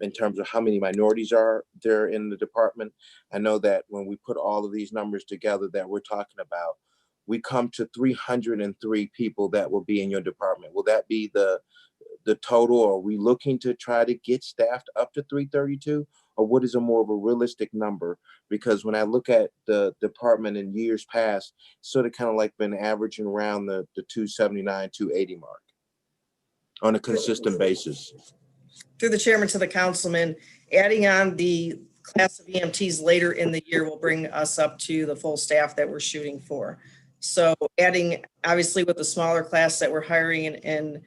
in terms of how many minorities are there in the department. I know that when we put all of these numbers together that we're talking about, we come to 303 people that will be in your department. Will that be the total? Are we looking to try to get staffed up to 332? Or what is a more of a realistic number? Because when I look at the department in years past, sort of kind of like been averaging around the 279, 280 mark on a consistent basis.
Through the chairman to the councilman, adding on the class of EMTs later in the year will bring us up to the full staff that we're shooting for. So adding, obviously with the smaller class that we're hiring and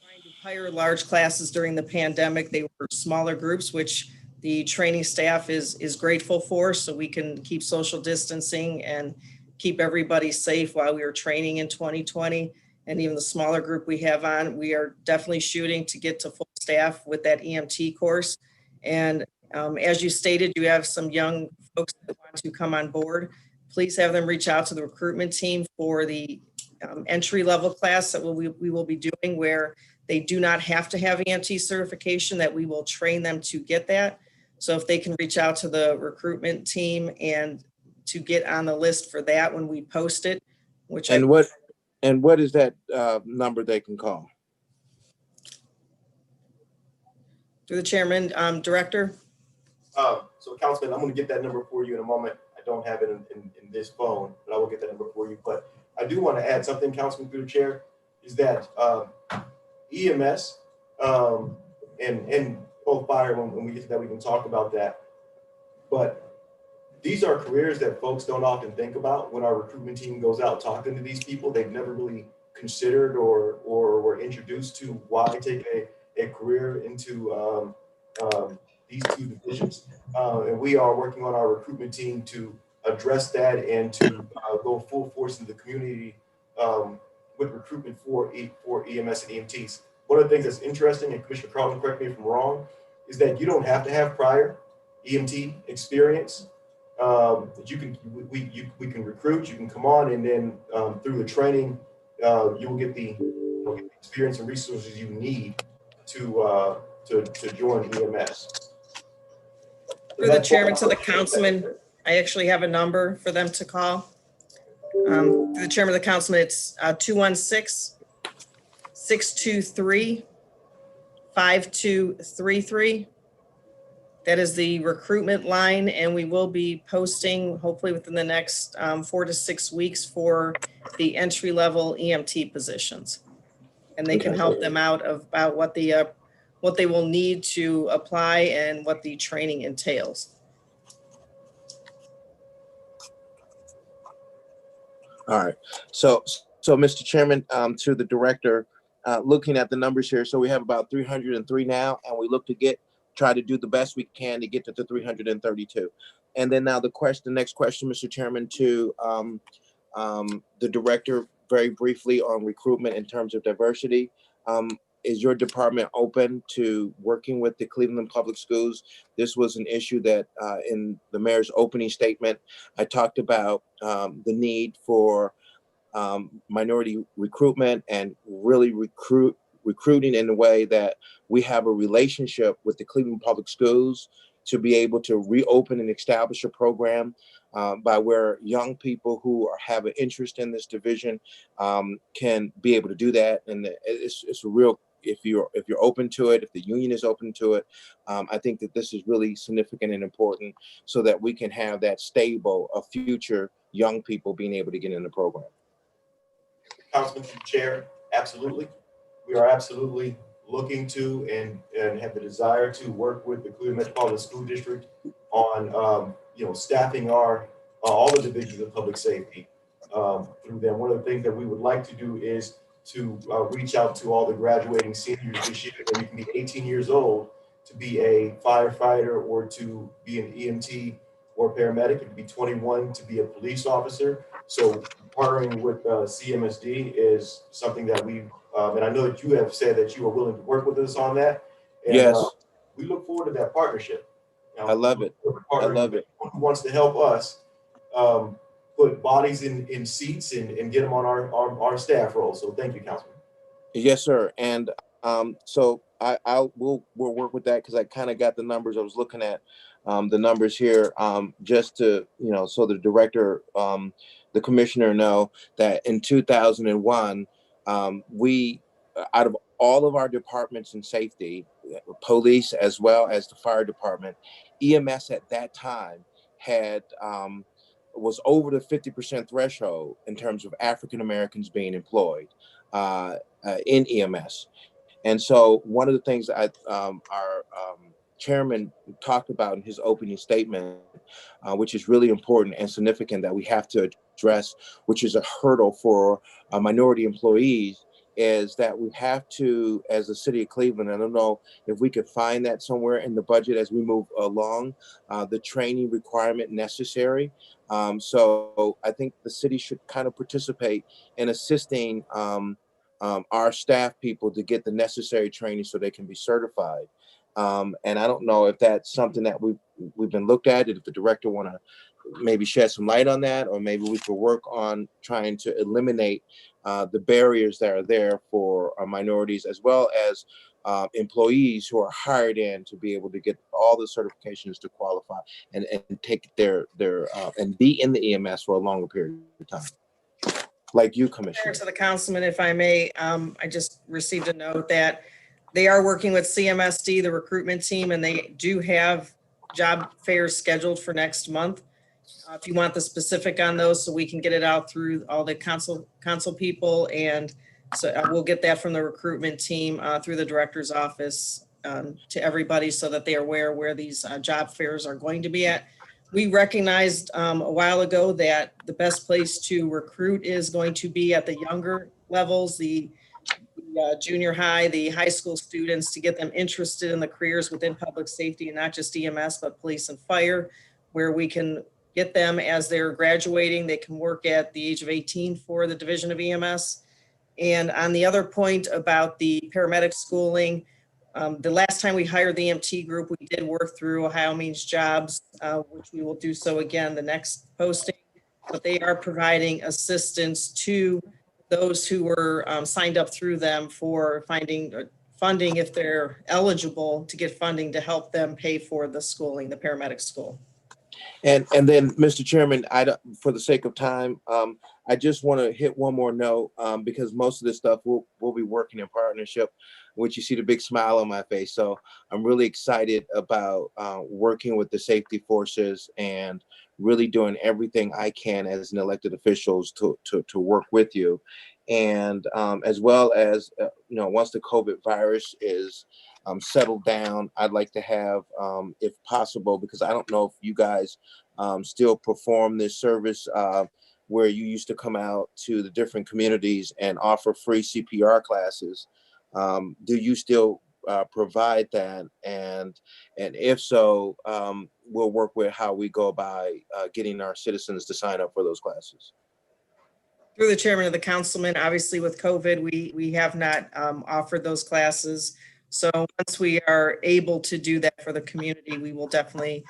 trying to hire large classes during the pandemic, they were smaller groups, which the training staff is grateful for, so we can keep social distancing and keep everybody safe while we were training in 2020. And even the smaller group we have on, we are definitely shooting to get to full staff with that EMT course. And as you stated, you have some young folks that want to come on board. Please have them reach out to the recruitment team for the entry level class that we will be doing, where they do not have to have EMT certification, that we will train them to get that. So if they can reach out to the recruitment team and to get on the list for that when we post it, which
And what is that number they can call?
Through the chairman, director.
So Councilman, I'm going to get that number for you in a moment. I don't have it in this phone, but I will get that number for you. But I do want to add something, Councilman, through the chair, is that EMS and both fire, when we get to that, we can talk about that. But these are careers that folks don't often think about when our recruitment team goes out talking to these people. They've never really considered or were introduced to why take a career into these two divisions. And we are working on our recruitment team to address that and to go full force into the community with recruitment for EMS and EMTs. One of the things that's interesting, and Commissioner Carlton, correct me if I'm wrong, is that you don't have to have prior EMT experience. We can recruit, you can come on, and then through the training, you will get the experience and resources you need to join EMS.
Through the chairman to the councilman, I actually have a number for them to call. Through the chairman of the councilman, it's 216-623-5233. That is the recruitment line, and we will be posting hopefully within the next 4 to 6 weeks for the entry-level EMT positions. And they can help them out about what they will need to apply and what the training entails.
All right. So Mr. Chairman, to the director, looking at the numbers here, so we have about 303 now, and we look to try to do the best we can to get to the 332. And then now the next question, Mr. Chairman, to the director, very briefly on recruitment in terms of diversity. Is your department open to working with the Cleveland Public Schools? This was an issue that in the mayor's opening statement, I talked about the need for minority recruitment and really recruiting in a way that we have a relationship with the Cleveland Public Schools to be able to reopen and establish a program by where young people who have an interest in this division can be able to do that. And it's a real, if you're open to it, if the union is open to it, I think that this is really significant and important so that we can have that stable of future young people being able to get in the program.
Councilman, Chair, absolutely. We are absolutely looking to and have the desire to work with the Cleveland Metropolitan School District on staffing all the divisions of public safety through them. One of the things that we would like to do is to reach out to all the graduating seniors this year. That you can be 18 years old to be a firefighter or to be an EMT or paramedic. You can be 21 to be a police officer. So partnering with CMSD is something that we, and I know that you have said that you are willing to work with us on that. And,
yes.
We look forward to that partnership.
I love it. I love it.
Who wants to help us put bodies in seats and get them on our staff roll. So thank you, Councilman.
Yes, sir. And so we'll work with that because I kind of got the numbers. I was looking at the numbers here just to, so the director, the commissioner know that in 2001, we, out of all of our departments in safety, police as well as the fire department, EMS at that time had was over the 50% threshold in terms of African Americans being employed in EMS. And so one of the things that our chairman talked about in his opening statement, which is really important and significant that we have to address, which is a hurdle for minority employees, is that we have to, as the city of Cleveland, I don't know if we could find that somewhere in the budget as we move along, the training requirement necessary. So I think the city should kind of participate in assisting our staff people to get the necessary training so they can be certified. And I don't know if that's something that we've been looked at, if the director want to maybe shed some light on that, or maybe we could work on trying to eliminate the barriers that are there for our minorities as well as employees who are hired in to be able to get all the certifications to qualify and take their and be in the EMS for a longer period of time. Like you, Commissioner.
To the councilman, if I may, I just received a note that they are working with CMSD, the recruitment team, and they do have job fairs scheduled for next month. If you want the specific on those, so we can get it out through all the council people, and so we'll get that from the recruitment team through the director's office to everybody so that they are aware where these job fairs are going to be at. We recognized a while ago that the best place to recruit is going to be at the younger levels, the junior high, the high school students, to get them interested in the careers within public safety, and not just EMS, but police and fire, where we can get them as they're graduating. They can work at the age of 18 for the division of EMS. And on the other point about the paramedic schooling, the last time we hired the EMT group, we did work through Ohio Means Jobs, which we will do so again the next posting. But they are providing assistance to those who were signed up through them for finding funding if they're eligible to get funding to help them pay for the schooling, the paramedic school.
And then, Mr. Chairman, for the sake of time, I just want to hit one more note because most of this stuff we'll be working in partnership, which you see the big smile on my face. So I'm really excited about working with the safety forces and really doing everything I can as an elected officials to work with you. And as well as, once the COVID virus is settled down, I'd like to have, if possible, because I don't know if you guys still perform this service where you used to come out to the different communities and offer free CPR classes. Do you still provide that? And if so, we'll work with how we go by getting our citizens to sign up for those classes.
Through the chairman of the councilman, obviously with COVID, we have not offered those classes. So once we are able to do that for the community, we will definitely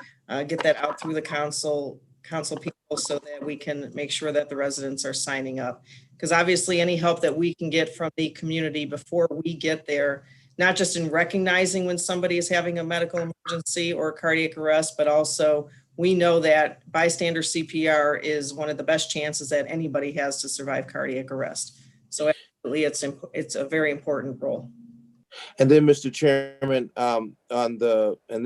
get that out through the council people so that we can make sure that the residents are signing up. Because obviously any help that we can get from the community before we get there, not just in recognizing when somebody is having a medical emergency or cardiac arrest, but also we know that bystander CPR is one of the best chances that anybody has to survive cardiac arrest. So absolutely, it's a very important role.
And then, Mr. Chairman, and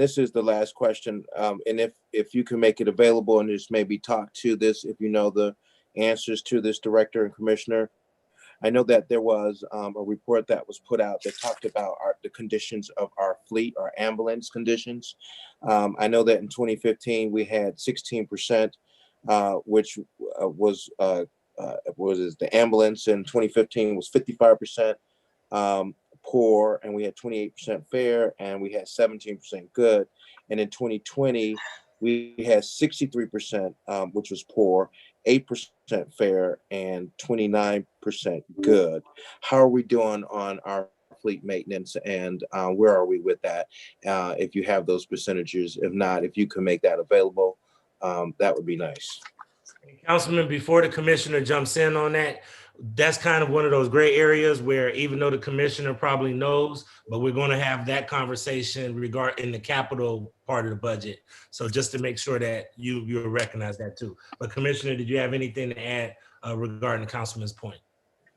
this is the last question, and if you can make it available and just maybe talk to this, if you know the answers to this, Director and Commissioner. I know that there was a report that was put out that talked about the conditions of our fleet, our ambulance conditions. I know that in 2015 we had 16%, which was the ambulance in 2015 was 55%. Poor, and we had 28% fair, and we had 17% good. And in 2020, we had 63%, which was poor, 8% fair, and 29% good. How are we doing on our fleet maintenance, and where are we with that? If you have those percentages, if not, if you can make that available, that would be nice.
Councilman, before the commissioner jumps in on that, that's kind of one of those gray areas where even though the commissioner probably knows, but we're going to have that conversation regarding the capital part of the budget. So just to make sure that you recognize that too. But Commissioner, did you have anything to add regarding the councilman's point?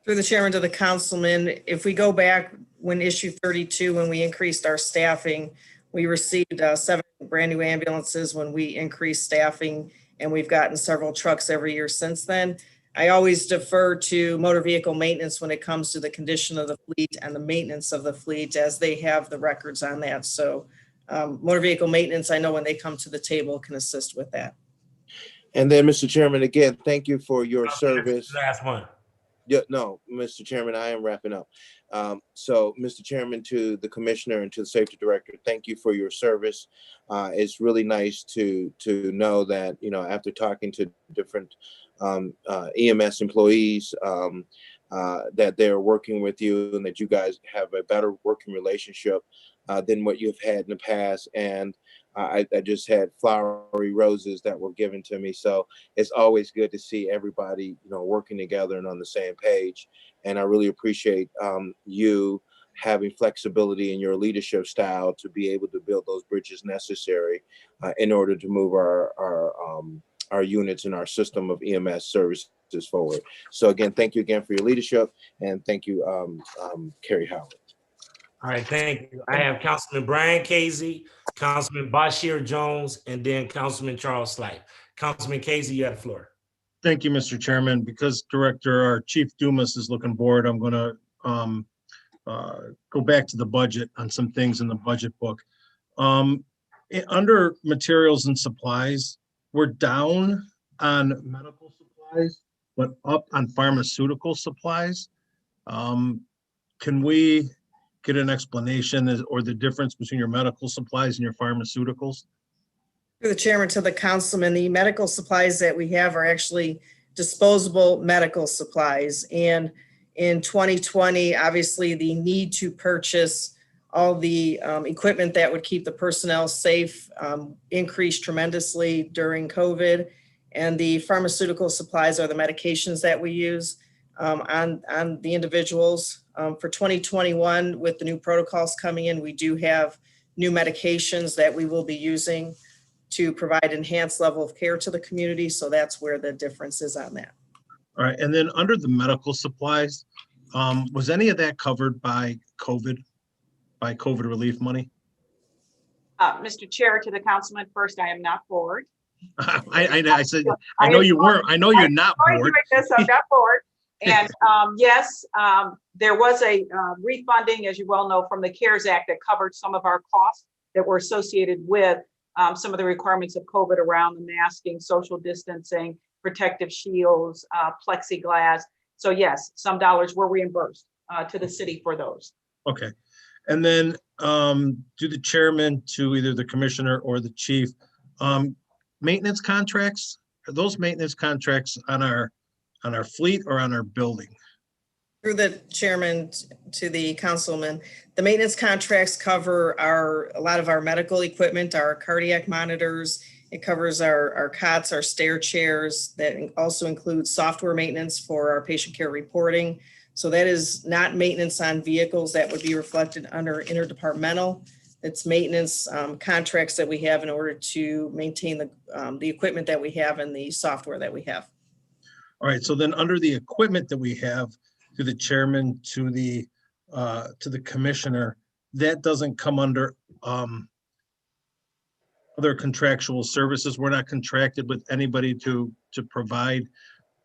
Through the chairman to the councilman, if we go back when issue 32, when we increased our staffing, we received 7 brand new ambulances when we increased staffing, and we've gotten several trucks every year since then. I always defer to motor vehicle maintenance when it comes to the condition of the fleet and the maintenance of the fleet, as they have the records on that. So motor vehicle maintenance, I know when they come to the table, can assist with that.
And then, Mr. Chairman, again, thank you for your service.
Last one.
Yeah, no, Mr. Chairman, I am wrapping up. So, Mr. Chairman, to the commissioner and to the safety director, thank you for your service. It's really nice to know that, you know, after talking to different EMS employees, that they're working with you and that you guys have a better working relationship than what you've had in the past. And I just had flowery roses that were given to me. So it's always good to see everybody, you know, working together and on the same page. And I really appreciate you having flexibility in your leadership style to be able to build those bridges necessary in order to move our units and our system of EMS services forward. So again, thank you again for your leadership, and thank you, Carrie Howard.
All right, thank you. I have Councilman Brian Casey, Councilman Bashir Jones, and then Councilman Charles Slight. Councilman Casey, you have the floor.
Thank you, Mr. Chairman. Because Director, our Chief Dumas is looking bored, I'm going to go back to the budget on some things in the budget book. Under materials and supplies, we're down on medical supplies, but up on pharmaceutical supplies. Can we get an explanation or the difference between your medical supplies and your pharmaceuticals?
Through the chairman to the councilman, the medical supplies that we have are actually disposable medical supplies. And in 2020, obviously the need to purchase all the equipment that would keep the personnel safe increased tremendously during COVID. And the pharmaceutical supplies are the medications that we use on the individuals. For 2021, with the new protocols coming in, we do have new medications that we will be using to provide enhanced level of care to the community. So that's where the difference is on that.
All right, and then under the medical supplies, was any of that covered by COVID relief money?
Mr. Chair, to the councilman, first, I am not bored.
I said, I know you weren't. I know you're not bored.
I'm not bored. And yes, there was a refunding, as you well know, from the CARES Act that covered some of our costs that were associated with some of the requirements of COVID around the masking, social distancing, protective shields, plexiglass. So yes, some dollars were reimbursed to the city for those.
Okay. And then to the chairman, to either the commissioner or the chief, maintenance contracts, are those maintenance contracts on our fleet or on our building?
Through the chairman to the councilman, the maintenance contracts cover a lot of our medical equipment, our cardiac monitors. It covers our cots, our stair chairs. That also includes software maintenance for our patient care reporting. So that is not maintenance on vehicles that would be reflected under interdepartmental. It's maintenance contracts that we have in order to maintain the equipment that we have and the software that we have.
All right, so then under the equipment that we have, to the chairman, to the commissioner, that doesn't come under other contractual services. We're not contracted with anybody to provide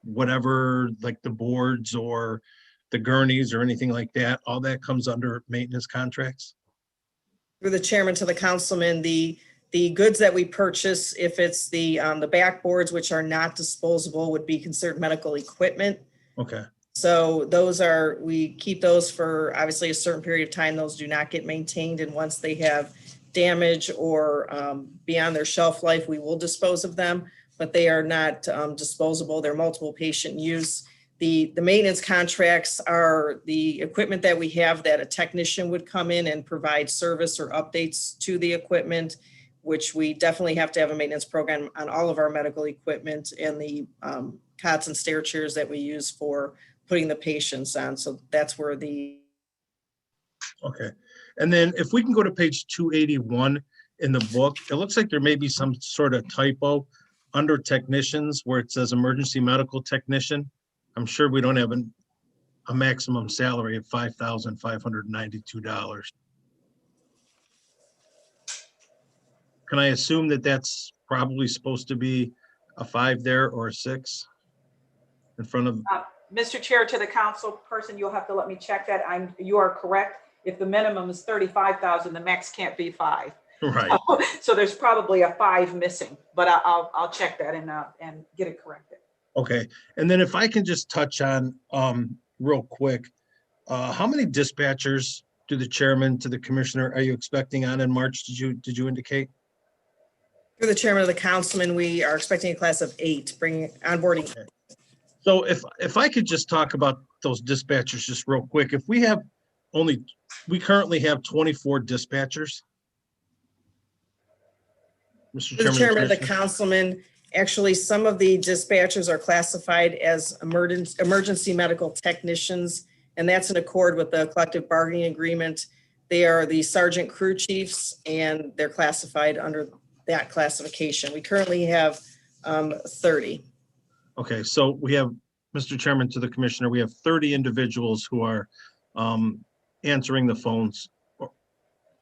whatever, like the boards or the gurneys or anything like that. All that comes under maintenance contracts.
Through the chairman to the councilman, the goods that we purchase, if it's the backboards, which are not disposable, would be considered medical equipment.
Okay.
So we keep those for obviously a certain period of time. Those do not get maintained. And once they have damage or beyond their shelf life, we will dispose of them, but they are not disposable. They're multiple patient use. The maintenance contracts are the equipment that we have that a technician would come in and provide service or updates to the equipment. which we definitely have to have a maintenance program on all of our medical equipment and the cots and stair chairs that we use for putting the patients on. So that's where the.
Okay. And then if we can go to page 281 in the book, it looks like there may be some sort of typo under technicians where it says emergency medical technician. I'm sure we don't have a maximum salary of $5,592. Can I assume that that's probably supposed to be a 5 there or a 6 in front of?
Mr. Chair, to the council person, you'll have to let me check that. You are correct. If the minimum is 35,000, the max can't be 5.
Right.
So there's probably a 5 missing, but I'll check that and get it corrected.
Okay. And then if I can just touch on real quick, how many dispatchers do the chairman to the commissioner are you expecting on in March? Did you indicate?
Through the chairman of the councilman, we are expecting a class of 8, bringing onboarding.
Okay. So if I could just talk about those dispatchers just real quick, if we currently have 24 dispatchers. Mr.
Through the chairman of the councilman, actually, some of the dispatchers are classified as emergency medical technicians, and that's in accord with the collective bargaining agreement. They are the sergeant crew chiefs, and they're classified under that classification. We currently have 30.
Okay, so we have, Mr. Chairman, to the commissioner, we have 30 individuals who are answering the phones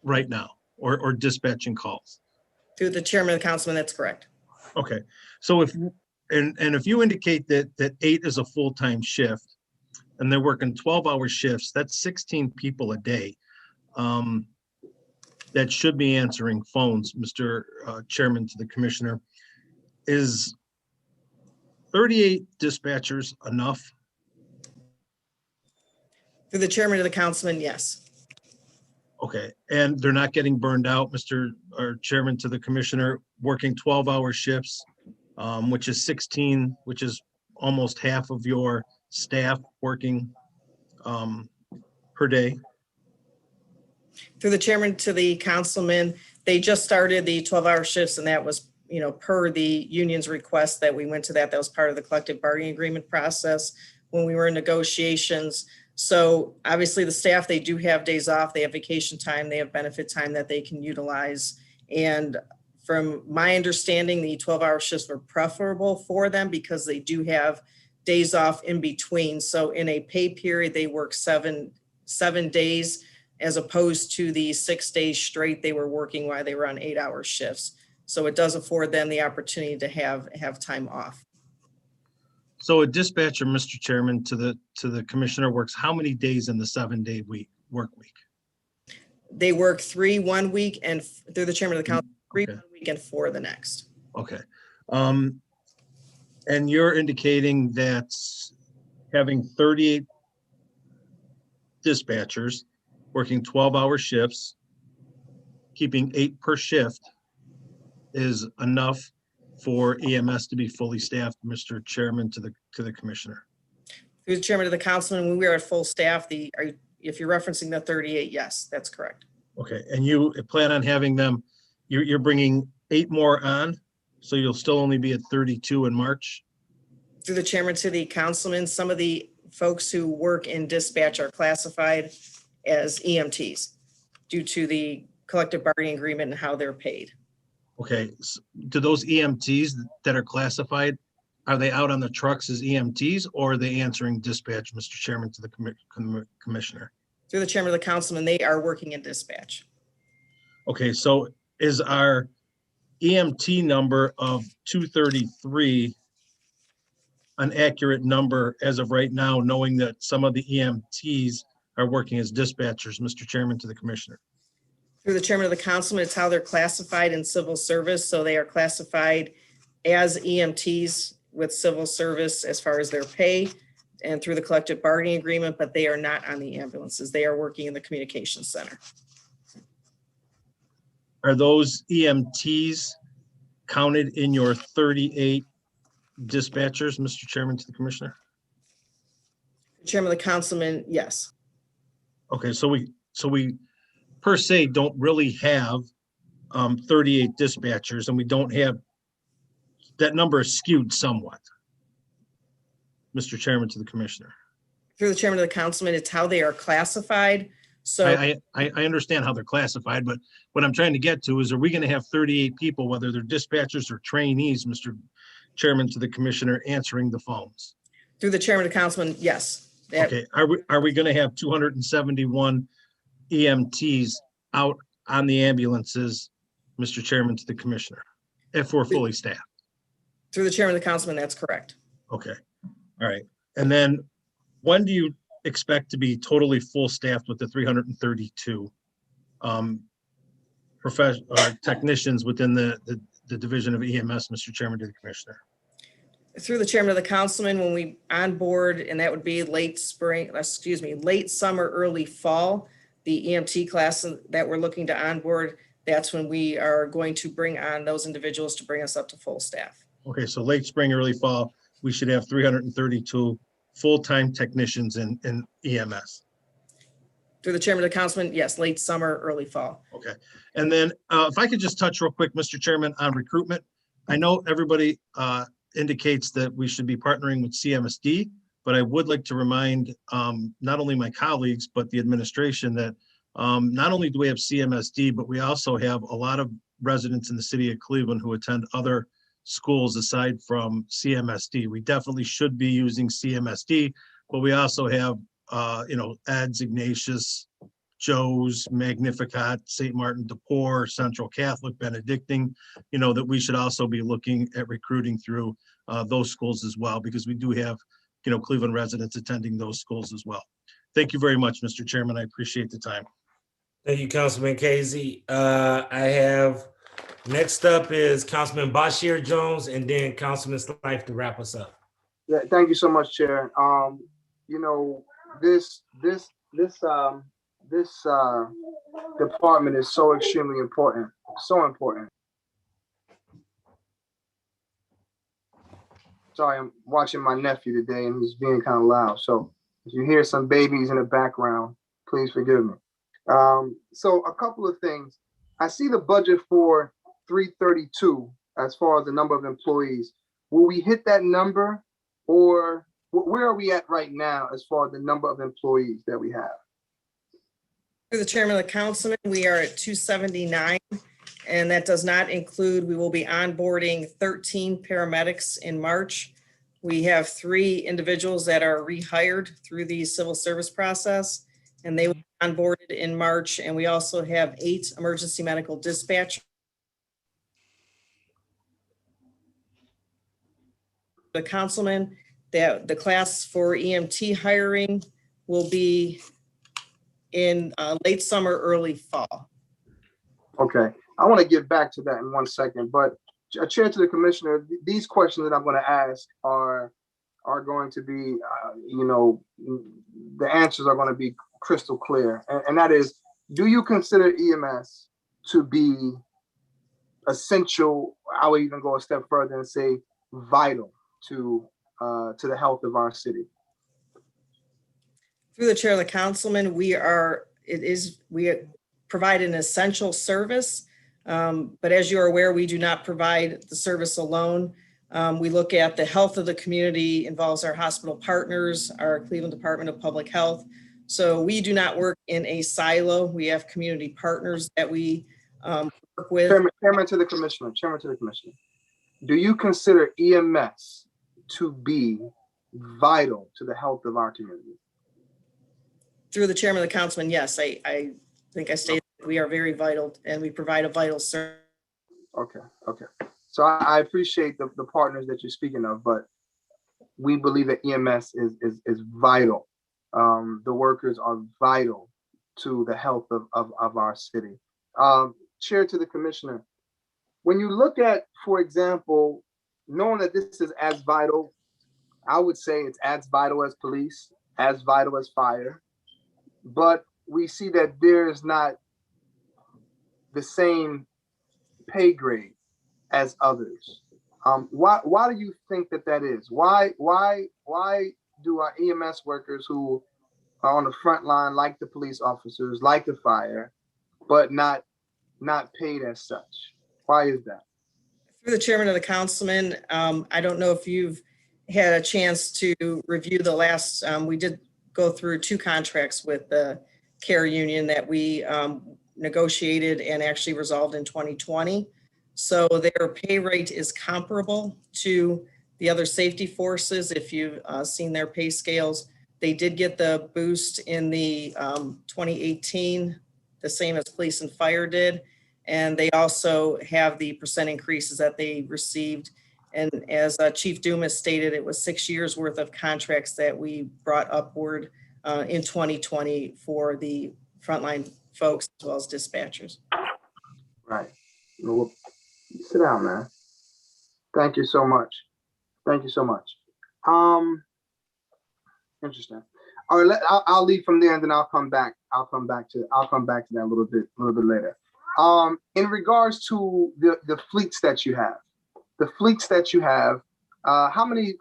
right now or dispatching calls.
Through the chairman of the councilman, that's correct.
Okay, so if you indicate that 8 is a full-time shift and they're working 12-hour shifts, that's 16 people a day that should be answering phones, Mr. Chairman, to the commissioner. Is 38 dispatchers enough?
Through the chairman of the councilman, yes.
Okay, and they're not getting burned out, Mr. Chairman, to the commissioner, working 12-hour shifts, which is 16, which is almost half of your staff working per day.
Through the chairman to the councilman, they just started the 12-hour shifts, and that was, per the union's request that we went to that. That was part of the collective bargaining agreement process when we were in negotiations. So obviously the staff, they do have days off, they have vacation time, they have benefit time that they can utilize. And from my understanding, the 12-hour shifts were preferable for them because they do have days off in between. So in a pay period, they work seven days as opposed to the 6 days straight they were working while they were on 8-hour shifts. So it does afford them the opportunity to have time off.
So a dispatcher, Mr. Chairman, to the commissioner works how many days in the 7-day work week?
They work 3 1 week and through the chairman of the council, 3
Okay.
1 week and 4 the next.
Okay. And you're indicating that having 38 dispatchers working 12-hour shifts, keeping 8 per shift is enough for EMS to be fully staffed, Mr. Chairman, to the commissioner.
Through the chairman of the councilman, when we were at full staff, if you're referencing the 38, yes, that's correct.
Okay, and you plan on having them, you're bringing 8 more on, so you'll still only be at 32 in March?
Through the chairman to the councilman, some of the folks who work in dispatch are classified as EMTs due to the collective bargaining agreement and how they're paid.
Okay, so do those EMTs that are classified, are they out on the trucks as EMTs or are they answering dispatch, Mr. Chairman, to the commissioner?
Through the chairman of the councilman, they are working in dispatch.
Okay, so is our EMT number of 233 an accurate number as of right now, knowing that some of the EMTs are working as dispatchers, Mr. Chairman, to the commissioner?
Through the chairman of the councilman, it's how they're classified in civil service. So they are classified as EMTs with civil service as far as their pay and through the collective bargaining agreement, but they are not on the ambulances. They are working in the communications center.
Are those EMTs counted in your 38 dispatchers, Mr. Chairman, to the commissioner?
Chairman of the councilman, yes.
Okay, so we per se don't really have 38 dispatchers, and we don't have, that number is skewed somewhat. Mr. Chairman, to the commissioner.
Through the chairman of the councilman, it's how they are classified. So
I understand how they're classified, but what I'm trying to get to is, are we going to have 38 people, whether they're dispatchers or trainees, Mr. Chairman, to the commissioner, answering the phones?
through the chairman of the councilman, yes.
Okay, are we going to have 271 EMTs out on the ambulances, Mr. Chairman, to the commissioner, if we're fully staffed?
Through the chairman of the councilman, that's correct.
Okay, all right. And then when do you expect to be totally full staffed with the 332 technicians within the division of EMS, Mr. Chairman, to the commissioner?
Through the chairman of the councilman, when we onboard, and that would be late summer, early fall, the EMT class that we're looking to onboard, that's when we are going to bring on those individuals to bring us up to full staff.
Okay, so late spring, early fall, we should have 332 full-time technicians in EMS.
Through the chairman of the councilman, yes, late summer, early fall.
Okay, and then if I could just touch real quick, Mr. Chairman, on recruitment. I know everybody indicates that we should be partnering with CMSD, but I would like to remind not only my colleagues, but the administration that not only do we have CMSD, but we also have a lot of residents in the city of Cleveland who attend other schools aside from CMSD. We definitely should be using CMSD, but we also have, Ed's, Ignatius, Joe's, Magnificat, St. Martin de Porres, Central Catholic, Benedictine, that we should also be looking at recruiting through those schools as well, because we do have, Cleveland residents attending those schools as well. Thank you very much, Mr. Chairman. I appreciate the time.
Thank you, Councilman Casey. I have, next up is Councilman Bashir Jones, and then Councilman Slife to wrap us up.
Yeah, thank you so much, Chair. This department is so extremely important, so important. Sorry, I'm watching my nephew today and he's being kind of loud. So if you hear some babies in the background, please forgive me. So a couple of things. I see the budget for 332 as far as the number of employees. Will we hit that number, or where are we at right now as far as the number of employees that we have?
Through the chairman of the councilman, we are at 279, and that does not include, we will be onboarding 13 paramedics in March. We have 3 individuals that are rehired through the civil service process, and they will be onboarded in March. And we also have 8 emergency medical dispatchers. The councilman, that the class for EMT hiring will be in late summer, early fall.
Okay, I want to get back to that in 1 second, but Chair, to the commissioner, these questions that I'm going to ask are going to be, the answers are going to be crystal clear. And that is, do you consider EMS to be essential? I would even go a step further and say vital to the health of our city.
Through the chair of the councilman, we provide an essential service. But as you're aware, we do not provide the service alone. We look at the health of the community, involves our hospital partners, our Cleveland Department of Public Health. So we do not work in a silo. We have community partners that we work with.
Chairman to the commissioner, do you consider EMS to be vital to the health of our community?
Through the chairman of the councilman, yes, I think I stated we are very vital and we provide a vital service.
Okay. So I appreciate the partners that you're speaking of, but we believe that EMS is vital. The workers are vital to the health of our city. Chair, to the commissioner, when you look at, for example, knowing that this is as vital, I would say it's as vital as police, as vital as fire, but we see that there is not the same pay grade as others. Why do you think that is? Why do our EMS workers who are on the front line, like the police officers, like the fire, but not not paid as such? Why is that?
Through the chairman of the councilman, I don't know if you've had a chance to review the last, we did go through 2 contracts with the care union that we negotiated and actually resolved in 2020. So their pay rate is comparable to the other safety forces. If you've seen their pay scales, they did get the boost in the 2018, the same as police and fire did. And they also have the percent increases that they received. And as Chief Dumas stated, it was 6 years worth of contracts that we brought upward in 2020 for the frontline folks as well as dispatchers.
Right. Well, sit down, man. Thank you so much. Thank you so much. Interesting. All right, I'll leave from there and then I'll come back to that a little bit later. In regards to the fleets that you have, how many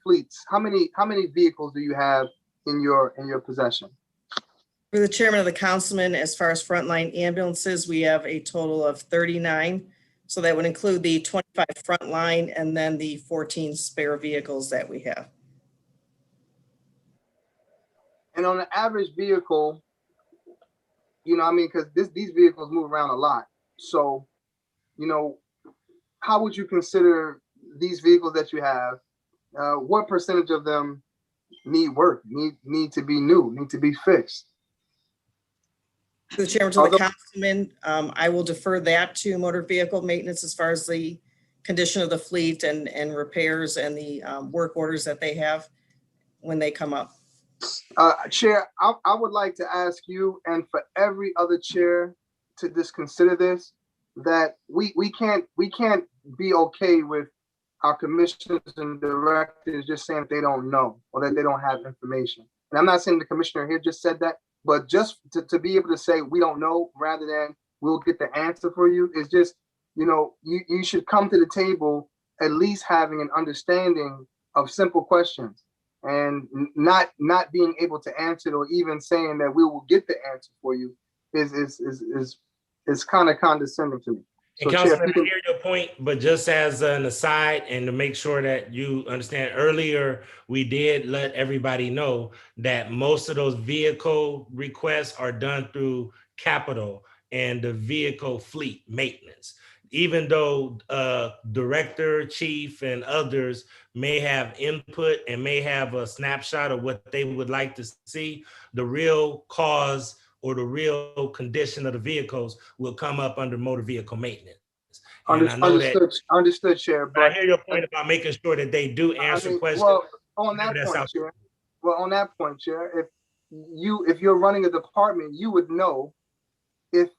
fleets, how many vehicles do you have in your possession?
For the chairman of the councilman, as far as frontline ambulances, we have a total of 39. So that would include the 25 frontline and then the 14 spare vehicles that we have.
And on an average vehicle, you know, I mean, because these vehicles move around a lot. So, you know, how would you consider these vehicles that you have? What percentage of them need work, need to be new, need to be fixed?
To the chairman, to the councilman, I will defer that to motor vehicle maintenance as far as the condition of the fleet and repairs and the work orders that they have when they come up.
Chair, I would like to ask you and for every other chair to just consider this, that we can't be okay with our commissioners and directors just saying they don't know or that they don't have information. And I'm not saying the commissioner here just said that, but just to be able to say we don't know rather than we'll get the answer for you is just, you know, you should come to the table at least having an understanding of simple questions and not being able to answer it or even saying that we will get the answer for you is kind of condescending to me.
And
So,
Councilman,
Chair,
I hear your point, but just as an aside and to make sure that you understand, earlier we did let everybody know that most of those vehicle requests are done through capital and the vehicle fleet maintenance. Even though director, chief, and others may have input and may have a snapshot of what they would like to see, the real cause or the real condition of the vehicles will come up under motor vehicle maintenance. And I know
understood, Chair.
But I hear your point about making sure that they do answer questions.
Well, on that point, Chair, if you're running a department, you would know if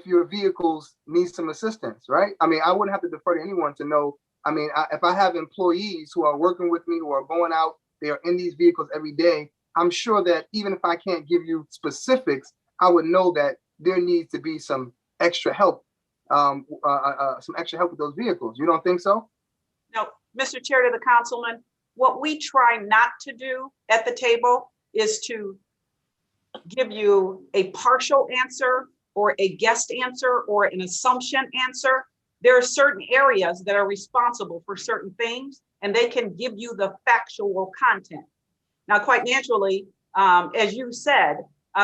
your vehicles need some assistance, right? I mean, I wouldn't have to defer to anyone to know. I mean, if I have employees who are working with me, who are going out, they are in these vehicles every day, I'm sure that even if I can't give you specifics, I would know that there needs to be some extra help, with those vehicles. You don't think so?
No, Mr. Chair, to the councilman, what we try not to do at the table is to give you a partial answer or a guessed answer or an assumption answer. There are certain areas that are responsible for certain things, and they can give you the factual content. Now, quite naturally, as you said,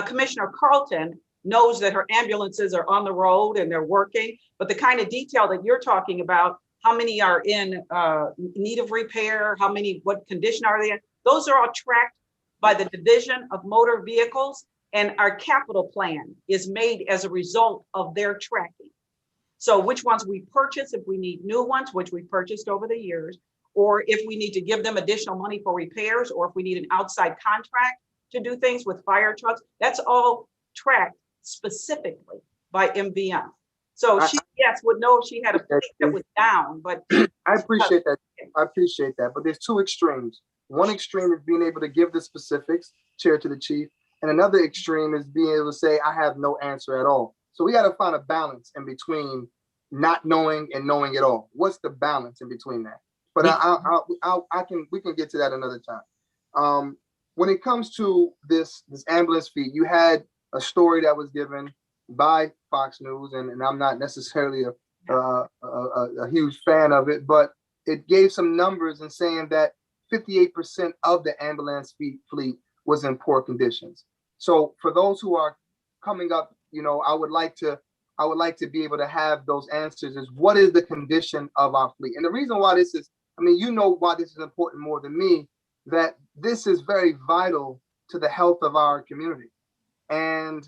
Commissioner Carlton knows that her ambulances are on the road and they're working, but the kind of detail that you're talking about, how many are in need of repair, what condition are they in, those are all tracked by the Division of Motor Vehicles, and our capital plan is made as a result of their tracking. So which ones we purchase, if we need new ones, which we purchased over the years, or if we need to give them additional money for repairs, or if we need an outside contract to do things with fire trucks, that's all tracked specifically by MVM. So she, yes, would know if she had a fleet that was down, but
I appreciate that. I appreciate that. But there's two extremes. One extreme is being able to give the specifics, Chair, to the chief, and another extreme is being able to say, I have no answer at all. So we got to find a balance in between not knowing and knowing it all. What's the balance in between that? But we can get to that another time. When it comes to this ambulance fee, you had a story that was given by Fox News, and I'm not necessarily a huge fan of it, but it gave some numbers and saying that 58% of the ambulance fleet was in poor conditions. So for those who are coming up, I would like to be able to have those answers. Is what is the condition of our fleet? And the reason why this is, why this is important more than me, that this is very vital to the health of our community. And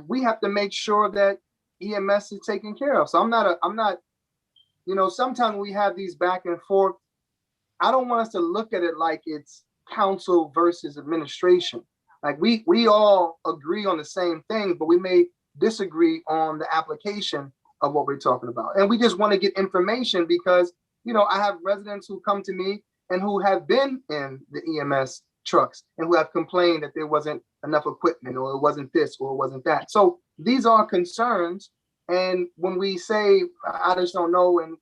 we have to make sure that EMS is taken care of. So I'm not, sometimes we have these back and forth. I don't want us to look at it like it's council versus administration. Like we all agree on the same thing, but we may disagree on the application of what we're talking about. And we just want to get information because, I have residents who come to me and who have been in the EMS trucks and who have complained that there wasn't enough equipment or it wasn't this or it wasn't that. So these are concerns. And when we say, I just don't know, and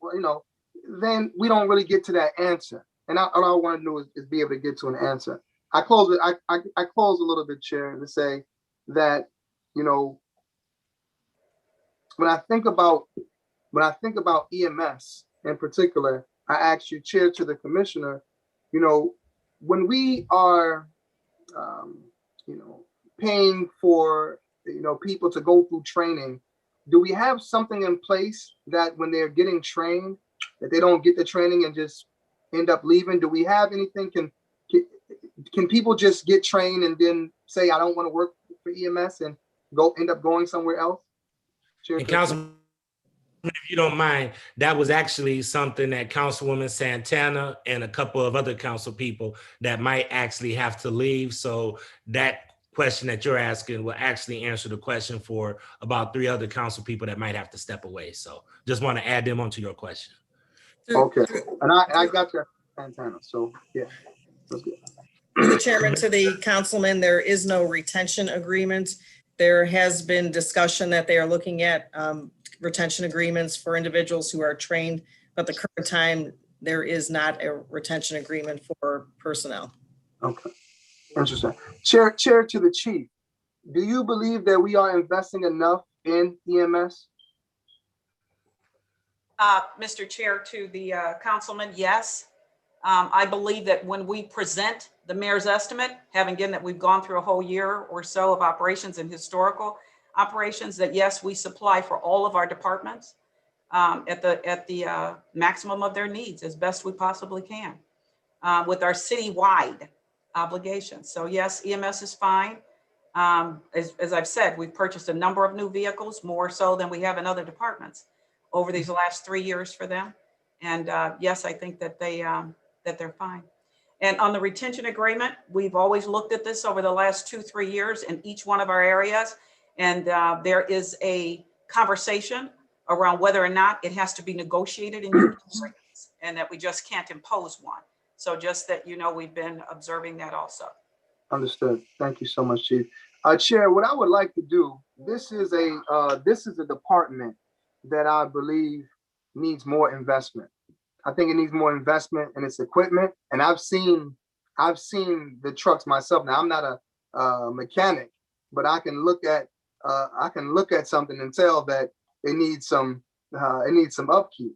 then we don't really get to that answer. And all I want to do is be able to get to an answer. I close a little bit, Chair, to say that, when I think about EMS in particular, I ask you, Chair, to the Commissioner, when we are, paying for, people to go through training, do we have something in place that when they're getting trained, that they don't get the training and just end up leaving? Do we have anything? Can people just get trained and then say, I don't want to work for EMS and end up going somewhere else?
And Councilman, if you don't mind, that was actually something that Councilwoman Santana and a couple of other council people that might actually have to leave. So that question that you're asking will actually answer the question for about 3 other council people that might have to step away. So just want to add them onto your question.
Okay, and I got your Santana, so yeah. That's good.
Through the chairman to the councilman, there is no retention agreement. There has been discussion that they are looking at retention agreements for individuals who are trained, but the current time there is not a retention agreement for personnel.
Okay, interesting. Chair to the chief, do you believe that we are investing enough in EMS?
Mr. Chair, to the councilman, yes. I believe that when we present the mayor's estimate, having given that we've gone through a whole year or so of operations and historical operations, that yes, we supply for all of our departments at the maximum of their needs as best we possibly can with our citywide obligations. So yes, EMS is fine. As I've said, we've purchased a number of new vehicles, more so than we have in other departments over these last 3 years for them. And yes, I think that they're fine. And on the retention agreement, we've always looked at this over the last 2-3 years in each one of our areas. And there is a conversation around whether or not it has to be negotiated in union agreements and that we just can't impose one. So just that, we've been observing that also.
Understood. Thank you so much, Chief. Chair, what I would like to do, this is a department that I believe needs more investment. I think it needs more investment in its equipment. And I've seen the trucks myself. Now I'm not a mechanic, but I can look at something and tell that it needs some upkeep,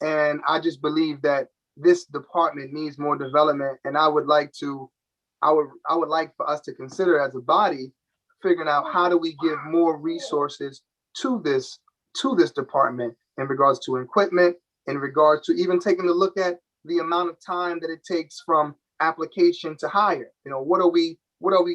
and I just believe that this department needs more development. And I would like for us to consider as a body figuring out how do we give more resources to this department in regards to equipment, in regards to even taking a look at the amount of time that it takes from application to hire. What are we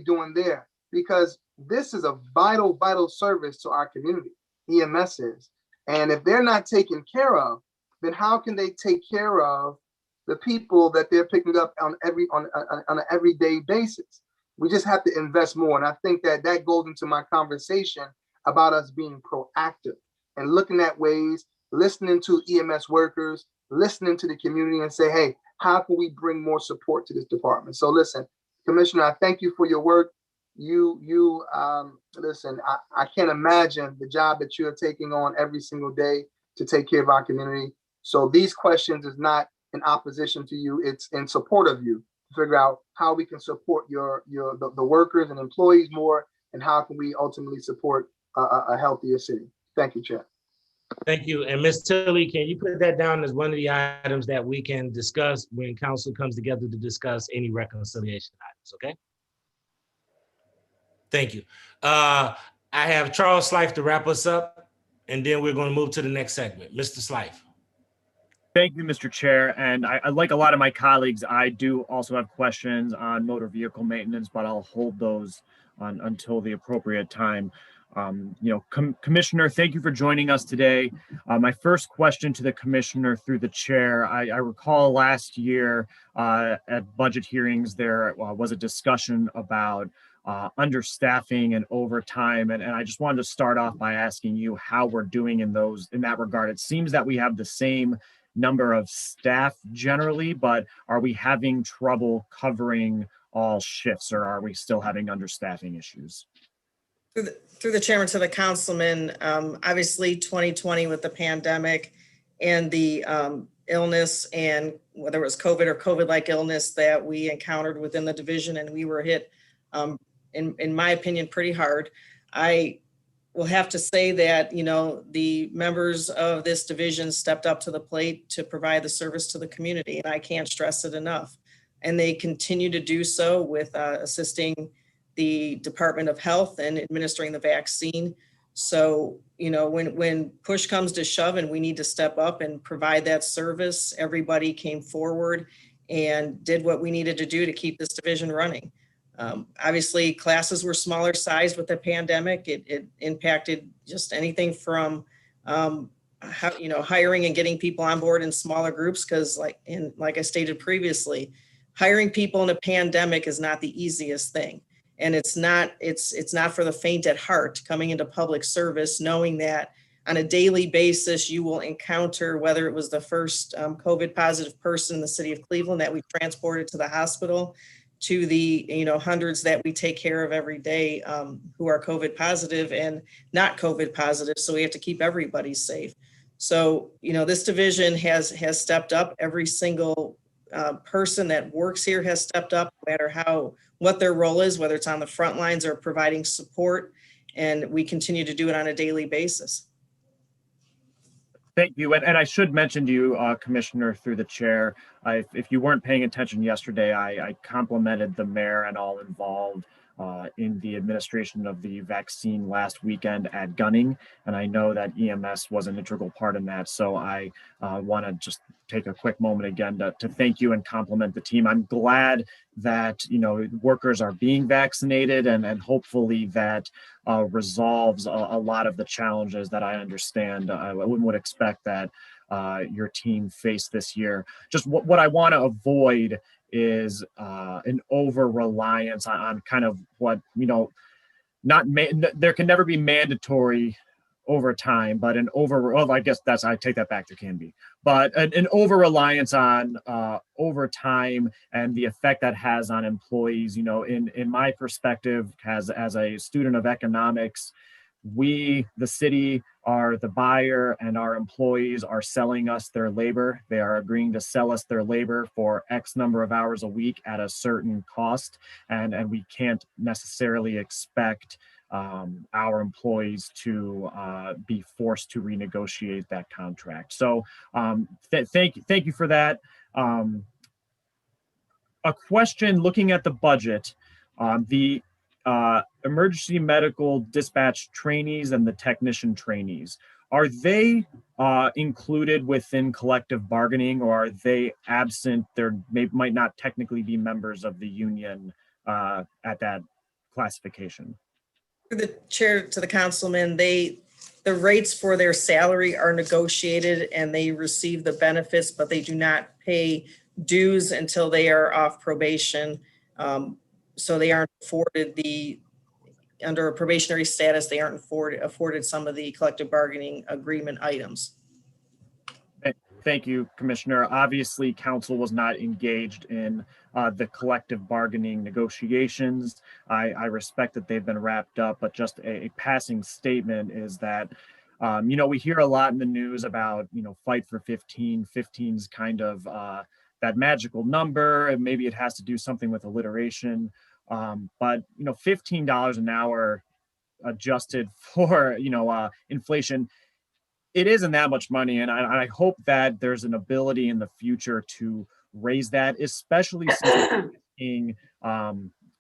doing there? Because this is a vital service to our community, EMS is. And if they're not taken care of, then how can they take care of the people that they're picking up on an everyday basis? We just have to invest more. And I think that goes into my conversation about us being proactive and looking at ways, listening to EMS workers, listening to the community and say, hey, how can we bring more support to this department? So listen, Commissioner, I thank you for your work. Listen, I can't imagine the job that you're taking on every single day to take care of our community. So these questions is not in opposition to you, it's in support of you to figure out how we can support the workers and employees more and how can we ultimately support a healthier city. Thank you, Chair.
Thank you. And Ms. Tilly, can you put that down as one of the items that we can discuss when council comes together to discuss any reconciliation items, okay? Thank you. I have Charles Slife to wrap us up, and then we're going to move to the next segment. Mr. Slife.
Thank you, Mr. Chair. And I like a lot of my colleagues, I do also have questions on motor vehicle maintenance, but I'll hold those on until the appropriate time. Commissioner, thank you for joining us today. My first question to the commissioner through the chair, I recall last year at budget hearings, there was a discussion about understaffing and overtime. And I just wanted to start off by asking you how we're doing in that regard. It seems that we have the same number of staff generally, but are we having trouble covering all shifts, or are we still having understaffing issues?
Through the chairman to the councilman, obviously 2020 with the pandemic and the illness, and whether it was COVID or COVID-like illness that we encountered within the division, and we were hit, in my opinion, pretty hard. I will have to say that, the members of this division stepped up to the plate to provide the service to the community, and I can't stress it enough. And they continue to do so with assisting the Department of Health and administering the vaccine. So, when push comes to shove and we need to step up and provide that service, everybody came forward and did what we needed to do to keep this division running. Obviously, classes were smaller sized with the pandemic. It impacted just anything from hiring and getting people on board in smaller groups, because like I stated previously, hiring people in a pandemic is not the easiest thing. And it's not for the faint at heart, coming into public service, knowing that on a daily basis, you will encounter, whether it was the first COVID positive person in the city of Cleveland that we transported to the hospital, to the hundreds that we take care of every day who are COVID positive and not COVID positive. So we have to keep everybody safe. So, this division has stepped up. Every single person that works here has stepped up, no matter what their role is, whether it's on the front lines or providing support. And we continue to do it on a daily basis.
Thank you. And I should mention to you, Commissioner, through the chair, if you weren't paying attention yesterday, I complimented the mayor and all involved in the administration of the vaccine last weekend at Gunning. And I know that EMS was an integral part in that. So I want to just take a quick moment again to thank you and compliment the team. I'm glad that, workers are being vaccinated, and hopefully that resolves a lot of the challenges that I understand. I would expect that your team faced this year. Just what I want to avoid is an over-reliance on kind of what, there can never be mandatory overtime, but I guess I take that back, there can be, but an over-reliance on overtime and the effect that has on employees. In my perspective, as a student of economics, we, the city, are the buyer, and our employees are selling us their labor. They are agreeing to sell us their labor for X number of hours a week at a certain cost. And we can't necessarily expect our employees to be forced to renegotiate that contract. So thank you for that. A question looking at the budget, the emergency medical dispatch trainees and the technician trainees, are they included within collective bargaining, or are they absent? Might not technically be members of the union at that classification.
Through the chair to the councilman, the rates for their salary are negotiated and they receive the benefits, but they do not pay dues until they are off probation. So they aren't afforded under a probationary status, they aren't afforded some of the collective bargaining agreement items.
Thank you, Commissioner. Obviously, council was not engaged in the collective bargaining negotiations. I respect that they've been wrapped up, but just a passing statement is that, we hear a lot in the news about, fight for 15. 15's kind of that magical number, and maybe it has to do something with alliteration. But $15 an hour adjusted for inflation, it isn't that much money, and I hope that there's an ability in the future to raise that, especially since we're seeing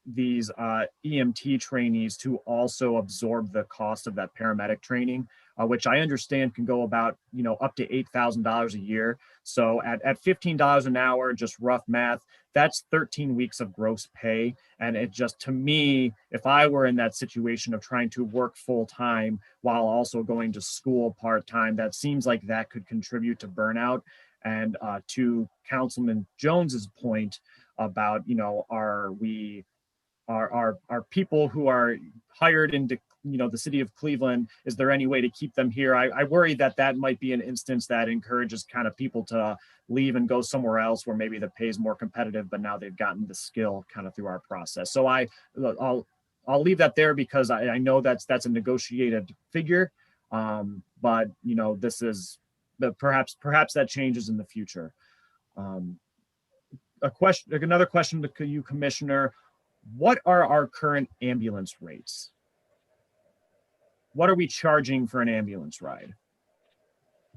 these EMT trainees to also absorb the cost of that paramedic training, which I understand can go about up to $8,000 a year. So at $15 an hour, just rough math, that's 13 weeks of gross pay. And it just, to me, if I were in that situation of trying to work full time while also going to school part time, that seems like that could contribute to burnout. And to Councilman Jones's point about, are people who are hired into the city of Cleveland, is there any way to keep them here? I worry that might be an instance that encourages kind of people to leave and go somewhere else where maybe the pay is more competitive, but now they've gotten the skill kind of through our process. So I'll leave that there because I know that's a negotiated figure, but this is perhaps that changes in the future. Another question to you, Commissioner. What are our current ambulance rates? What are we charging for an ambulance ride?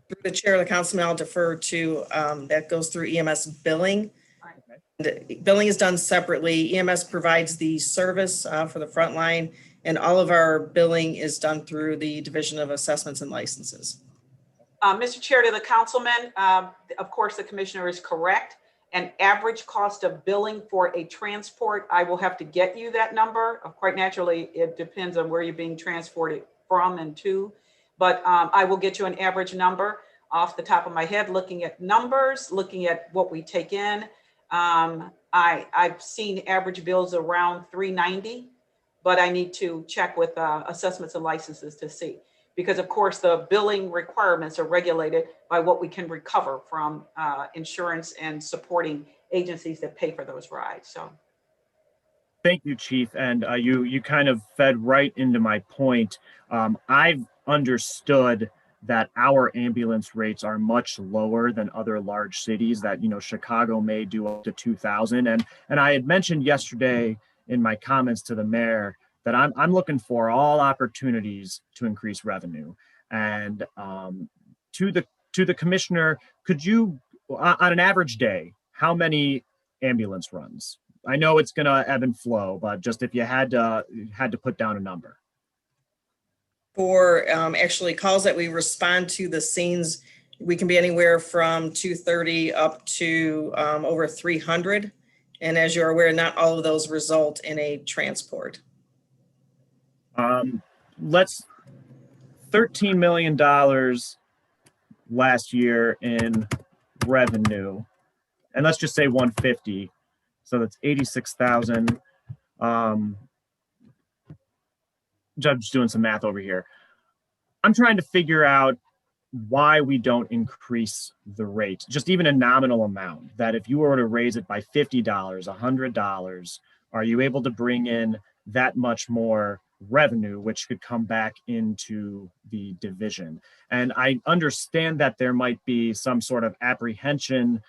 Through the chair of the council, I'll defer to, that goes through EMS billing. The billing is done separately. EMS provides the service for the front line, and all of our billing is done through the Division of Assessments and Licenses.
Mr. Chair, to the councilman, of course, the commissioner is correct. An average cost of billing for a transport, I will have to get you that number. Quite naturally, it depends on where you're being transported from and to, but I will get you an average number off the top of my head, looking at numbers, looking at what we take in. I've seen average bills around $390, but I need to check with assessments and licenses to see. Because of course the billing requirements are regulated by what we can recover from insurance and supporting agencies that pay for those rides. So,
thank you, Chief. And you kind of fed right into my point. I've understood that our ambulance rates are much lower than other large cities. That Chicago may do up to 2,000. And I had mentioned yesterday in my comments to the mayor that I'm looking for all opportunities to increase revenue. And to the commissioner, could you, on an average day, how many ambulance runs? I know it's going to ebb and flow, but just if you had to put down a number.
For actually calls that we respond to the scenes, we can be anywhere from 230 up to over 300. And as you're aware, not all of those result in a transport.
Let's $13 million last year in revenue, and let's just say 150. So that's 86,000. Just doing some math over here. I'm trying to figure out why we don't increase the rate, just even a nominal amount, that if you were to raise it by $50, $100, are you able to bring in that much more revenue, which could come back into the division? And I understand that there might be some sort of apprehension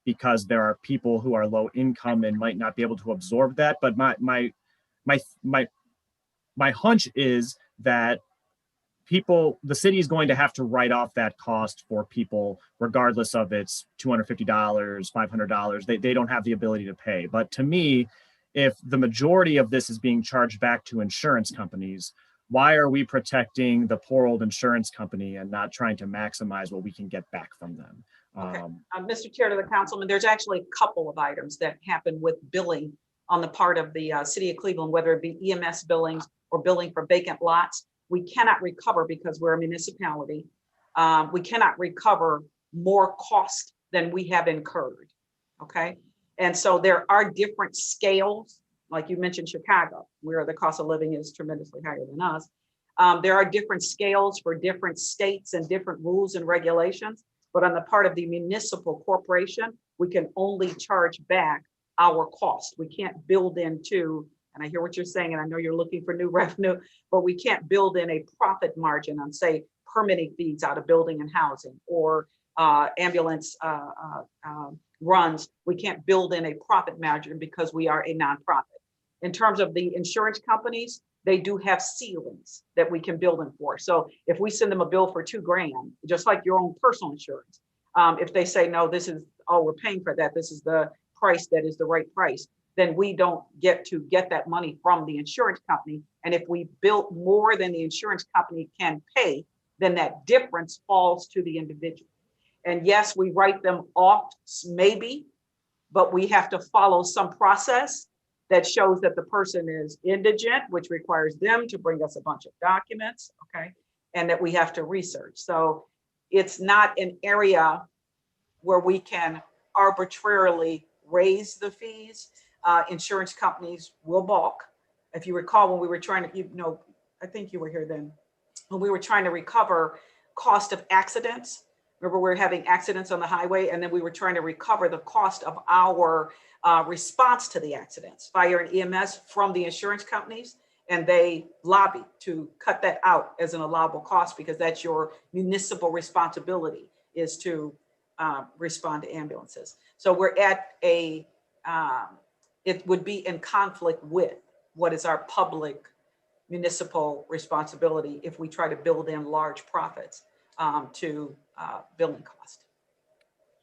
because there are people who are low income and might not be able to absorb that. But my hunch is that the city is going to have to write off that cost for people, regardless of it's $250, $500. They don't have the ability to pay. But to me, if the majority of this is being charged back to insurance companies, why are we protecting the poor old insurance company and not trying to maximize what we can get back from them?
okay. Mr. Chair, to the councilman, there's actually a couple of items that happen with billing on the part of the city of Cleveland, whether it be EMS billings or billing for vacant lots. We cannot recover because we're a municipality. We cannot recover more cost than we have incurred, okay? And so there are different scales, like you mentioned Chicago, where the cost of living is tremendously higher than us. There are different scales for different states and different rules and regulations, but on the part of the municipal corporation, we can only charge back our cost. We can't build into, and I hear what you're saying, and I know you're looking for new revenue, but we can't build in a profit margin on, say, permitting fees out of building and housing or ambulance runs. We can't build in a profit margin because we are a nonprofit. In terms of the insurance companies, they do have ceilings that we can bill them for. So if we send them a bill for $2,000, just like your own personal insurance, if they say, no, this is all we're paying for that, this is the price that is the right price, then we don't get to get that money from the insurance company. And if we bill more than the insurance company can pay, then that difference falls to the individual. And yes, we write them off maybe, but we have to follow some process that shows that the person is indigent, which requires them to bring us a bunch of documents, okay? And that we have to research. So it's not an area where we can arbitrarily raise the fees. Insurance companies will balk. If you recall, when we were trying to, I think you were here then, when we were trying to recover cost of accidents. Remember, we were having accidents on the highway, and then we were trying to recover the cost of our response to the accidents, fire and EMS, from the insurance companies. And they lobbied to cut that out as an allowable cost, because that's your municipal responsibility, is to respond to ambulances. So we're at it would be in conflict with what is our public municipal responsibility if we try to build in large profits to billing cost.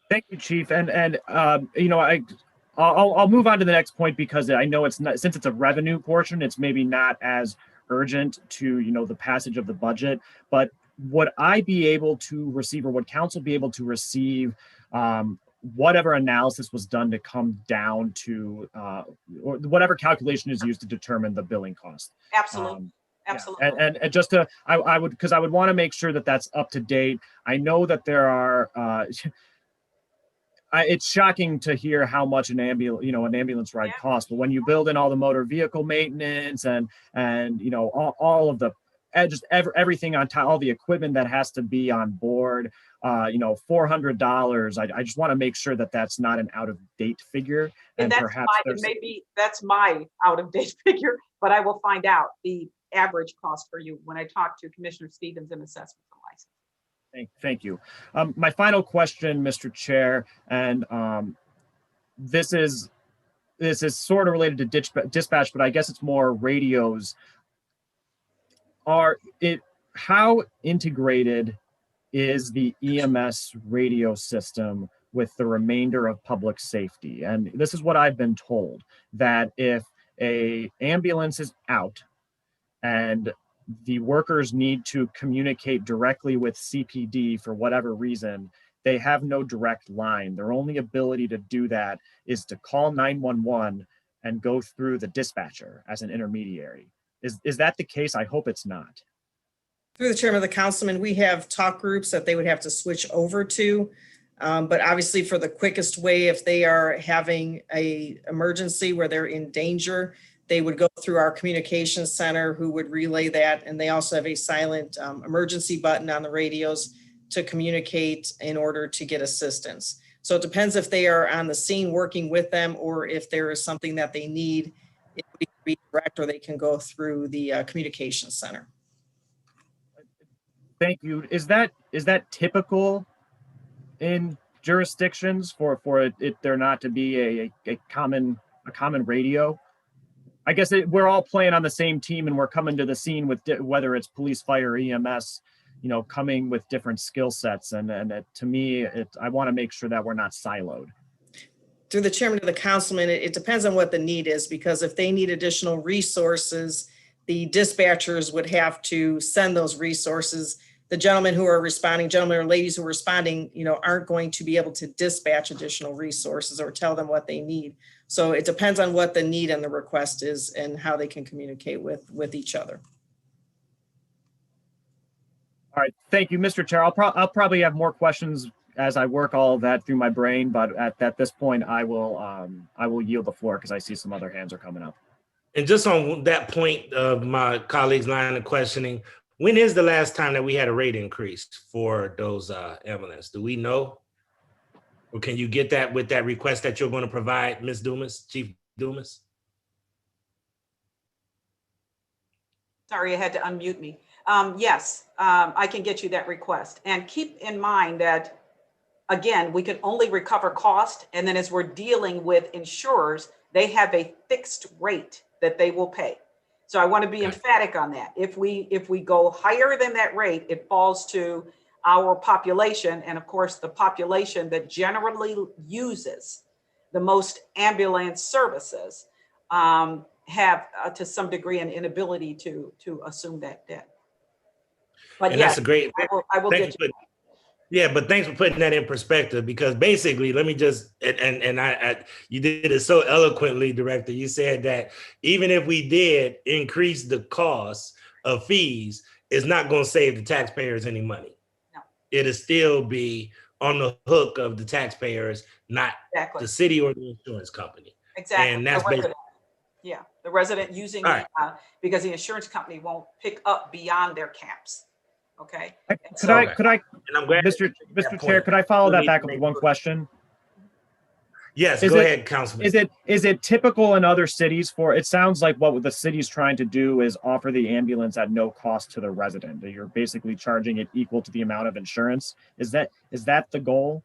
Thank you, Chief. And I'll move on to the next point, because I know it's not, since it's a revenue portion, it's maybe not as urgent to, the passage of the budget. But would I be able to receive, or would council be able to receive whatever analysis was done to come down to, or whatever calculation is used to determine the billing cost?
Absolutely. Absolutely.
Yeah. And just to, I would want to make sure that that's up to date. I know that there are, it's shocking to hear how much an ambulance ride costs, but when you build in all the motor vehicle maintenance and all of the, just everything on top, all the equipment that has to be on board, $400. I just want to make sure that that's not an out of date figure. And
that's
perhaps
that's my out of date figure, but I will find out the average cost for you when I talk to Commissioner Stevens in assessment and license.
Thank you. My final question, Mr. Chair, and this is sort of related to dispatch, but I guess it's more radios. How integrated is the EMS radio system with the remainder of public safety? And this is what I've been told, that if an ambulance is out and the workers need to communicate directly with CPD for whatever reason, they have no direct line. Their only ability to do that is to call 911 and go through the dispatcher as an intermediary. Is that the case? I hope it's not.
Through the chairman of the councilman, we have talk groups that they would have to switch over to. But obviously, for the quickest way, if they are having an emergency where they're in danger, they would go through our communications center, who would relay that. And they also have a silent emergency button on the radios to communicate in order to get assistance. So it depends if they are on the scene working with them, or if there is something that they need, it would be direct, or they can go through the communications center.
Thank you. Is that typical in jurisdictions for it there not to be a common radio? I guess we're all playing on the same team, and we're coming to the scene with whether it's police, fire, EMS, coming with different skill sets. And to me, I want to make sure that we're not siloed.
Through the chairman of the councilman, it depends on what the need is, because if they need additional resources, the dispatchers would have to send those resources. The gentlemen or ladies who are responding, aren't going to be able to dispatch additional resources or tell them what they need. So it depends on what the need and the request is, and how they can communicate with each other.
All right, thank you, Mr. Chair. I'll probably have more questions as I work all of that through my brain, but at this point, I will yield the floor, because I see some other hands are coming up.
And just on that point of my colleague's line of questioning, when is the last time that we had a rate increase for those ambulance? Do we know? Or can you get that with that request that you're going to provide, Ms. Dumas, Chief Dumas?
Sorry, I had to unmute me. Yes, I can get you that request. And keep in mind that, again, we can only recover cost. And then as we're dealing with insurers, they have a fixed rate that they will pay. So I want to be emphatic on that. If we go higher than that rate, it falls to our population. And of course, the population that generally uses the most ambulance services have to some degree an inability to assume that debt. But
And
yes,
that's a great,
I will
thank
get
you
you.
for- yeah, but thanks for putting that in perspective, because basically, let me just, you did it so eloquently, Director. You said that even if we did increase the cost of fees, it's not going to save the taxpayers any money.
No.
It'll still be on the hook of the taxpayers, not
Exactly.
the city or the insurance company.
Exactly.
And that's
The
basically,
resident. Yeah, the resident using
All
the, because the insurance company won't pick up beyond their caps. Okay. And
Could
so-
I,
and I'm glad
Mr.
that
Chair,
point.
could I follow
We
that
need
back
to
up with
make
one
sure-
question?
Yes,
Is
go
it-
ahead, Councilman.
Is it typical in other cities for, it sounds like what the city's trying to do is offer the ambulance at no cost to the resident, that you're basically charging it equal to the amount of insurance. Is that the goal?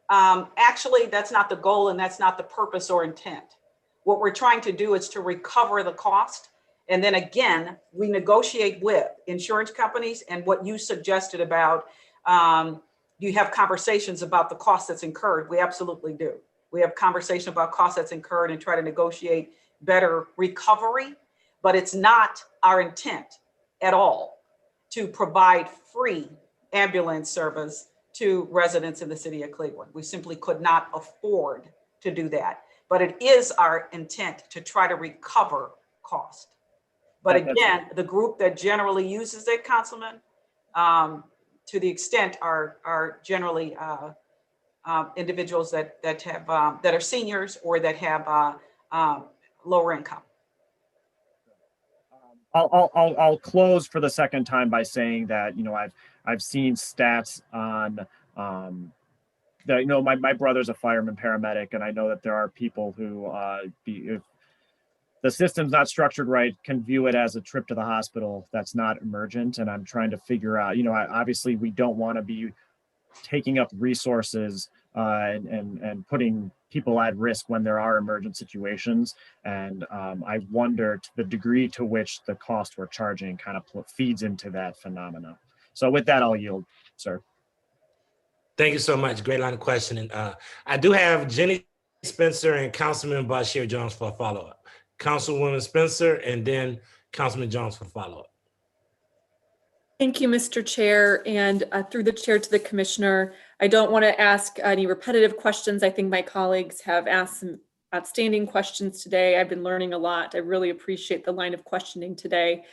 Actually, that's not the goal and that's not the purpose or intent. What we're trying to do is to recover the cost. And then again, we negotiate with insurance companies, and what you suggested about, you have conversations about the cost that's incurred. We absolutely do. We have conversation about cost that's incurred and try to negotiate better recovery, but it's not our intent at all to provide free ambulance service to residents in the city of Cleveland. We simply could not afford to do that. But it is our intent to try to recover cost. But again, the group that generally uses it, Councilman, to the extent are generally individuals that have that are seniors or that have lower income.
I'll close for the second time by saying that, you know, I've seen stats on that, you know, my brother's a fireman paramedic, and I know that there are people who if the system's not structured right, can view it as a trip to the hospital that's not emergent. And I'm trying to figure out, you know, obviously we don't want to be taking up resources and putting people at risk when there are emergent situations. And I wonder to the degree to which the cost we're charging kind of feeds into that phenomena. So with that, I'll yield, sir.
Thank you so much. Great line of questioning. I do have Jenny Spencer and Councilman Bashir Jones for a follow-up. Councilwoman Spencer and then Councilman Jones for follow-up.
Thank you, Mr. Chair, and through the chair to the commissioner. I don't want to ask any repetitive questions. I think my colleagues have asked some outstanding questions today. I've been learning a lot. I really appreciate the line of questioning today.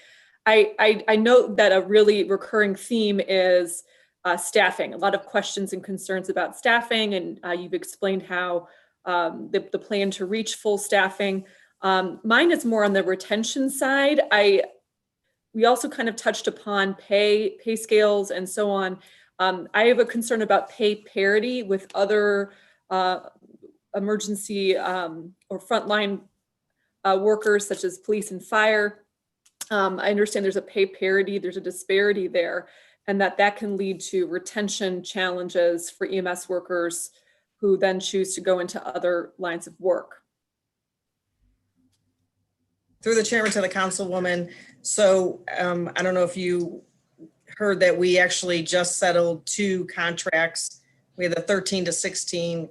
I note that a really recurring theme is staffing. A lot of questions and concerns about staffing, and you've explained how the plan to reach full staffing. Mine is more on the retention side. We also kind of touched upon pay scales and so on. I have a concern about pay parity with other emergency or frontline workers such as police and fire. I understand there's a pay parity, there's a disparity there, and that can lead to retention challenges for EMS workers who then choose to go into other lines of work.
Through the chairman to the councilwoman. So I don't know if you heard that we actually just settled 2 contracts. We had the 13 to 16,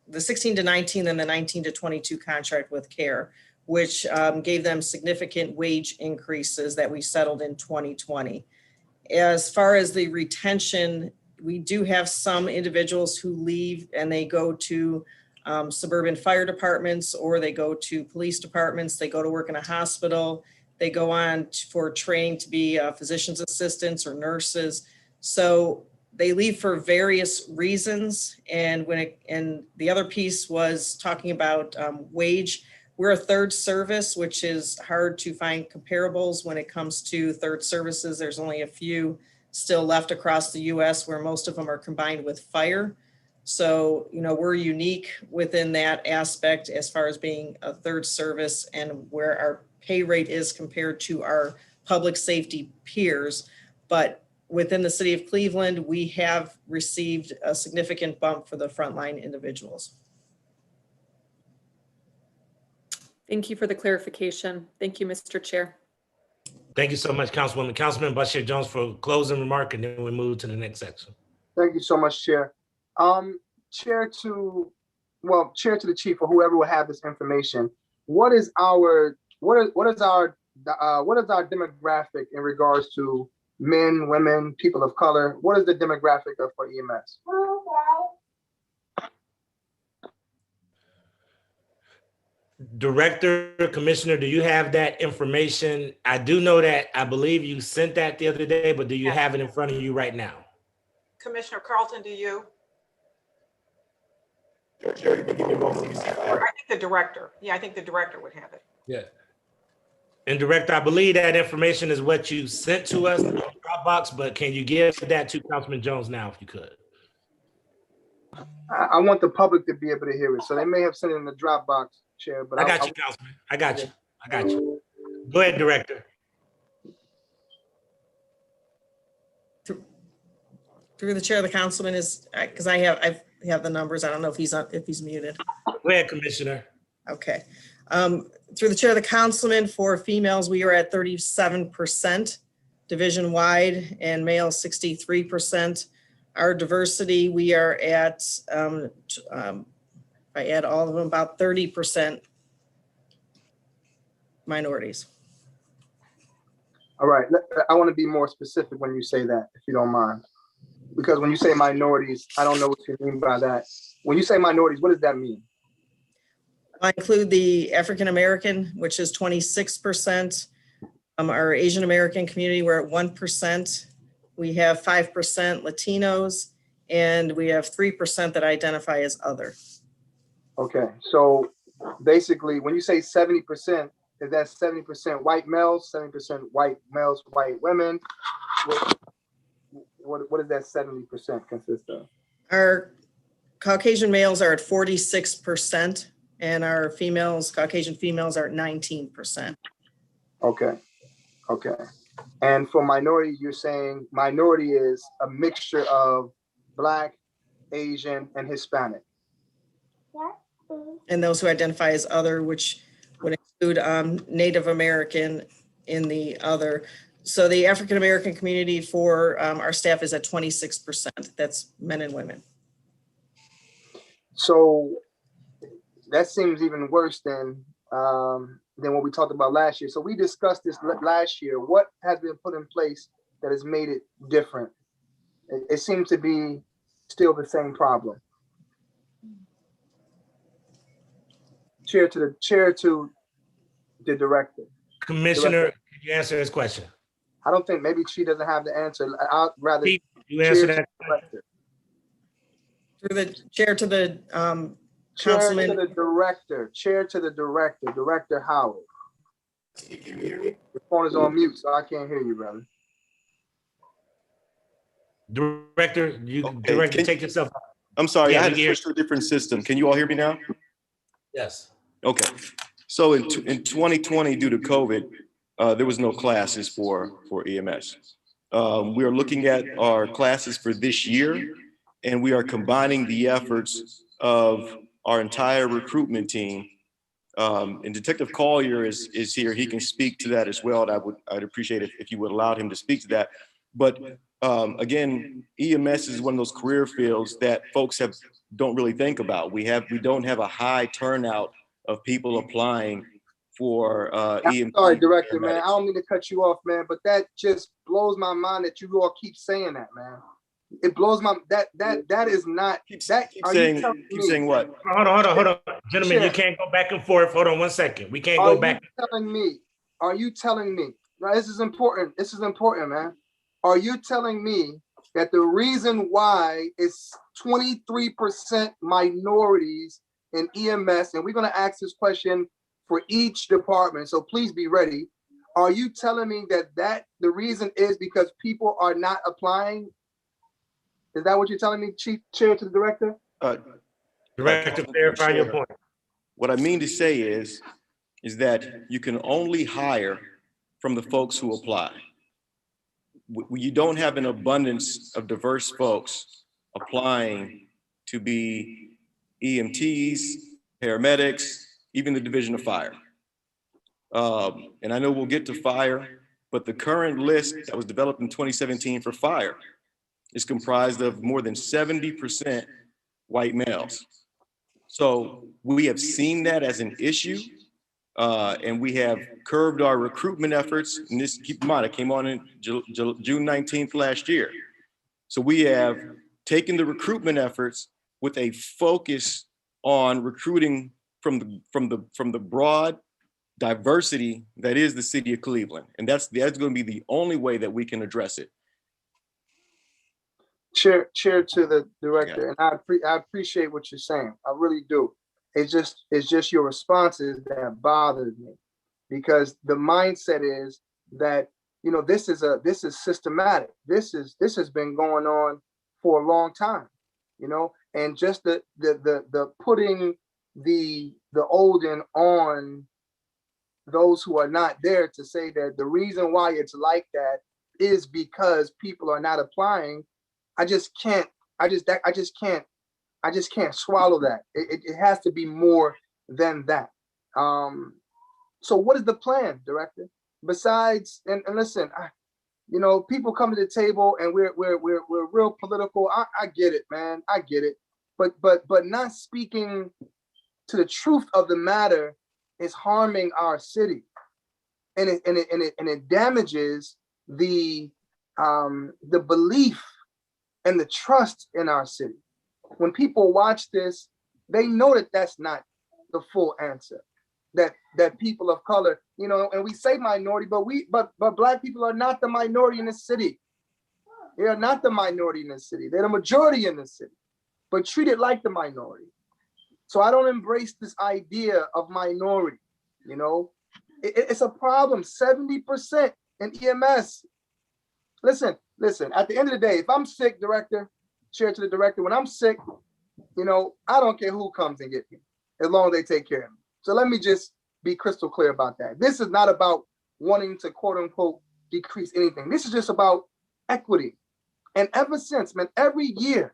the 16 to 19 and the 19 to 22 contract with CARE, which gave them significant wage increases that we settled in 2020. As far as the retention, we do have some individuals who leave and they go to suburban fire departments, or they go to police departments, they go to work in a hospital, they go on for training to be physician's assistants or nurses. So they leave for various reasons. And and the other piece was talking about wage. We're a third service, which is hard to find comparables when it comes to third services. There's only a few still left across the US where most of them are combined with fire. So, you know, we're unique within that aspect as far as being a third service and where our pay rate is compared to our public safety peers. But within the city of Cleveland, we have received a significant bump for the frontline individuals.
Thank you for the clarification. Thank you, Mr. Chair.
Thank you so much, Councilwoman. Councilman Bashir Jones for closing remark, and then we move to the next section.
Thank you so much, Chair. Chair to the chief or whoever will have this information. What is our demographic in regards to men, women, people of color? What is the demographic for EMS?
Director, Commissioner, do you have that information? I do know that, I believe you sent that the other day, but do you have it in front of you right now?
Commissioner Carlton, do you?
Sure, give me a moment.
Or I think the director. Yeah, I think the director would have it.
Yeah. And Director, I believe that information is what you sent to us in Dropbox, but can you give that to Councilman Jones now if you could?
I want the public to be able to hear it. So they may have sent it in the Dropbox, Chair, but
I got you, Councilman. I got you. I got you. Go ahead, Director.
Through the chair, the councilman is, because I have the numbers. I don't know if he's muted.
Go ahead, Commissioner.
Okay. Through the chair, the councilman, for females, we are at 37% division-wide, and male 63%. Our diversity, we are at, if I add all of them, about 30% minorities.
all right. I want to be more specific when you say that, if you don't mind. Because when you say minorities, I don't know what you mean by that. When you say minorities, what does that mean?
I include the African-American, which is 26%. Our Asian-American community, we're at 1%. We have 5% Latinos, and we have 3% that identify as other.
Okay, so basically, when you say 70%, is that 70% white males, 70% white males, white women? What does that 70% consist of?
Our Caucasian males are at 46%, and our females, Caucasian females, are at 19%.
Okay, okay. And for minority, you're saying minority is a mixture of Black, Asian, and Hispanic.
And those who identify as other, which would include Native American in the other. So the African-American community for our staff is at 26%. That's men and women.
So that seems even worse than what we talked about last year. So we discussed this last year. What has been put in place that has made it different? It seems to be still the same problem. Chair to the director.
Director, can you answer this question?
I don't think, maybe she doesn't have the answer. I'd rather.
Chief, you answer that.
Through the chair to the
Councilman. Chair to the director, Director Howard. Your phone is on mute, so I can't hear you, brother.
Director, Director, take yourself.
I'm sorry,
Yeah,
I had to switch to a different system. Can you all hear me now?
Yes.
Okay. So in 2020, due to COVID, there was no classes for EMS. We are looking at our classes for this year, and we are combining the efforts of our entire recruitment team. And Detective Collier is here. He can speak to that as well. And I'd appreciate it if you would allow him to speak to that. But again, EMS is one of those career fields that folks don't really think about. We don't have a high turnout of people applying for EMS.
Sorry, Director, man. I don't mean to cut you off, man, but that just blows my mind that you all keep saying that, man. It blows my that is not that.
Keep saying what?
Hold on, gentlemen. You can't go back and forth. Hold on 1 second. We can't go back.
Are you telling me? Now this is important. This is important, man. Are you telling me that the reason why it's 23% minorities in EMS, and we're going to ask this question for each department, so please be ready. Are you telling me that the reason is because people are not applying? Is that what you're telling me, Chair to the Director?
Director, clarify your point.
What I mean to say is that you can only hire from the folks who apply. You don't have an abundance of diverse folks applying to be EMTs, paramedics, even the Division of Fire. And I know we'll get to fire, but the current list that was developed in 2017 for fire is comprised of more than 70% white males. So we have seen that as an issue, and we have curbed our recruitment efforts. And this, keep in mind, it came on in June 19th last year. So we have taken the recruitment efforts with a focus on recruiting from the broad diversity that is the city of Cleveland. And that's going to be the only way that we can address it.
Chair to the director, and I appreciate what you're saying. I really do. It's just your responses that bothered me, because the mindset is that, you know, this is systematic. This has been going on for a long time, you know, and just the putting the olden on those who are not there to say that the reason why it's like that is because people are not applying. I just can't swallow that. It has to be more than that. So what is the plan, Director? Besides, and listen, you know, people come to the table and we're real political. I get it, man. I get it. But not speaking to the truth of the matter is harming our city, and it damages the belief and the trust in our city. When people watch this, they know that that's not the full answer. That people of color, you know, and we say minority, but Black people are not the minority in the city. They are not the minority in the city. They're the majority in the city, but treated like the minority. So I don't embrace this idea of minority. You know, it's a problem. 70% in EMS. Listen. At the end of the day, if I'm sick, Director, Chair to the Director, when I'm sick, you know, I don't care who comes and get me, as long as they take care of me. So let me just be crystal clear about that. This is not about wanting to, quote unquote, decrease anything. This is just about equity. And ever since, man, every year,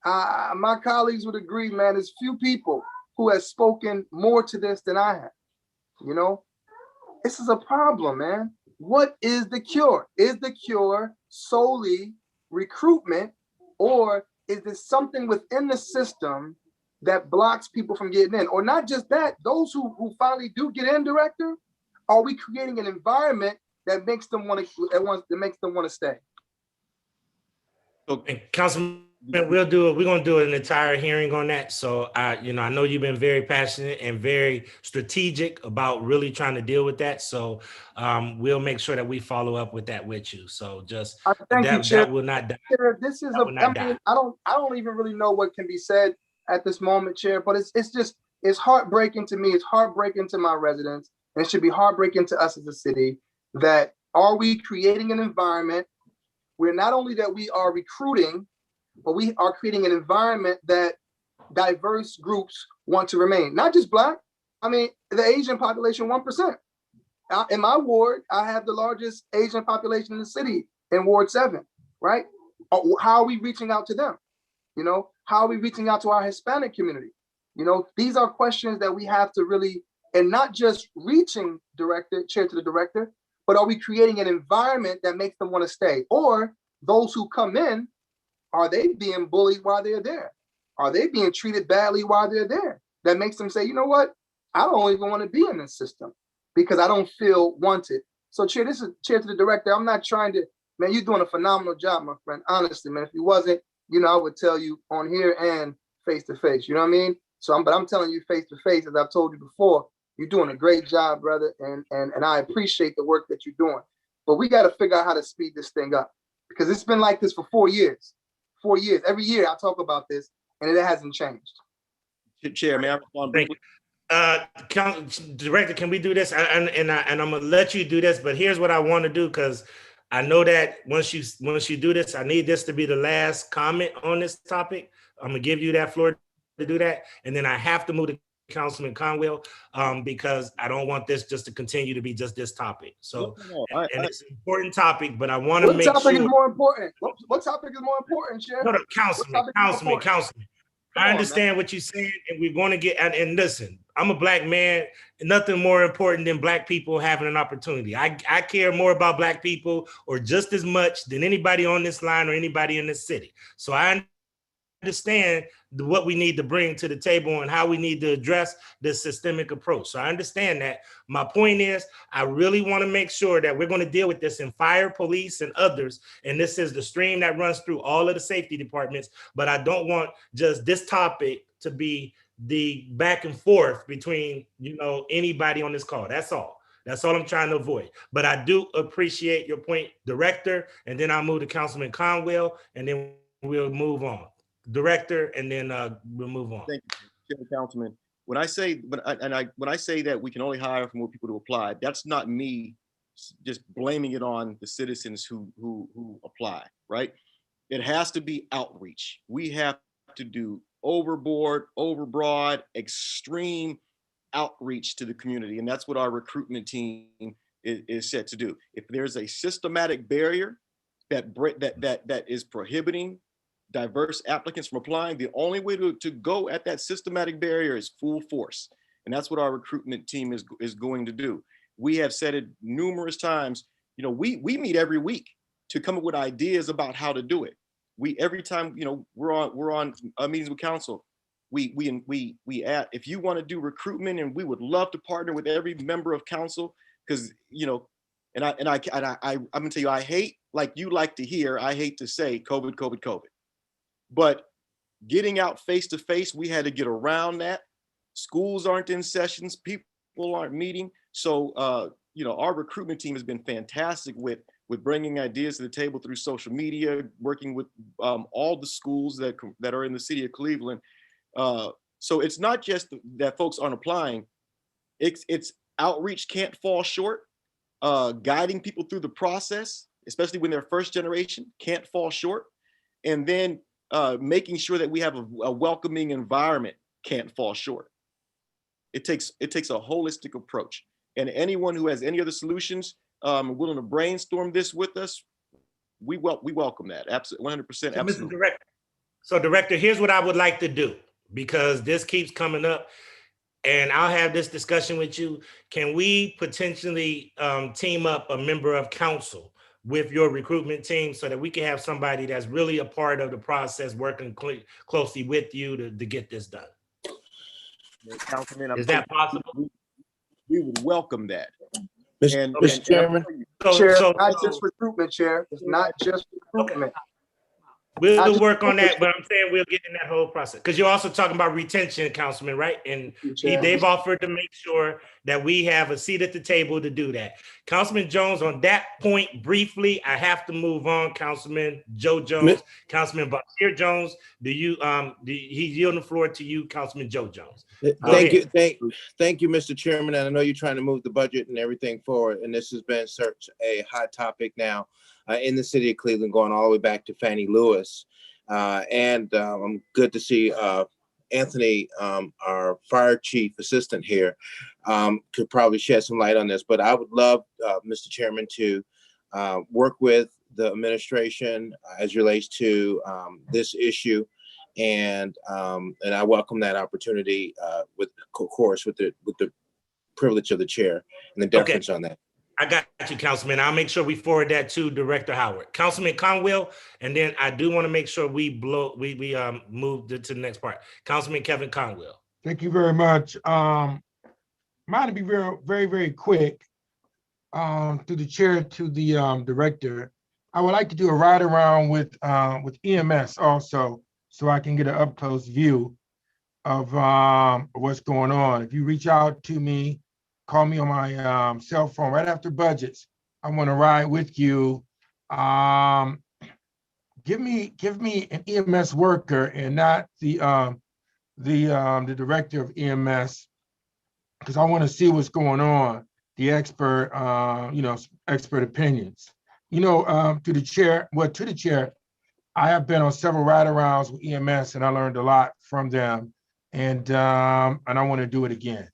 my colleagues would agree, man, there's few people who have spoken more to this than I have. You know, this is a problem, man. What is the cure? Is the cure solely recruitment, or is there something within the system that blocks people from getting in? Or not just that, those who finally do get in, Director, are we creating an environment that makes them want to stay?
Okay, Councilman, we're gonna do an entire hearing on that. So I know you've been very passionate and very strategic about really trying to deal with that. So we'll make sure that we follow up with that with you. So just that will not die.
Chair, this is I don't even really know what can be said at this moment, Chair, but it's heartbreaking to me. It's heartbreaking to my residents, and it should be heartbreaking to us as a city. That are we creating an environment where not only that we are recruiting, but we are creating an environment that diverse groups want to remain, not just Black. I mean, the Asian population, 1%. In my ward, I have the largest Asian population in the city in Ward 7, right? How are we reaching out to them? You know, how are we reaching out to our Hispanic community? You know, these are questions that we have to really, and not just reaching Chair to the Director, but are we creating an environment that makes them want to stay? Or those who come in, are they being bullied while they're there? Are they being treated badly while they're there? That makes them say, you know what? I don't even want to be in this system because I don't feel wanted. So Chair, this is Chair to the Director. I'm not trying to, man, you're doing a phenomenal job, my friend. Honestly, man, if you wasn't, you know, I would tell you on here and face to face, you know what I mean? So but I'm telling you face to face, as I've told you before, you're doing a great job, brother. And I appreciate the work that you're doing, but we got to figure out how to speed this thing up, because it's been like this for 4 years. 4 years. Every year I talk about this and it hasn't changed.
Chair, may I respond briefly?
Director, can we do this? And I'm gonna let you do this, but here's what I want to do, because I know that once you do this, I need this to be the last comment on this topic. I'm gonna give you that floor to do that, and then I have to move to Councilman Conwell, because I don't want this just to continue to be just this topic. So, and it's an important topic, but I want to make sure.
What topic is more important? What topic is more important, Chair?
No, Councilman. I understand what you're saying, and we're going to get, and listen, I'm a black man. Nothing more important than black people having an opportunity. I care more about black people, or just as much, than anybody on this line or anybody in this city. So I understand what we need to bring to the table and how we need to address this systemic approach. So I understand that. My point is, I really want to make sure that we're going to deal with this in fire, police, and others. And this is the stream that runs through all of the safety departments. But I don't want just this topic to be the back and forth between, anybody on this call. That's all. That's all I'm trying to avoid. But I do appreciate your point, Director, and then I'll move to Councilman Conwell, and then we'll move on. Director, and then we'll move on.
Thank you, Chair, Councilman. When I say that we can only hire for more people to apply, that's not me just blaming it on the citizens who apply, right? It has to be outreach. We have to do overbroad, extreme outreach to the community, and that's what our recruitment team is set to do. If there's a systematic barrier that is prohibiting diverse applicants from applying, the only way to go at that systematic barrier is full force. And that's what our recruitment team is going to do. We have said it numerous times, we meet every week to come up with ideas about how to do it. Every time, we're on meetings with council, we add, if you want to do recruitment, and we would love to partner with every member of council, because, I'm gonna tell you, I hate, like you like to hear, I hate to say COVID. But getting out face to face, we had to get around that. Schools aren't in sessions, people aren't meeting. So, our recruitment team has been fantastic with bringing ideas to the table through social media, working with all the schools that are in the city of Cleveland. So it's not just that folks aren't applying, it's outreach can't fall short. Guiding people through the process, especially when they're first generation, can't fall short. And then making sure that we have a welcoming environment can't fall short. It takes a holistic approach. And anyone who has any other solutions, willing to brainstorm this with us, we welcome that. Absolutely, 100%. Absolutely.
So Director, here's what I would like to do, because this keeps coming up, and I'll have this discussion with you. Can we potentially team up a member of council with your recruitment team, so that we can have somebody that's really a part of the process, working closely with you to get this done?
Councilman,
is that possible?
We would welcome that.
Mr. Chairman.
Chair, not just recruitment, Chair. It's not just recruitment.
We'll work on that, but I'm saying we'll get in that whole process, because you're also talking about retention, Councilman, right? And they've offered to make sure that we have a seat at the table to do that. Councilman Jones, on that point, briefly, I have to move on. Councilman Joe Jones, Councilman Bashir Jones, he's yielding the floor to you, Councilman Joe Jones.
Thank you, Mr. Chairman. And I know you're trying to move the budget and everything forward, and this has been such a hot topic now in the city of Cleveland, going all the way back to Fannie Lewis. I'm good to see Anthony, our fire chief assistant here, could probably shed some light on this. But I would love, Mr. Chairman, to work with the administration as relates to this issue. And I welcome that opportunity, with, of course, with the privilege of the chair and the deference on that.
I got you, Councilman. I'll make sure we forward that to Director Howard. Councilman Conwell, and then I do want to make sure we move to the next part. Councilman Kevin Conwell.
Thank you very much. Mine will be very, very quick. Through the chair to the director, I would like to do a ride around with EMS also, so I can get an up close view of what's going on. If you reach out to me, call me on my cell phone right after budgets, I want to ride with you. Give me an EMS worker and not the director of EMS, because I want to see what's going on. The expert, expert opinions. To the chair, I have been on several ride-arounds with EMS, and I learned a lot from them, and I want to do it again.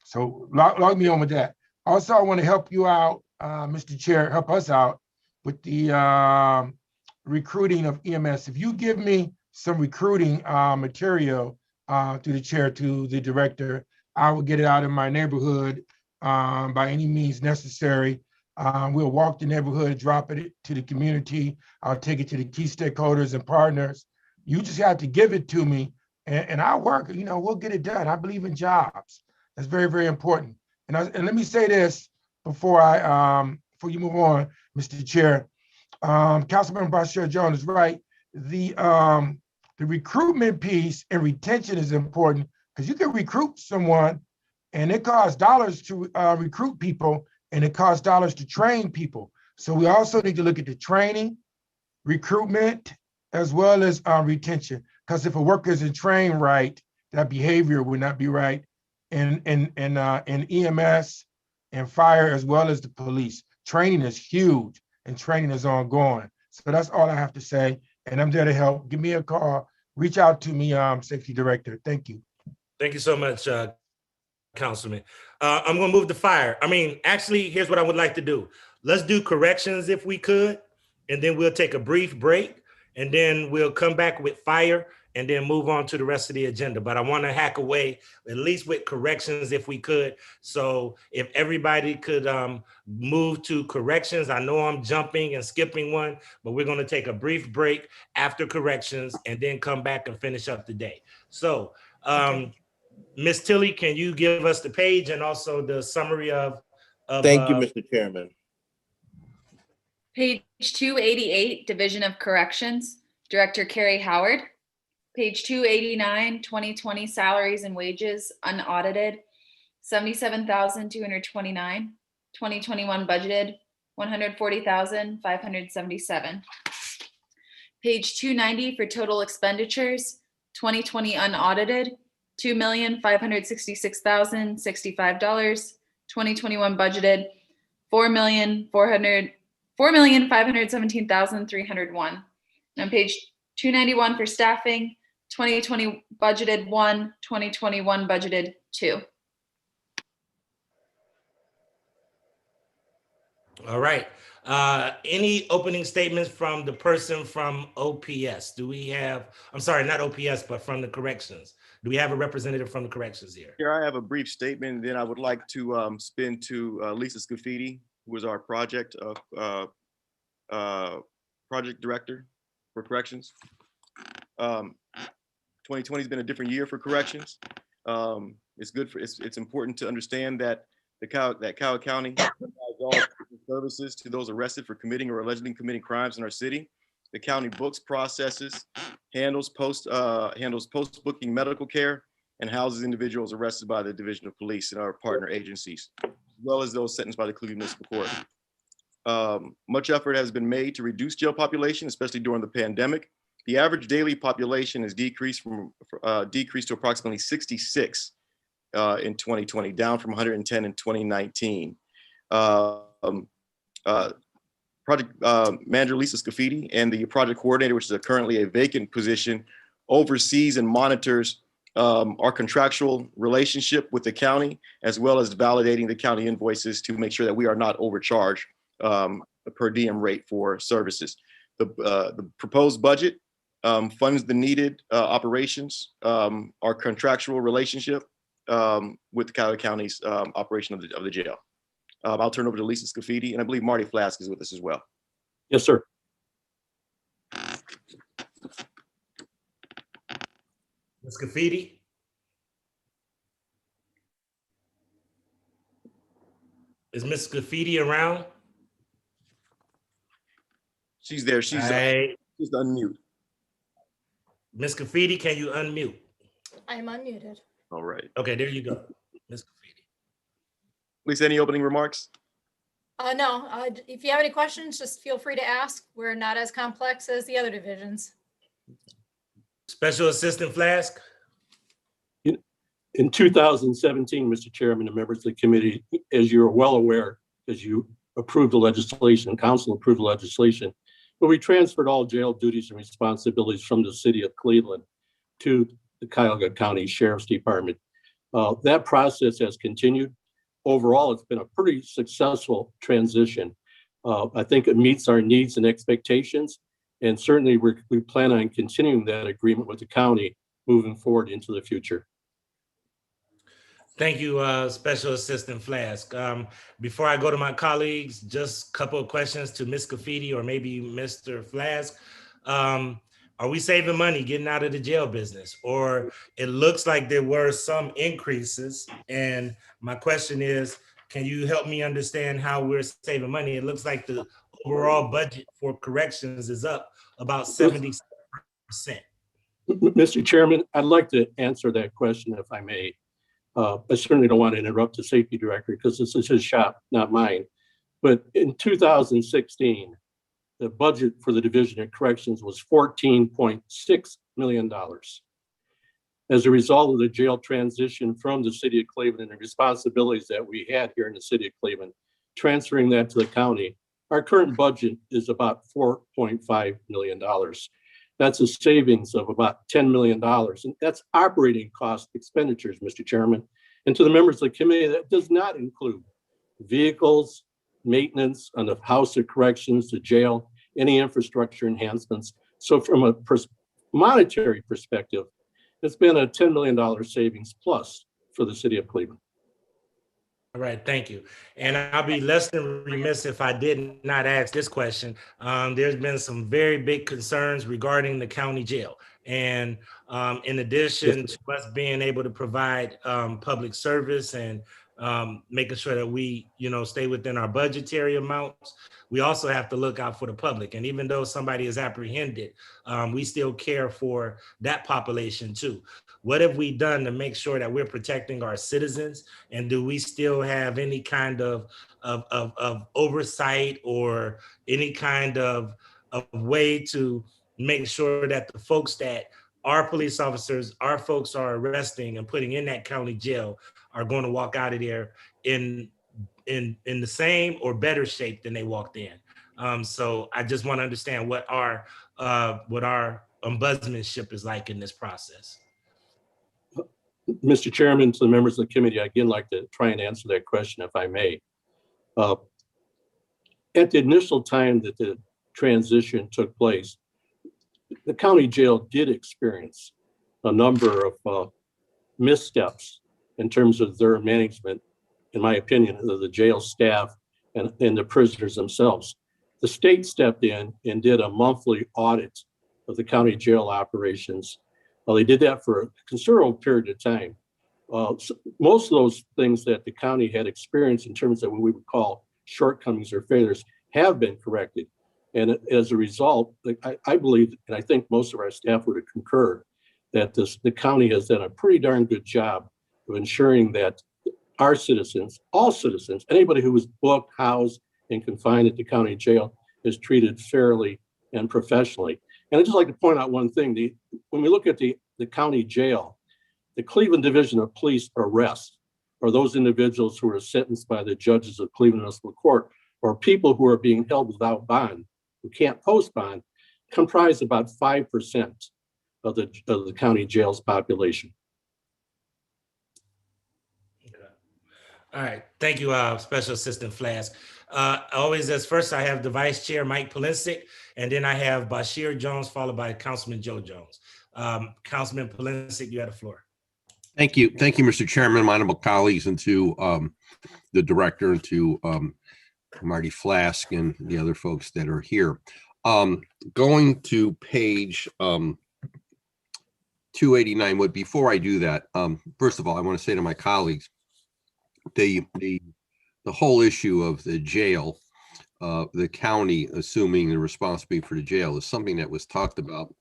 So log me on with that. Also, I want to help you out, Mr. Chair, help us out with the recruiting of EMS. If you give me some recruiting material through the chair to the director. I will get it out in my neighborhood by any means necessary. We'll walk the neighborhood, drop it to the community. I'll take it to the key stakeholders and partners. You just have to give it to me, and I'll work. We'll get it done. I believe in jobs. That's very, very important. And let me say this before before you move on, Mr. Chair. Councilmember Bashir Jones is right. The recruitment piece and retention is important because you can recruit someone and it costs dollars to recruit people and it costs dollars to train people. So we also need to look at the training, recruitment, as well as retention. Because if a worker isn't trained right, that behavior would not be right in EMS and fire as well as the police. Training is huge and training is ongoing. So that's all I have to say. And I'm there to help. Give me a call. Reach out to me, Safety Director. Thank you.
Thank you so much, Councilman. I'm going to move to fire. Actually, here's what I would like to do. Let's do corrections if we could, and then we'll take a brief break, and then we'll come back with fire, and then move on to the rest of the agenda. But I want to hack away, at least with corrections if we could. So if everybody could move to corrections, I know I'm jumping and skipping one, but we're going to take a brief break after corrections and then come back and finish up the day. So Ms. Tilly, can you give us the page and also the summary of
Thank you, Mr. Chairman.
Page 288, Division of Corrections, Director Carrie Howard. Page 289, 2020 salaries and wages, unaudited, $77,229. 2021 budgeted, $140,577. Page 290 for total expenditures, 2020 unaudited, $2,566,065. 2021 budgeted, $4,517,301. And on page 291 for staffing, 2020 budgeted 1, 2021 budgeted 2.
All right. Any opening statements from the person from OPS? Do we have, I'm sorry, not OPS, but from the corrections? Do we have a representative from the corrections here?
Here, I have a brief statement, then I would like to spin to Lisa Scafidi, who is our project director for corrections. 2020 has been a different year for corrections. It's important to understand that Coward County provides all services to those arrested for committing or allegedly committing crimes in our city. The county books, processes, handles post-booking medical care, and houses individuals arrested by the Division of Police and our partner agencies, as well as those sentenced by the Cleveland Municipal Court. Much effort has been made to reduce jail population, especially during the pandemic. The average daily population has decreased to approximately 66 in 2020, down from 110 in 2019. Project manager Lisa Scafidi and the project coordinator, which is currently a vacant position, oversees and monitors our contractual relationship with the county, as well as validating the county invoices to make sure that we are not overcharged a per diem rate for services. The proposed budget funds the needed operations, our contractual relationship with the Coward County's operation of the jail. I'll turn over to Lisa Scafidi, and I believe Marty Flask is with us as well.
Yes, sir.
Ms. Scafidi? Is Ms. Scafidi around?
She's there. She's unmute.
Ms. Scafidi, can you unmute?
I'm unmuted.
All right.
Okay, there you go. Ms.
Lisa, any opening remarks?
No, if you have any questions, just feel free to ask. We're not as complex as the other divisions.
Special Assistant Flask?
In 2017, Mr. Chairman and members of the committee, as you're well aware, as you approved the legislation, council approved the legislation, but we transferred all jail duties and responsibilities from the city of Cleveland to the Cuyahoga County Sheriff's Department. That process has continued. Overall, it's been a pretty successful transition. I think it meets our needs and expectations. And certainly we plan on continuing that agreement with the county moving forward into the future.
Thank you, Special Assistant Flask. Before I go to my colleagues, just a couple of questions to Ms. Cafidi or maybe Mr. Flask. Are we saving money getting out of the jail business? Or it looks like there were some increases. And my question is, can you help me understand how we're saving money? It looks like the overall budget for corrections is up about 70%.
Mr. Chairman, I'd like to answer that question if I may. I certainly don't want to interrupt the safety director because this is his shop, not mine. But in 2016, the budget for the Division of Corrections was $14.6 million. As a result of the jail transition from the city of Cleveland and the responsibilities that we had here in the city of Cleveland, transferring that to the county, our current budget is about $4.5 million. That's a savings of about $10 million. And that's operating cost expenditures, Mr. Chairman. And to the members of the committee, that does not include vehicles, maintenance on the House of Corrections, the jail, any infrastructure enhancements. So from a monetary perspective, it's been a $10 million savings plus for the city of Cleveland.
All right, thank you. And I'll be less than remiss if I did not ask this question. There's been some very big concerns regarding the county jail. And in addition to us being able to provide public service and making sure that we, stay within our budgetary amounts, we also have to look out for the public. And even though somebody is apprehended, we still care for that population too. What have we done to make sure that we're protecting our citizens? And do we still have any kind of oversight or any kind of way to make sure that the folks that our police officers, our folks are arresting and putting in that county jail are going to walk out of there in the same or better shape than they walked in? So I just want to understand what our ombudsmanship is like in this process.
Mr. Chairman, to the members of the committee, I'd again like to try and answer that question if I may. At the initial time that the transition took place, the county jail did experience a number of missteps in terms of their management, in my opinion, of the jail staff and the prisoners themselves. The state stepped in and did a monthly audit of the county jail operations. Well, they did that for a considerable period of time. So most of those things that the county had experienced in terms of what we would call shortcomings or failures have been corrected. And as a result, I believe, and I think most of our staff would concur, that the county has done a pretty darn good job of ensuring that our citizens, all citizens, anybody who was booked, housed, and confined at the county jail is treated fairly and professionally. And I'd just like to point out one thing. When we look at the county jail, the Cleveland Division of Police arrests, or those individuals who are sentenced by the judges of Cleveland Municipal Court, or people who are being held without bond, who can't post bond, comprise about 5% of the county jail's population.
All right, thank you, Special Assistant Flask. Always as first, I have the Vice Chair, Mike Polisic, and then I have Bashir Jones, followed by Councilman Joe Jones. Councilman Polisic, you have the floor.
Thank you, Mr. Chairman, my honorable colleagues, and to the director, and to Marty Flask and the other folks that are here. Going to page 289, but before I do that, first of all, I want to say to my colleagues, the whole issue of the jail, the county assuming the responsibility for the jail, is something that was talked about,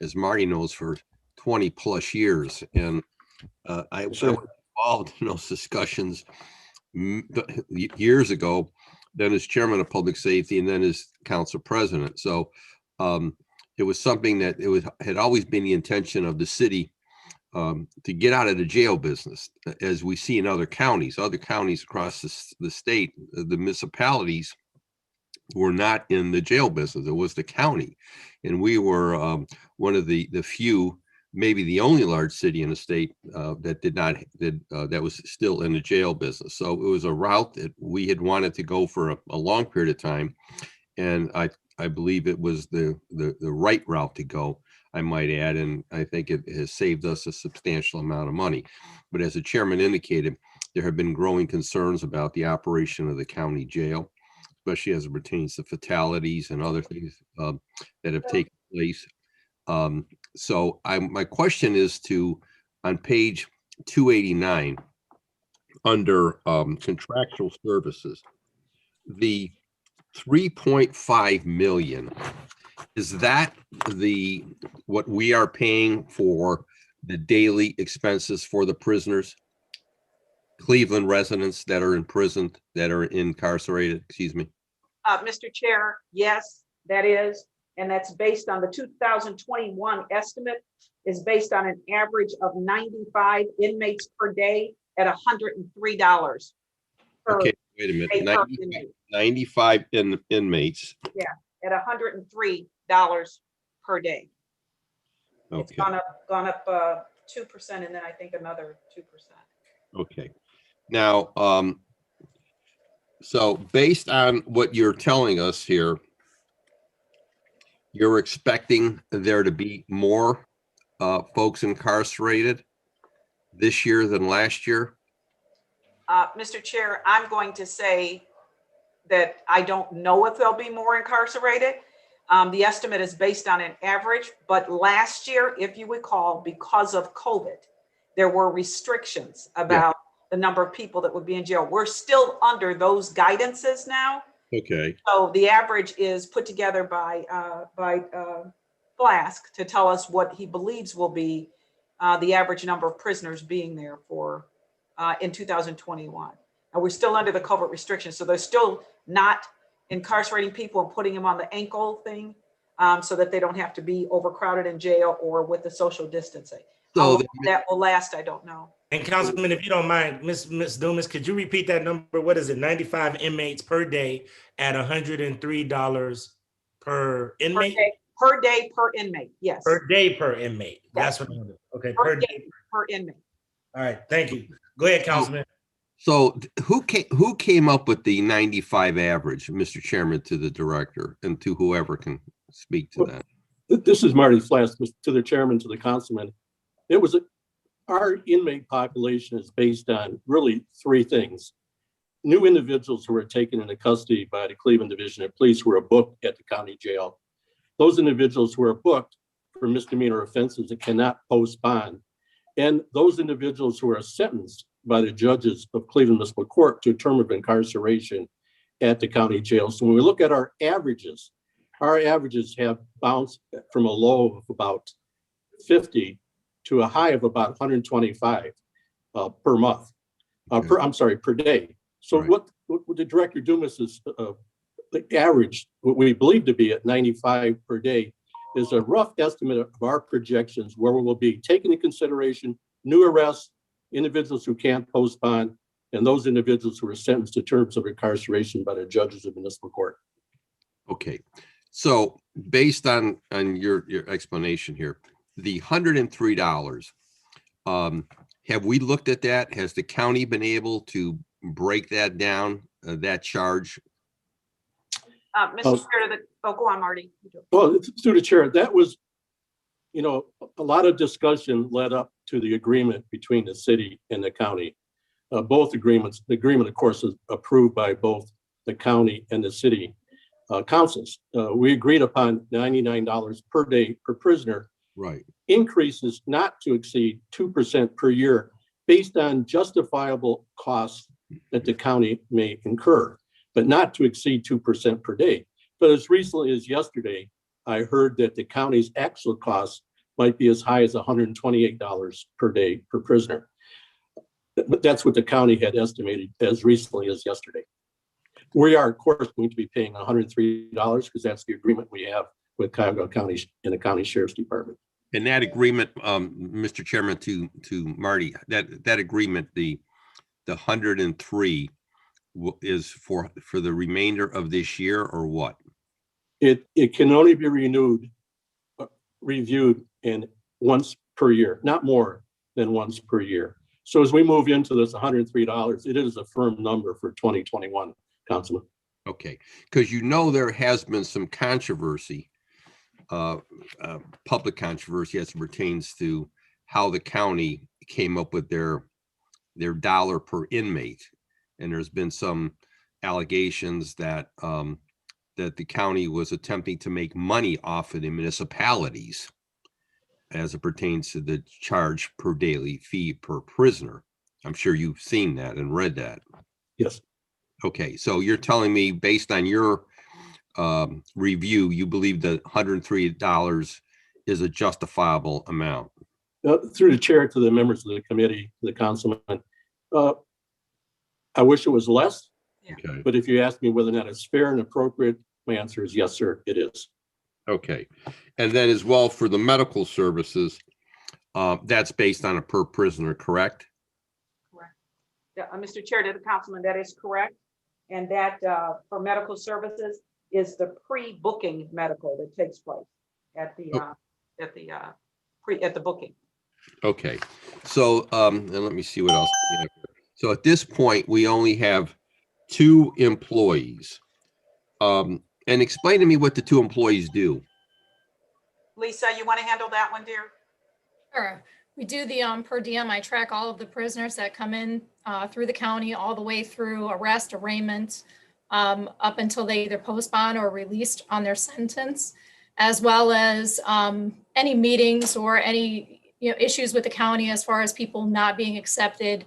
as Marty knows, for 20 plus years. And I was involved in those discussions years ago, then as chairman of public safety and then as council president. So it was something that had always been the intention of the city to get out of the jail business, as we see in other counties across the state. The municipalities were not in the jail business. It was the county. And we were one of the few, maybe the only large city in the state that was still in the jail business. So it was a route that we had wanted to go for a long period of time. And I believe it was the right route to go. I might add, and I think it has saved us a substantial amount of money. But as the chairman indicated, there have been growing concerns about the operation of the county jail, especially as it pertains to fatalities and other things that have taken place. So my question is on page 289, under contractual services, the 3.5 million, is that what we are paying for the daily expenses for the prisoners, Cleveland residents that are in prison, that are incarcerated, excuse me?
Mr. Chair, yes, that is, and that's based on the 2021 estimate, is based on an average of 95 inmates per day at $103 per
Okay, wait a
day
minute,
per inmate.
95 inmates.
Yeah, at $103 per day. It's
Okay,
gone up 2%, and then I think another 2%.
okay. Now, so based on what you're telling us here, you're expecting there to be more folks incarcerated this year than last year?
Mr. Chair, I'm going to say that I don't know if there'll be more incarcerated. The estimate is based on an average, but last year, if you recall, because of COVID, there were restrictions about the number of people that would be in jail. We're still under those guidances now.
Okay.
So the average is put together by Flask to tell us what he believes will be the average number of prisoners being there for in 2021. And we're still under the COVID restrictions. So they're still not incarcerating people and putting them on the ankle thing so that they don't have to be overcrowded in jail or with the social distancing.
So
How long that will last, I don't know.
And Councilman, if you don't mind, Ms. Dumas, could you repeat that number? What is it? 95 inmates per day at $103 per inmate?
Per day per inmate, yes.
Per day per inmate.
Yes.
That's what I'm doing. Okay,
Per
per
day
day.
per inmate.
All right, thank you. Go ahead, Councilman.
So who came up with the 95 average, Mr. Chairman, to the director and to whoever can speak to that?
This is Marty Flask, to the chairman, to the councilman. Our inmate population is based on really three things. New individuals who are taken into custody by the Cleveland Division of Police who are booked at the county jail. Those individuals who are booked for misdemeanor offenses that cannot post bond. And those individuals who are sentenced by the judges of Cleveland Municipal Court to a term of incarceration at the county jail. So when we look at our averages have bounced from a low of about 50 to a high of about 125 per month, per day. So
Right.
what the Director Dumas is the average, what we believe to be at 95 per day, is a rough estimate of our projections where we will be taking into consideration new arrests, individuals who can't post bond, and those individuals who are sentenced to terms of incarceration by the judges of municipal court.
Okay, so based on your explanation here, the $103, have we looked at that? Has the county been able to break that down, that charge?
Mr. Chair, go on, Marty.
Well, through the chair, that was, a lot of discussion led up to the agreement between the city and the county. Both agreements, the agreement, of course, is approved by both the county and the city councils. We agreed upon $99 per day per prisoner.
Right.
Increases not to exceed 2% per year based on justifiable costs that the county may incur, but not to exceed 2% per day. But as recently as yesterday, I heard that the county's actual costs might be as high as $128 per day per prisoner. But that's what the county had estimated as recently as yesterday. We are, of course, going to be paying $103 because that's the agreement we have with Cuyahoga County and the County Sheriff's Department.
And that agreement, Mr. Chairman, to Marty, that agreement, the 103 is for the remainder of this year, or what?
It can only be reviewed in once per year, not more than once per year. So as we move into this $103, it is a firm number for 2021, Councilman.
Okay, because there has been some controversy public controversy as it pertains to how the county came up with their dollar per inmate. And there's been some allegations that that the county was attempting to make money off of the municipalities as it pertains to the charge per daily fee per prisoner. I'm sure you've seen that and read that.
Yes.
Okay, so you're telling me, based on your review, you believe that $103 is a justifiable amount?
Through the chair to the members of the committee, the councilman, I wish it was less,
Okay.
but if you ask me whether or not it's fair and appropriate, my answer is yes, sir, it is.
Okay, and then as well for the medical services, that's based on a per prisoner, correct?
Correct. Yeah, Mr. Chair, to the councilman, that is correct. And that for medical services is the pre-booking medical that takes place at the booking.
Okay, so and let me see what else we have here. So at this point, we only have 2 employees. And explain to me what the 2 employees do.
Lisa, you want to handle that one, dear?
Sure. We do the per diem. I track all of the prisoners that come in through the county, all the way through arrest, arraignment, up until they either post bond or released on their sentence, as well as any meetings or any issues with the county as far as people not being accepted.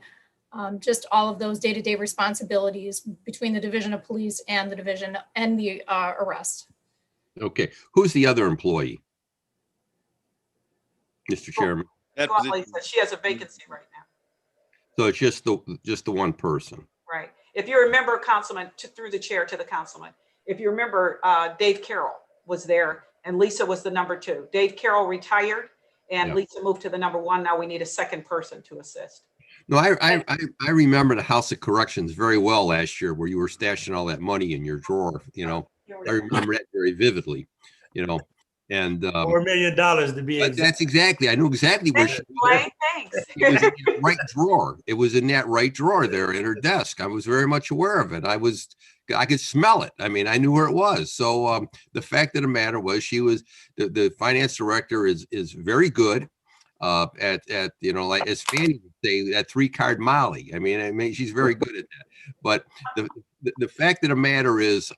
Just all of those day-to-day responsibilities between the Division of Police and the division and the arrest.
Okay, who's the other employee? Mr. Chairman.
Lisa, she has a vacancy right now.
So it's just the one person.
Right. If you remember, Councilman, through the chair to the councilman, if you remember, Dave Carroll was there and Lisa was the number 2. Dave Carroll retired and
Yeah.
Lisa moved to the number 1. Now we need a second person to assist.
No, I remember the House of Corrections very well last year, where you were stashing all that money in your drawer. I remember that very vividly. And
$4 million to be exact.
That's exactly. I knew exactly where she was.
Thanks.
It was in that right drawer. It was in that right drawer there in her desk. I was very much aware of it. I could smell it. I mean, I knew where it was. So the fact of the matter was, she was the finance director is very good at like as Fanny would say, that 3-card Molly. I mean, she's very good at that. But the fact of the matter is,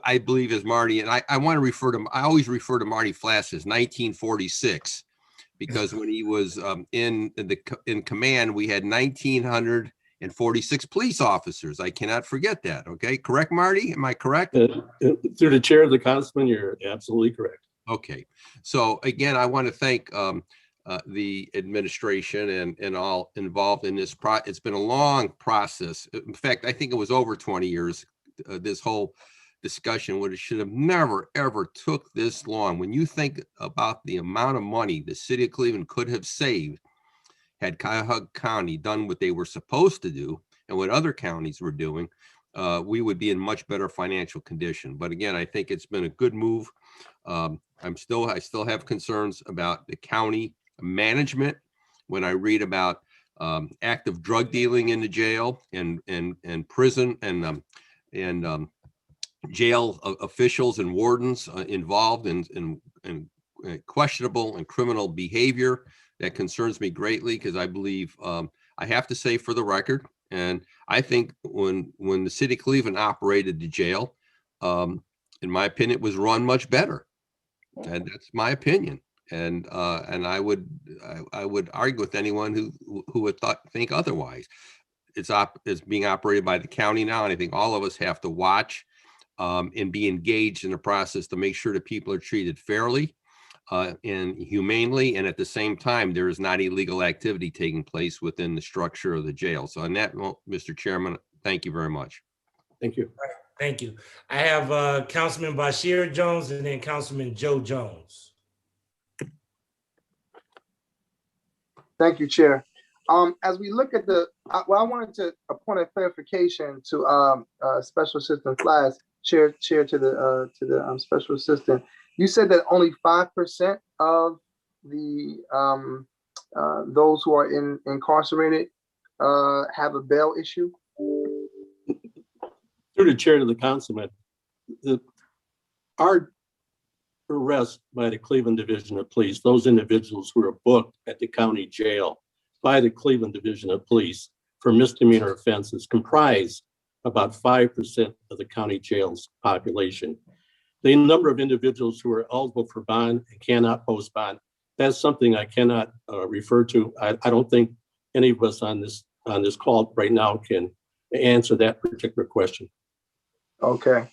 I believe as Marty, and I want to refer to, I always refer to Marty Flass as 1946, because when he was in command, we had 1,946 police officers. I cannot forget that. Okay, correct, Marty? Am I correct?
Through the chair of the councilman, you're absolutely correct.
Okay, so again, I want to thank the administration and all involved in this. It's been a long process. In fact, I think it was over 20 years. This whole discussion would should have never ever took this long. When you think about the amount of money the city of Cleveland could have saved had Cuyahoga County done what they were supposed to do and what other counties were doing, we would be in much better financial condition. But again, I think it's been a good move. I still have concerns about the county management when I read about active drug dealing in the jail and prison and jail officials and wardens involved in questionable and criminal behavior. That concerns me greatly, because I believe, I have to say for the record, and I think when the city of Cleveland operated the jail, in my opinion, it was run much better. And that's my opinion. And I would argue with anyone who would think otherwise. It's being operated by the county now, and I think all of us have to watch and be engaged in the process to make sure that people are treated fairly and humanely, and at the same time, there is not illegal activity taking place within the structure of the jail. So on that note, Mr. Chairman, thank you very much.
Thank you.
Thank you. I have Councilman Bashir Jones and then Councilman Joe Jones.
Thank you, Chair. As we look at I wanted to a point of clarification to Special Assistant Flass, Chair to the Special Assistant. You said that only 5% of the those who are incarcerated have a bail issue.
Through the chair to the councilman, our arrests by the Cleveland Division of Police, those individuals who are booked at the county jail by the Cleveland Division of Police for misdemeanor offenses comprise about 5% of the county jail's population. The number of individuals who are eligible for bond and cannot post bond, that's something I cannot refer to. I don't think any of us on this call right now can answer that particular question.
Okay.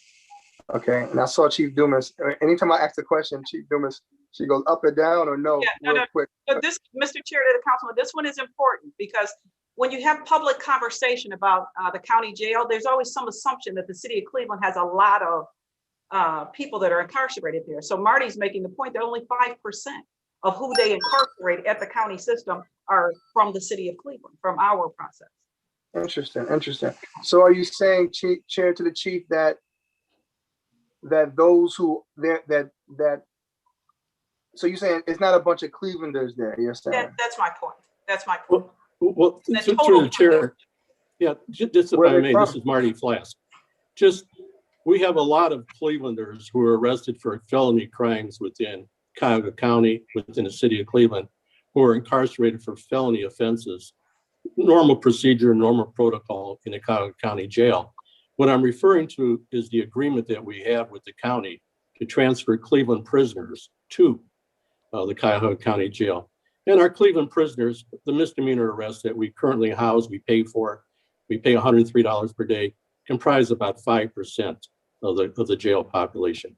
Okay. And I saw Chief Dumas. Anytime I ask a question, Chief Dumas, she goes up or down or no, real quick.
So this, Mr. Chair to the councilman, this one is important because when you have public conversation about the county jail, there's always some assumption that the city of Cleveland has a lot of people that are incarcerated there. So Marty's making the point that only 5% of who they incarcerate at the county system are from the city of Cleveland, from our process.
Interesting, interesting. So are you saying, Chair to the Chief, that those who that so you're saying it's not a bunch of Clevelanders there, you're saying?
That's my point. That's my point.
Well, through the chair, yeah, just if I may, this is Marty Flask. We have a lot of Clevelanders who are arrested for felony crimes within Cuyahoga County, within the city of Cleveland, who are incarcerated for felony offenses. Normal procedure, normal protocol in the Cuyahoga County Jail. What I'm referring to is the agreement that we have with the county to transfer Cleveland prisoners to the Cuyahoga County Jail. And our Cleveland prisoners, the misdemeanor arrests that we currently house, we pay $103 per day, comprise about 5% of the jail population.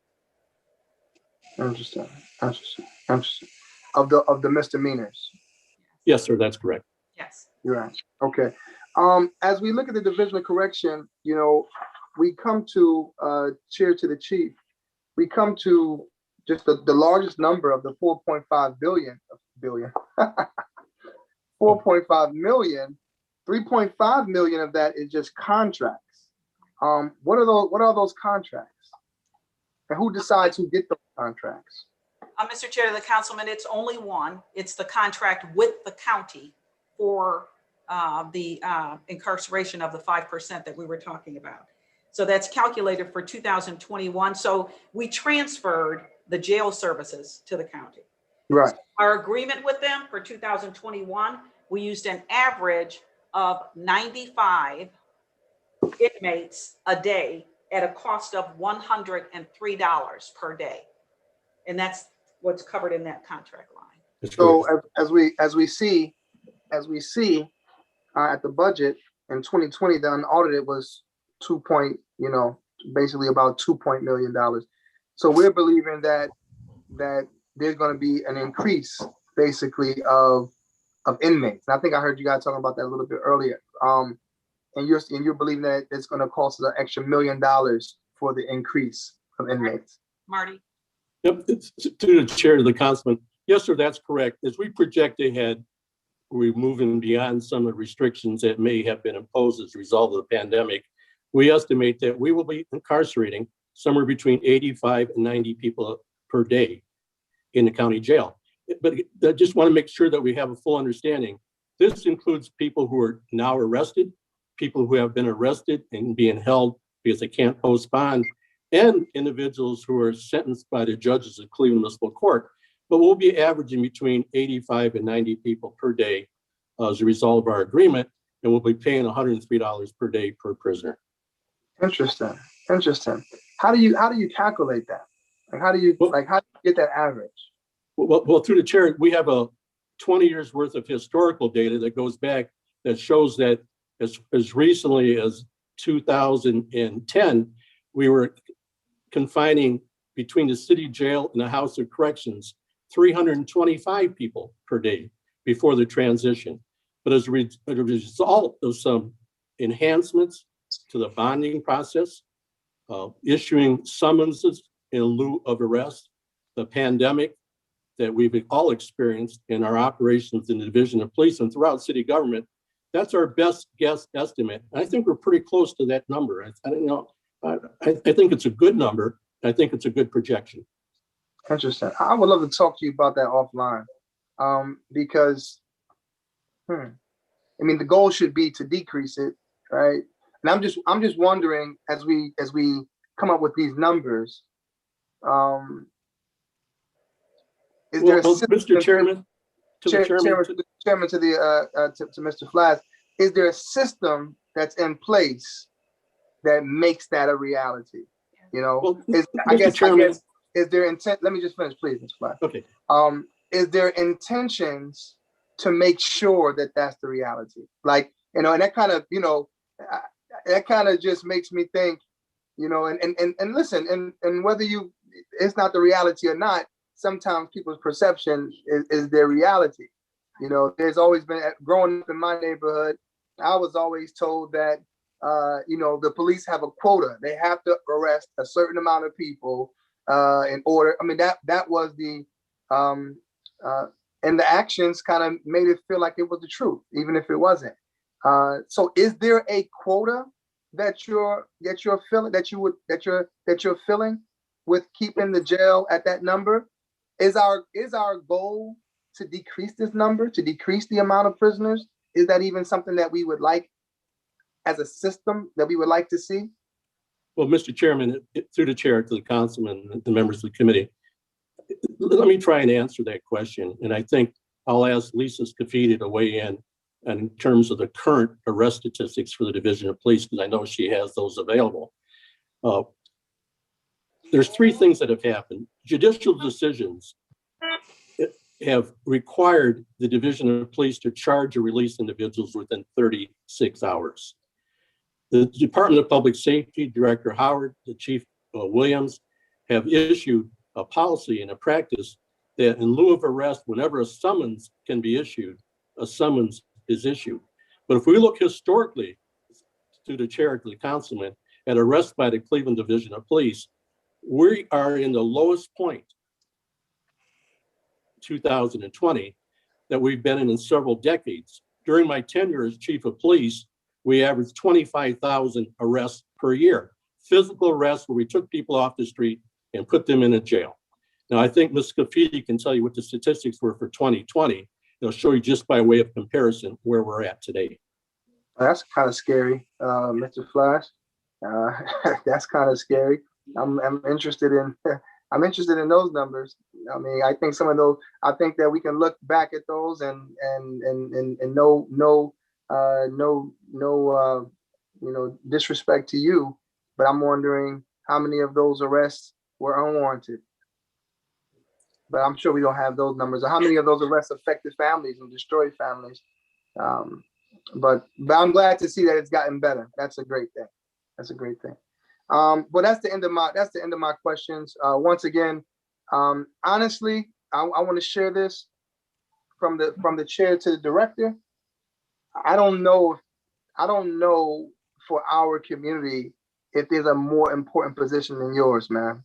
Interesting. Of the misdemeanors.
Yes, sir, that's correct.
Yes.
You're right. Okay. As we look at the Division of Correction, we come to Chair to the Chief, we come to just the largest number of the 4.5 billion, 4.5 million, 3.5 million of that is just contracts. What are those contracts? And who decides who get those contracts?
Mr. Chair to the councilman, it's only one. It's the contract with the county for the incarceration of the 5% that we were talking about. So that's calculated for 2021. So we transferred the jail services to the county.
Right.
Our agreement with them for 2021, we used an average of 95 inmates a day at a cost of $103 per day. And that's what's covered in that contract line.
So as we see at the budget in 2020, the unaudited was basically about $2 million. So we're believing that there's going to be an increase basically of inmates. And I think I heard you guys talking about that a little bit earlier. And you're believing that it's going to cost us an extra $1 million for the increase of inmates.
Marty.
Yep, to the chair of the councilman. Yes, sir, that's correct. As we project ahead, we're moving beyond some of the restrictions that may have been imposed as a result of the pandemic. We estimate that we will be incarcerating somewhere between 85 and 90 people per day in the county jail. But I just want to make sure that we have a full understanding. This includes people who are now arrested, people who have been arrested and being held because they can't post bond, and individuals who are sentenced by the judges of Cleveland Municipal Court. But we'll be averaging between 85 and 90 people per day as a result of our agreement, and we'll be paying $103 per day per prisoner.
Interesting. How do you calculate that? How do you get that average?
Well, through the chair, we have a 20 years worth of historical data that goes back that shows that as recently as 2010, we were confining between the city jail and the House of Corrections 325 people per day before the transition. But as a result of some enhancements to the bonding process, issuing summonses in lieu of arrest, the pandemic that we've all experienced in our operations in the Division of Police and throughout city government, that's our best guess estimate. I think we're pretty close to that number. I don't know. I think it's a good number. I think it's a good projection.
Interesting. I would love to talk to you about that offline, because, the goal should be to decrease it, right? And I'm just wondering, as we come up with these numbers, Is there a
Well,
system,
Mr. Chairman, to the chairman,
Chairman, to Mr. Flash, is there a system that's in place that makes that a reality? You know,
well,
I
Mr.
guess,
Chairman,
is there intent, let me just finish, please, Mr. Flash.
okay.
Is there intentions to make sure that that's the reality? Like, you know, and that kind of, you know, that kind of just makes me think, you know, and listen, and whether it's not the reality or not, sometimes people's perception is their reality. You know, there's always been, growing up in my neighborhood, I was always told that, you know, the police have a quota. They have to arrest a certain amount of people in order. I mean, that was the, and the actions kind of made it feel like it was the truth, even if it wasn't. So is there a quota that you're feeling, that you're feeling with keeping the jail at that number? Is our goal to decrease this number, to decrease the amount of prisoners? Is that even something that we would like as a system, that we would like to see?
Well, Mr. Chairman, through the chair to the councilman and the members of the committee, let me try and answer that question. And I think I'll ask Lisa Scafidi to weigh in terms of the current arrest statistics for the Division of Police, because I know she has those available. There's three things that have happened. Judicial decisions have required the Division of Police to charge or release individuals within 36 hours. The Department of Public Safety, Director Howard, the Chief Williams, have issued a policy and a practice that in lieu of arrest, whenever a summons can be issued, a summons is issued. But if we look historically, through the chair to the councilman, at arrest by the Cleveland Division of Police, we are in the lowest point, 2020, that we've been in several decades. During my tenure as chief of police, we averaged 25,000 arrests per year. Physical arrests where we took people off the street and put them in a jail. Now, I think Ms. Scafidi can tell you what the statistics were for 2020. They'll show you just by way of comparison where we're at today.
That's kind of scary, Mr. Flash. That's kind of scary. I'm interested in those numbers. I mean, I think some of those. I think that we can look back at those and no you know, disrespect to you, but I'm wondering how many of those arrests were unwarranted. But I'm sure we don't have those numbers. Or how many of those arrests affected families and destroyed families? But I'm glad to see that it's gotten better. That's a great thing. That's a great thing. But that's the end of my questions. Once again, honestly, I want to share this from the chair to the director. I don't know for our community if there's a more important position than yours, man.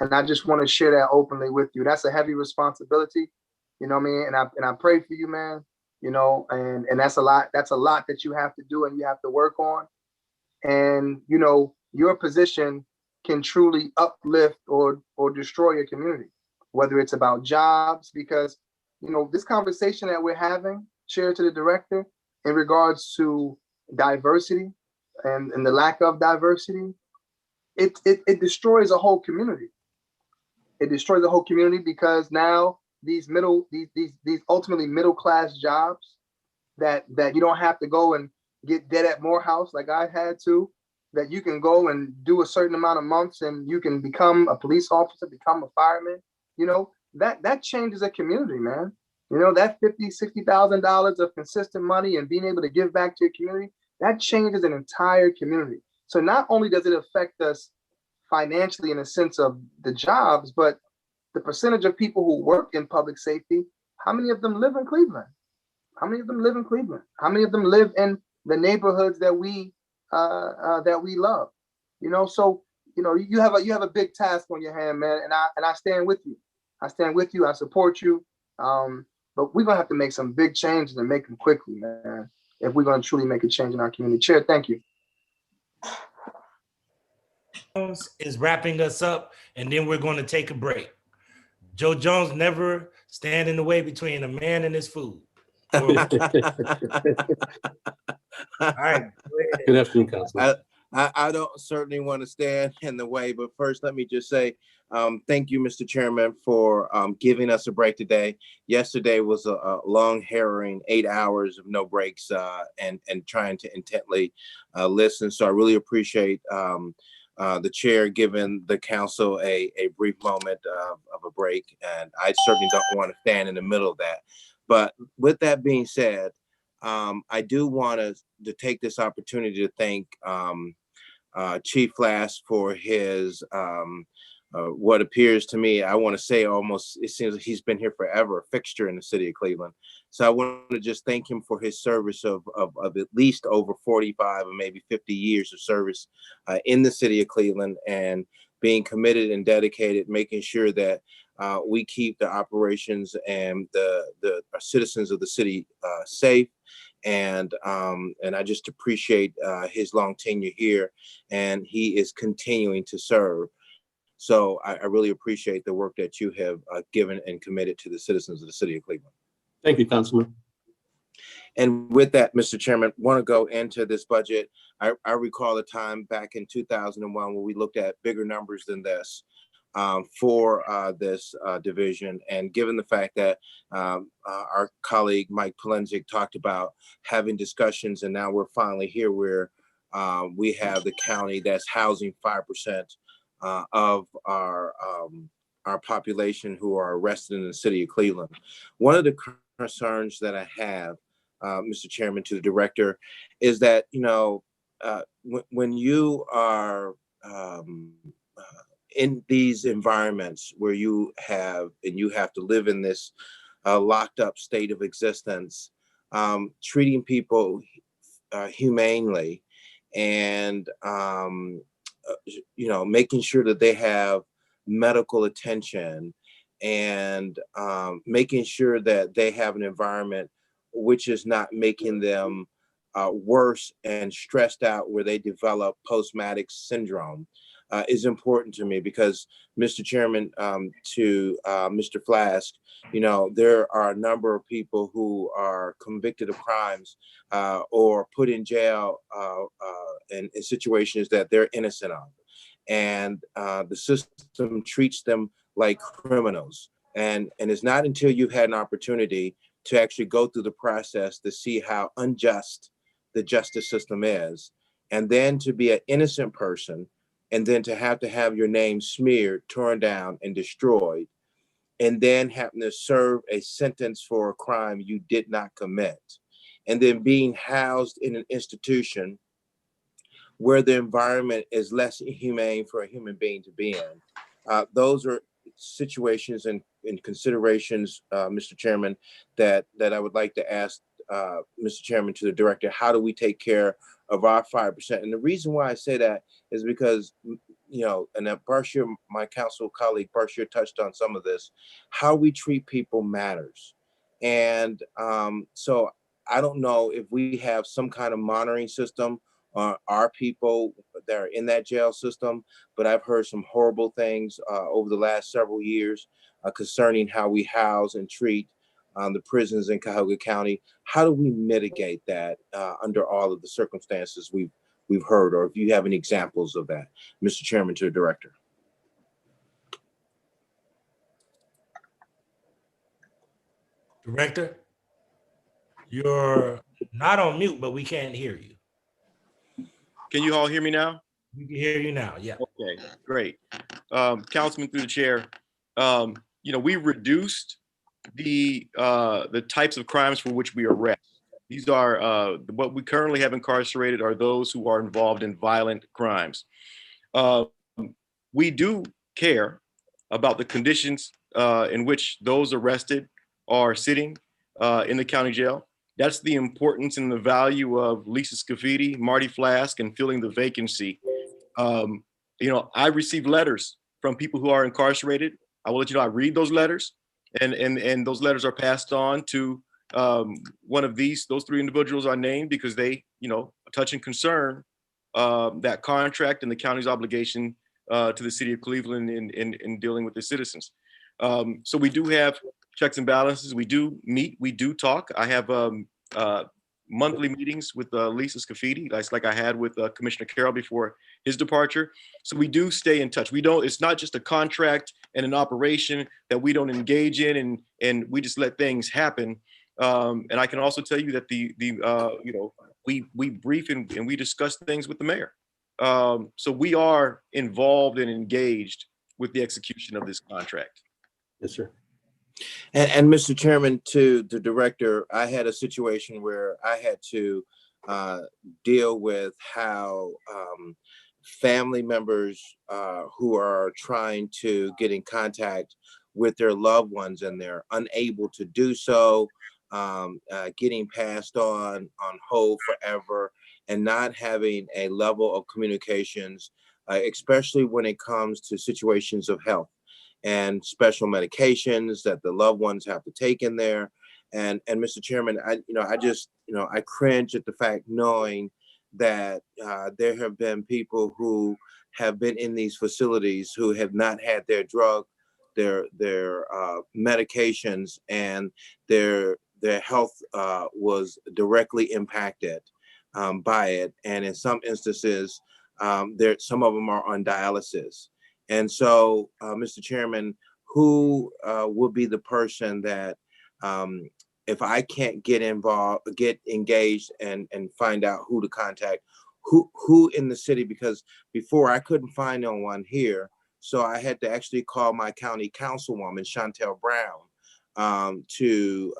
And I just want to share that openly with you. That's a heavy responsibility, you know what I mean? And I pray for you, man. You know, and that's a lot that you have to do and you have to work on. And you know, your position can truly uplift or destroy your community, whether it's about jobs, because you know, this conversation that we're having, chair to the director, in regards to diversity and the lack of diversity, it destroys a whole community. It destroys the whole community because now these ultimately middle class jobs that you don't have to go and get dead at Morehouse like I had to, that you can go and do a certain amount of months and you can become a police officer, become a fireman. You know, that changes a community, man. You know, that $50,000-$60,000 of consistent money and being able to give back to your community, that changes an entire community. So not only does it affect us financially in a sense of the jobs, but the percentage of people who work in public safety, how many of them live in Cleveland? How many of them live in Cleveland? How many of them live in the neighborhoods that we love? You know, so you know you have a big task on your hand, man, and I stand with you. I stand with you. I support you. But we're gonna have to make some big changes and make them quickly, man, if we're gonna truly make a change in our community. Chair, thank you.
Is wrapping us up, and then we're going to take a break. Joe Jones never stand in the way between a man and his food. All right.
Good afternoon, Councilman.
I don't certainly want to stand in the way, but first let me just say thank you, Mr. Chairman, for giving us a break today. Yesterday was a long, harrowing 8 hours of no breaks and trying to intently listen. So I really appreciate the chair giving the council a brief moment of a break, and I certainly don't want to stand in the middle of that. But with that being said, I do want to take this opportunity to thank Chief Flask for his what appears to me, I want to say almost, it seems like he's been here forever, a fixture in the city of Cleveland. So I want to just thank him for his service of at least over 45 or maybe 50 years of service in the city of Cleveland, and being committed and dedicated, making sure that we keep the operations and the citizens of the city safe. And I just appreciate his long tenure here, and he is continuing to serve. So I really appreciate the work that you have given and committed to the citizens of the city of Cleveland.
Thank you, Councilman.
And with that, Mr. Chairman, want to go into this budget. I recall a time back in 2001 when we looked at bigger numbers than this for this division. And given the fact that our colleague Mike Polenzig talked about having discussions, and now we're finally here where we have the county that's housing 5% of our population who are arrested in the city of Cleveland. One of the concerns that I have, Mr. Chairman, to the director, is that, you know, when you are in these environments where you have to live in this locked up state of existence, treating people humanely, and you know, making sure that they have medical attention, and making sure that they have an environment which is not making them worse and stressed out where they develop post-traumatic syndrome is important to me. Because, Mr. Chairman, to Mr. Flask, you know, there are a number of people who are convicted of crimes or put in jail in situations that they're innocent of. And the system treats them like criminals. And it's not until you've had an opportunity to actually go through the process to see how unjust the justice system is, and then to be an innocent person, and then to have your name smeared, torn down, and destroyed, and then having to serve a sentence for a crime you did not commit, and then being housed in an institution where the environment is less humane for a human being to be in. Those are situations and considerations, Mr. Chairman, that I would like to ask Mr. Chairman, to the director. How do we take care of our 5%? And the reason why I say that is because, you know, and that Barshir, my council colleague Barshir, touched on some of this. How we treat people matters. And so I don't know if we have some kind of monitoring system on our people that are in that jail system, but I've heard some horrible things over the last several years concerning how we house and treat the prisons in Cuyahoga County. How do we mitigate that under all of the circumstances we've heard, or if you have any examples of that, Mr. Chairman, to the director?
Director, you're not on mute, but we can't hear you.
Can you all hear me now?
We can hear you now. Yeah.
Okay, great. Councilman, through the chair, you know, we reduced the types of crimes for which we arrest. These are what we currently have incarcerated are those who are involved in violent crimes. We do care about the conditions in which those arrested are sitting in the county jail. That's the importance and the value of Lisa Scafidi, Marty Flask, and filling the vacancy. You know, I receive letters from people who are incarcerated. I will let you know, I read those letters, and those letters are passed on to one of those three individuals are named because they, you know, touch and concern that contract and the county's obligation to the city of Cleveland in dealing with the citizens. So we do have checks and balances. We do meet, we do talk. I have monthly meetings with Lisa Scafidi, like I had with Commissioner Carroll before his departure. So we do stay in touch. We don't, it's not just a contract and an operation that we don't engage in and we just let things happen. And I can also tell you that you know, we brief and we discuss things with the mayor. So we are involved and engaged with the execution of this contract.
Yes, sir.
And Mr. Chairman, to the director, I had a situation where I had to deal with how family members who are trying to get in contact with their loved ones and they're unable to do so, getting passed on hold forever, and not having a level of communications, especially when it comes to situations of health and special medications that the loved ones have to take in there. And Mr. Chairman, I cringe at the fact knowing that there have been people who have been in these facilities who have not had their medications, and their health was directly impacted by it. And in some instances, some of them are on dialysis. And so, Mr. Chairman, who will be the person that, if I can't get engaged and find out who to contact, who in the city, because before I couldn't find no one here. So I had to actually call my county councilwoman, Chantel Brown, to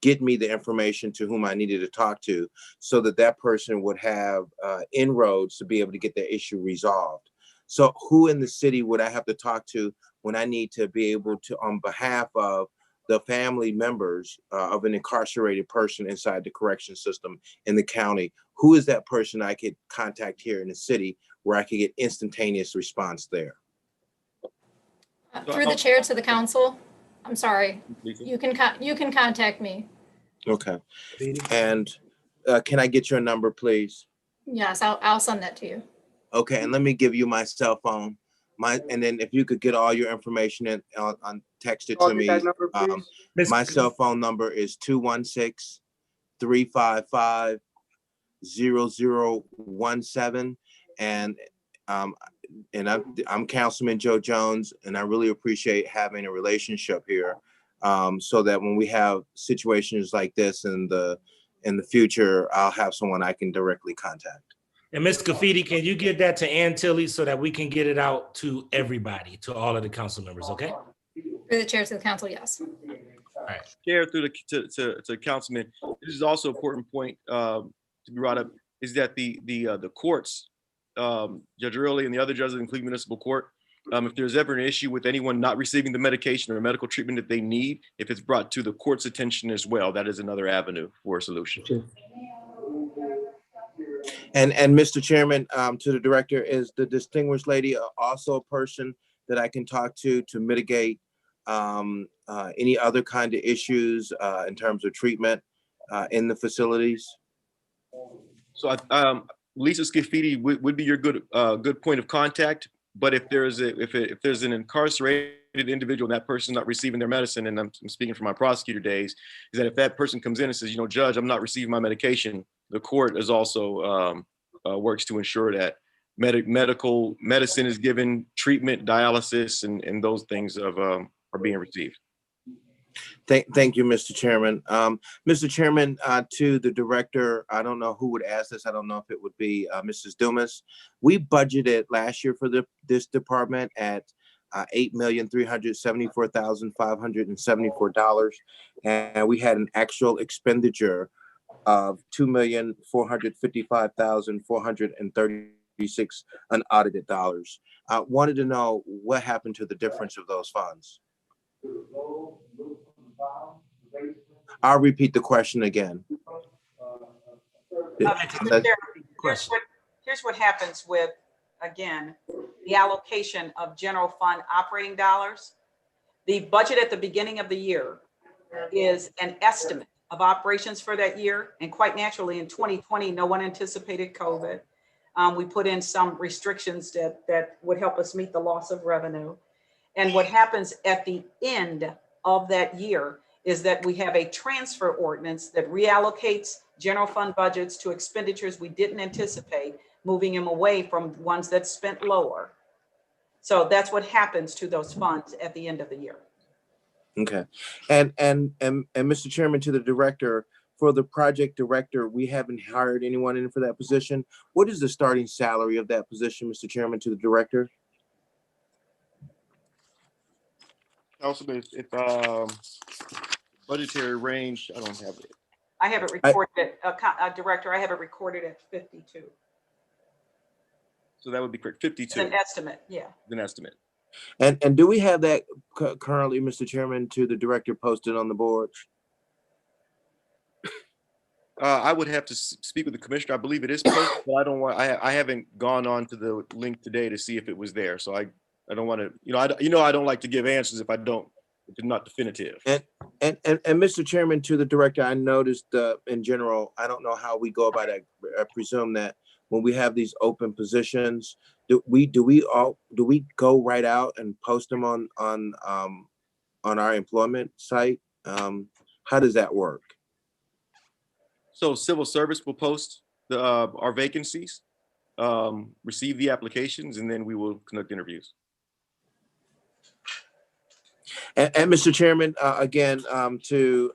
get me the information to whom I needed to talk to, so that person would have inroads to be able to get their issue resolved. So who in the city would I have to talk to when I need to be able to, on behalf of the family members of an incarcerated person inside the correction system in the county, who is that person I could contact here in the city where I could get instantaneous response there?
Through the chair to the council, I'm sorry, you can contact me.
Okay. And can I get your number, please?
Yes, I'll send that to you.
Okay, and let me give you my cell phone. And then if you could get all your information on text it to me. My cell phone number is 216-355-0017. And I'm Councilman Joe Jones, and I really appreciate having a relationship here, so that when we have situations like this in the future, I'll have someone I can directly contact.
And Ms. Scafidi, can you get that to Ann Tilly so that we can get it out to everybody, to all of the council members, okay?
Through the chair to the council, yes.
All right.
Chair, through to Councilman, this is also an important point to be brought up, is that the courts, Judge Early and the other judges in Cleveland Municipal Court, if there's ever an issue with anyone not receiving the medication or medical treatment that they need, if it's brought to the court's attention as well, that is another avenue for a solution.
And Mr. Chairman, to the director, is the distinguished lady also a person that I can talk to mitigate any other kind of issues in terms of treatment in the facilities?
So Lisa Scafidi would be your good point of contact. But if there's an incarcerated individual and that person's not receiving their medicine, and I'm speaking from my prosecutor days, is that if that person comes in and says, Judge, I'm not receiving my medication, the court is also works to ensure that medical medicine is given, treatment, dialysis, and those things are being received.
Thank you, Mr. Chairman. Mr. Chairman, to the director, I don't know who would ask this. I don't know if it would be Mrs. Dumas. We budgeted last year for this department at $8,374,574, and we had an actual expenditure of $2,455,436 unaudited dollars. I wanted to know what happened to the difference of those funds. I'll repeat the question again.
Here's what happens with, again, the allocation of general fund operating dollars. The budget at the beginning of the year is an estimate of operations for that year. And quite naturally, in 2020, no one anticipated COVID. We put in some restrictions that would help us meet the loss of revenue. And what happens at the end of that year is that we have a transfer ordinance that reallocates general fund budgets to expenditures we didn't anticipate, moving them away from ones that spent lower. So that's what happens to those funds at the end of the year.
Okay. And Mr. Chairman, to the director, for the project director, we haven't hired anyone in for that position. What is the starting salary of that position, Mr. Chairman, to the director?
Councilman, if budgetary range, I don't have it.
I have it recorded at, Director, I have it recorded at 52.
So that would be correct, 52.
It's an estimate, yeah.
An estimate.
And do we have that currently, Mr. Chairman, to the director posted on the board?
I would have to speak with the commissioner. I believe it is posted, but I don't want, I haven't gone on to the link today to see if it was there. So I don't want to, I don't like to give answers if it's not definitive.
And Mr. Chairman, to the director, I noticed in general, I don't know how we go about it. I presume that when we have these open positions, do we go right out and post them on our employment site? How does that work?
So civil service will post our vacancies, receive the applications, and then we will conduct interviews.
And Mr. Chairman, again, to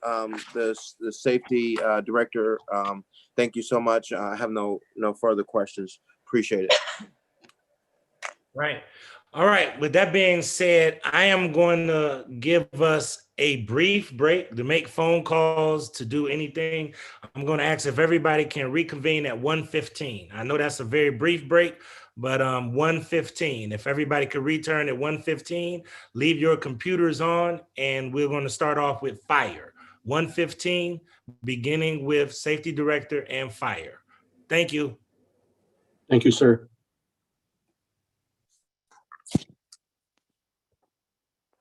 the safety director, thank you so much. I have no further questions. Appreciate it.
Right. All right. With that being said, I am going to give us a brief break to make phone calls, to do anything. I'm going to ask if everybody can reconvene at 1:15. I know that's a very brief break, but 1:15. If everybody could return at 1:15, leave your computers on, and we're going to start off with fire. 1:15, beginning with safety director and fire. Thank you.
Thank you, sir.